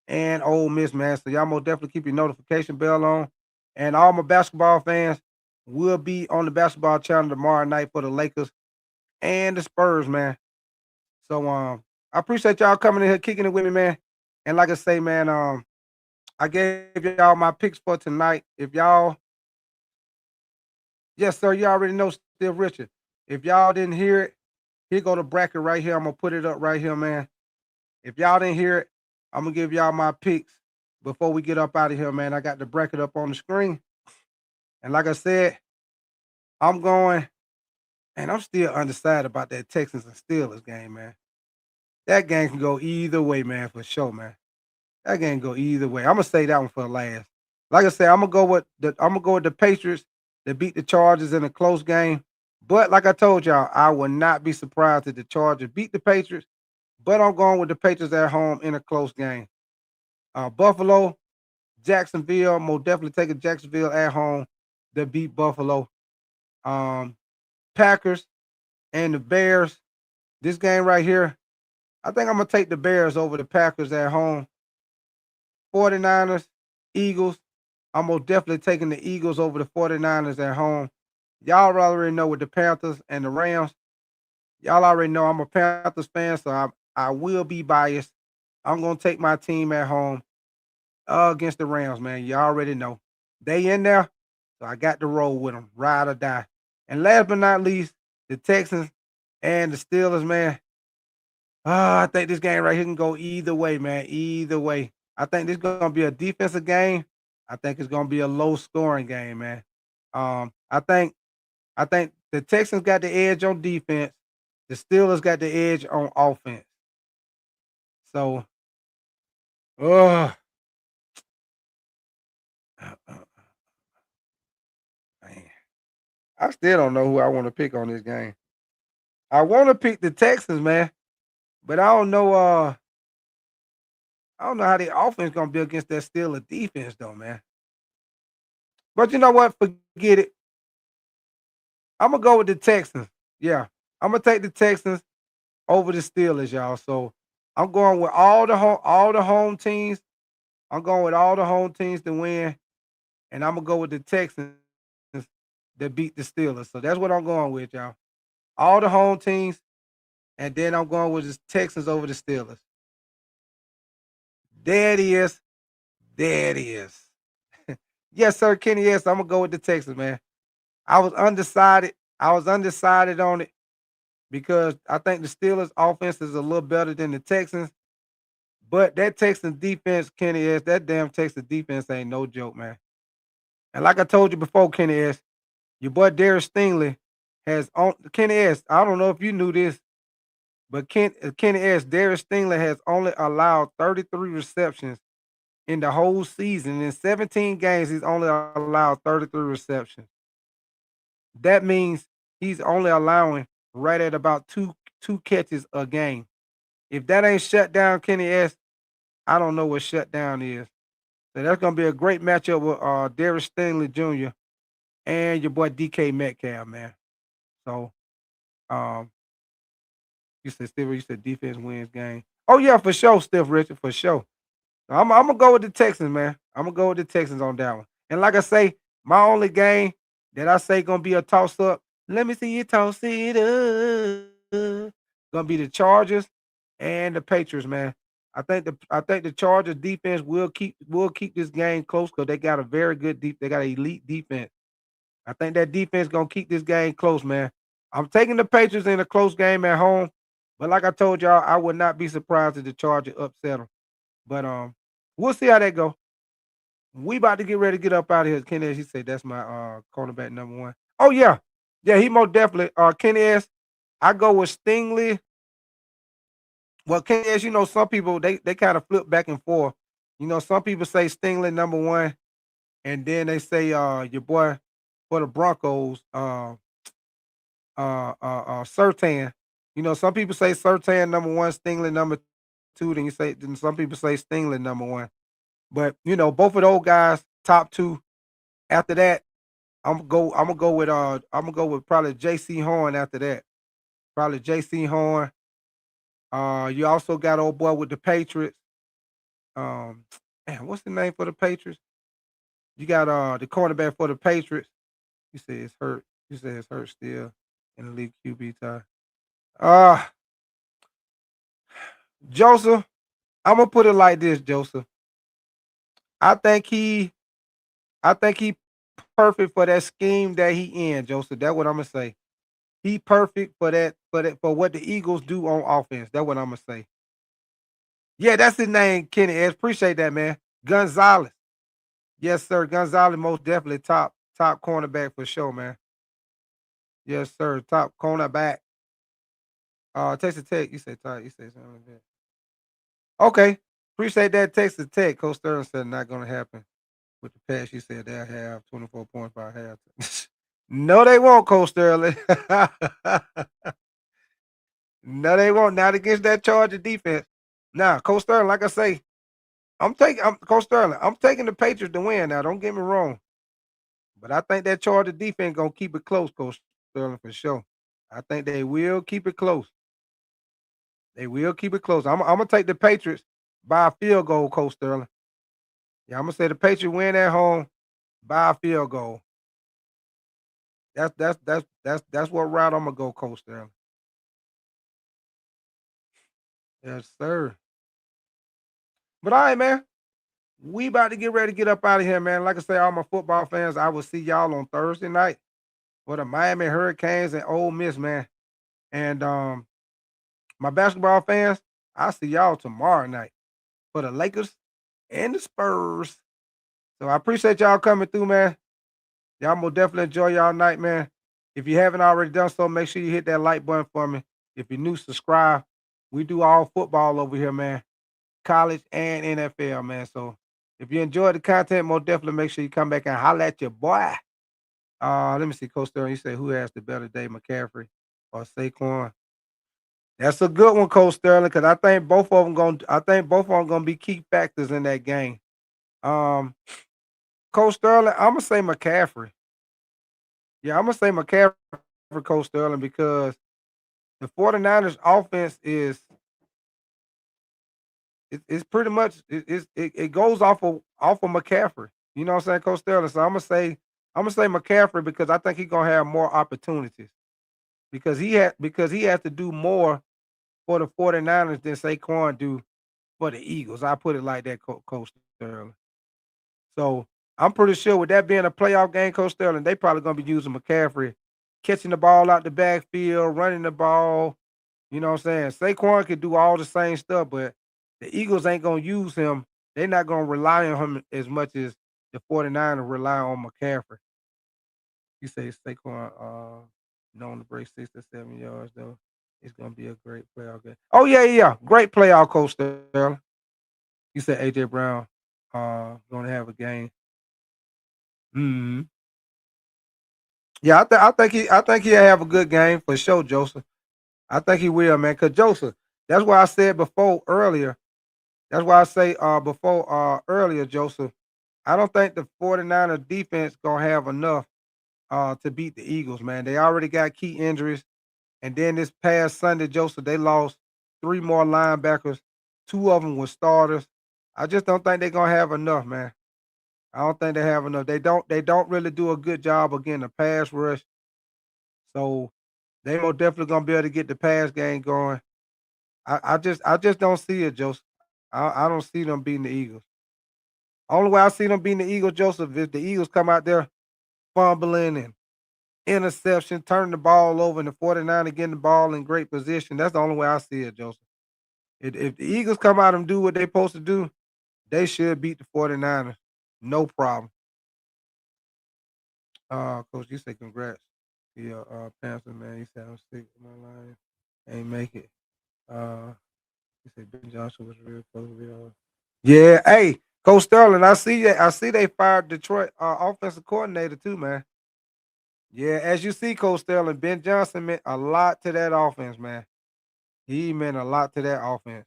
and Ole Miss, man. So y'all most definitely keep your notification bell on. And all my basketball fans will be on the basketball channel tomorrow night for the Lakers and the Spurs, man. So I appreciate y'all coming in here kicking it with me, man. And like I say, man, I gave y'all my picks for tonight. If y'all, yes, sir, you already know Still Richard. If y'all didn't hear it, here go the bracket right here. I'm gonna put it up right here, man. If y'all didn't hear it, I'm gonna give y'all my picks before we get up out of here, man. I got the bracket up on the screen. And like I said, I'm going, and I'm still undecided about that Texans and Steelers game, man. That game can go either way, man, for sure, man. That game can go either way. I'm gonna say that one for last. Like I said, I'm gonna go with the Patriots that beat the Chargers in a close game. But like I told y'all, I will not be surprised if the Chargers beat the Patriots. But I'm going with the Patriots at home in a close game. Buffalo, Jacksonville, most definitely taking Jacksonville at home to beat Buffalo. Um, Packers and the Bears. This game right here, I think I'm gonna take the Bears over the Packers at home. 49ers, Eagles. I'm most definitely taking the Eagles over the 49ers at home. Y'all already know with the Panthers and the Rams. Y'all already know I'm a Panthers fan, so I will be biased. I'm gonna take my team at home against the Rams, man. You already know. They in there, so I got to roll with them, ride or die. And last but not least, the Texans and the Steelers, man. I think this game right here can go either way, man. Either way. I think this is gonna be a defensive game. I think it's gonna be a low scoring game, man. I think the Texans got the edge on defense. The Steelers got the edge on offense. So, uh, man, I still don't know who I want to pick on this game. I want to pick the Texans, man, but I don't know how the offense gonna be against that Steelers defense, though, man. But you know what? Forget it. I'm gonna go with the Texans. Yeah, I'm gonna take the Texans over the Steelers, y'all. So I'm going with all the home teams. I'm going with all the home teams to win, and I'm gonna go with the Texans that beat the Steelers. So that's what I'm going with, y'all. All the home teams, and then I'm going with the Texans over the Steelers. There it is. There it is. Yes, sir, Kenny. Yes, I'm gonna go with the Texans, man. I was undecided. I was undecided on it because I think the Steelers' offense is a little better than the Texans. But that Texans defense, Kenny S, that damn Texas defense ain't no joke, man. And like I told you before, Kenny S, your boy Darius Stingley has on Kenny S. I don't know if you knew this, but Kenny S. Darius Stingley has only allowed 33 receptions in the whole season. In 17 games, he's only allowed 33 receptions. That means he's only allowing right at about two catches a game. If that ain't shut down Kenny S, I don't know what shutdown is. So that's gonna be a great matchup with Darius Stingley Jr. and your boy DK Metcalf, man. So um you said Steve, you said defense wins game. Oh yeah, for sure, Steph Richard, for sure. I'm gonna go with the Texans, man. I'm gonna go with the Texans on that one. And like I say, my only game that I say gonna be a toss up. Let me see you toss it up. Gonna be the Chargers and the Patriots, man. I think the Chargers defense will keep this game close because they got a very good they got an elite defense. I think that defense gonna keep this game close, man. I'm taking the Patriots in a close game at home, but like I told y'all, I would not be surprised if the Chargers upset them. But we'll see how that go. We about to get ready to get up out of here. Kenny S, he said that's my cornerback number one. Oh yeah. Yeah, he most definitely Kenny S. I go with Stingley. Well, Kenny S, some people they kind of flip back and forth. Some people say Stingley number one, and then they say your boy for the Broncos, Surtain. Some people say Surtain number one, Stingley number two. Then some people say Stingley number one. But both of those guys, top two. After that, I'm gonna go with probably J.C. Horn after that. Probably J.C. Horn. You also got old boy with the Patriots. Um, man, what's the name for the Patriots? You got the cornerback for the Patriots. You say it's hurt. You say it's hurt still in the league QB time. Uh Joseph, I'm gonna put it like this, Joseph. I think he I think he perfect for that scheme that he in, Joseph. That's what I'm gonna say. He perfect for what the Eagles do on offense. That's what I'm gonna say. Yeah, that's his name, Kenny S. Appreciate that, man. Gonzalez. Yes, sir. Gonzalez most definitely top cornerback for sure, man. Yes, sir. Top cornerback. Texas Tech. You say Todd. You say something like that. Okay. Appreciate that Texas Tech. Coach Sterling said not gonna happen. With the pass, you said they'll have 24 points by half. No, they won't, Coach Sterling. No, they won't. Not against that Charger defense. Now, Coach Sterling, like I say, I'm Coach Sterling. I'm taking the Patriots to win. Now, don't get me wrong, but I think that Charger defense gonna keep it close, Coach Sterling, for sure. I think they will keep it close. They will keep it close. I'm gonna take the Patriots by a field goal, Coach Sterling. Yeah, I'm gonna say the Patriots win at home by a field goal. That's what route I'm gonna go, Coach Sterling. Yes, sir. But all right, man. We about to get ready to get up out of here, man. Like I say, all my football fans, I will see y'all on Thursday night for the Miami Hurricanes and Ole Miss, man. And my basketball fans, I'll see y'all tomorrow night for the Lakers and the Spurs. So I appreciate y'all coming through, man. Y'all will definitely enjoy y'all night, man. If you haven't already done so, make sure you hit that like button for me. If you're new, subscribe. We do all football over here, man. College and NFL, man. So if you enjoy the content, more definitely make sure you come back and holler at your boy. Let me see, Coach Sterling. You say who has the better day, McCaffrey or Saquon? That's a good one, Coach Sterling, because I think both of them gonna be key factors in that game. Um, Coach Sterling, I'm gonna say McCaffrey. Yeah, I'm gonna say McCaffrey, Coach Sterling, because the 49ers offense it's pretty much it goes off of McCaffrey. You know what I'm saying, Coach Sterling? So I'm gonna say McCaffrey because I think he's gonna have more opportunities because he has to do more for the 49ers than Saquon do for the Eagles. I put it like that, Coach Sterling. So I'm pretty sure with that being a playoff game, Coach Sterling, they probably gonna be using McCaffrey, catching the ball out the backfield, running the ball. You know what I'm saying? Saquon could do all the same stuff, but the Eagles ain't gonna use him. They're not gonna rely on him as much as the 49ers rely on McCaffrey. You say Saquon known to break 6 to 7 yards though. It's gonna be a great playoff game. Oh yeah, yeah, yeah. Great playoff, Coach Sterling. You said AJ Brown gonna have a game. Mhm. Yeah, I think he'll have a good game for sure, Joseph. I think he will, man. Cause Joseph, that's why I said before earlier. That's why I say before earlier, Joseph, I don't think the 49er defense gonna have enough to beat the Eagles, man. They already got key injuries. And then this past Sunday, Joseph, they lost three more linebackers. Two of them were starters. I just don't think they're gonna have enough, man. I don't think they have enough. They don't really do a good job against the pass rush. So they most definitely gonna be able to get the pass game going. I just don't see it, Joseph. I don't see them beating the Eagles. Only way I see them beating the Eagles, Joseph, if the Eagles come out there fumbling and interception, turning the ball over, and the 49 getting the ball in great position. That's the only way I see it, Joseph. If the Eagles come out and do what they're supposed to do, they should beat the 49ers. No problem. Coach, you say congrats to your Panther, man. You said I'm sick with my line. Ain't make it. Uh you said Ben Johnson was real close to be on. Yeah, hey, Coach Sterling, I see that. I see they fired Detroit offensive coordinator too, man. Yeah, as you see, Coach Sterling, Ben Johnson meant a lot to that offense, man. He meant a lot to that offense.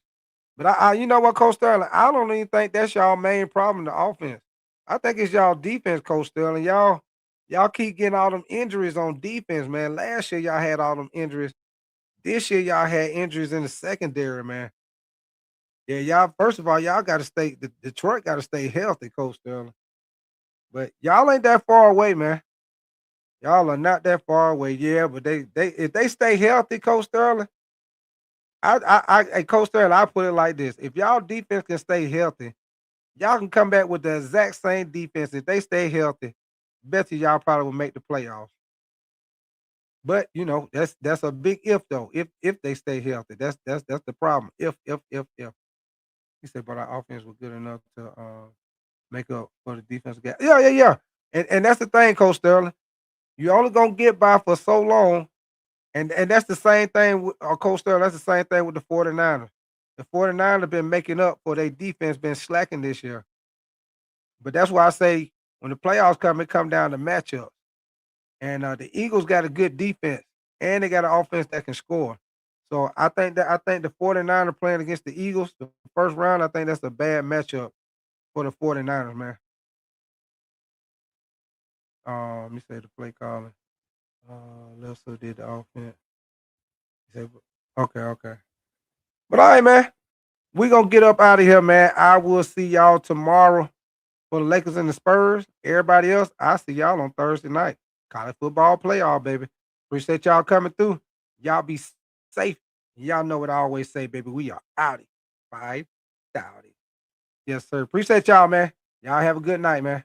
But you know what, Coach Sterling, I don't even think that's y'all main problem, the offense. I think it's y'all defense, Coach Sterling. Y'all keep getting all them injuries on defense, man. Last year y'all had all them injuries. This year y'all had injuries in the secondary, man. Yeah, y'all. First of all, y'all got to stay. Detroit got to stay healthy, Coach Sterling. But y'all ain't that far away, man. Y'all are not that far away. Yeah, but they if they stay healthy, Coach Sterling, Coach Sterling, I put it like this: if y'all defense can stay healthy, y'all can come back with the exact same defense. If they stay healthy, bet you y'all probably will make the playoffs. But that's a big if though. If they stay healthy, that's the problem. If he said, but our offense was good enough to make up for the defensive gap. Yeah, yeah, yeah. And that's the thing, Coach Sterling. You only gonna get by for so long. And that's the same thing with Coach Sterling. That's the same thing with the 49ers. The 49ers been making up for their defense been slacking this year. But that's why I say when the playoffs come, it come down to matchups. And the Eagles got a good defense and they got an offense that can score. So I think the 49ers playing against the Eagles the first round, I think that's a bad matchup for the 49ers, man. Let me say the play calling. Lester did the offense. He said, okay, okay. But all right, man. We gonna get up out of here, man. I will see y'all tomorrow for the Lakers and the Spurs. Everybody else, I see y'all on Thursday night. College football playoff, baby. Appreciate y'all coming through. Y'all be safe. Y'all know what I always say, baby. We are outie. 5,000. Yes, sir. Appreciate y'all, man. Y'all have a good night, man.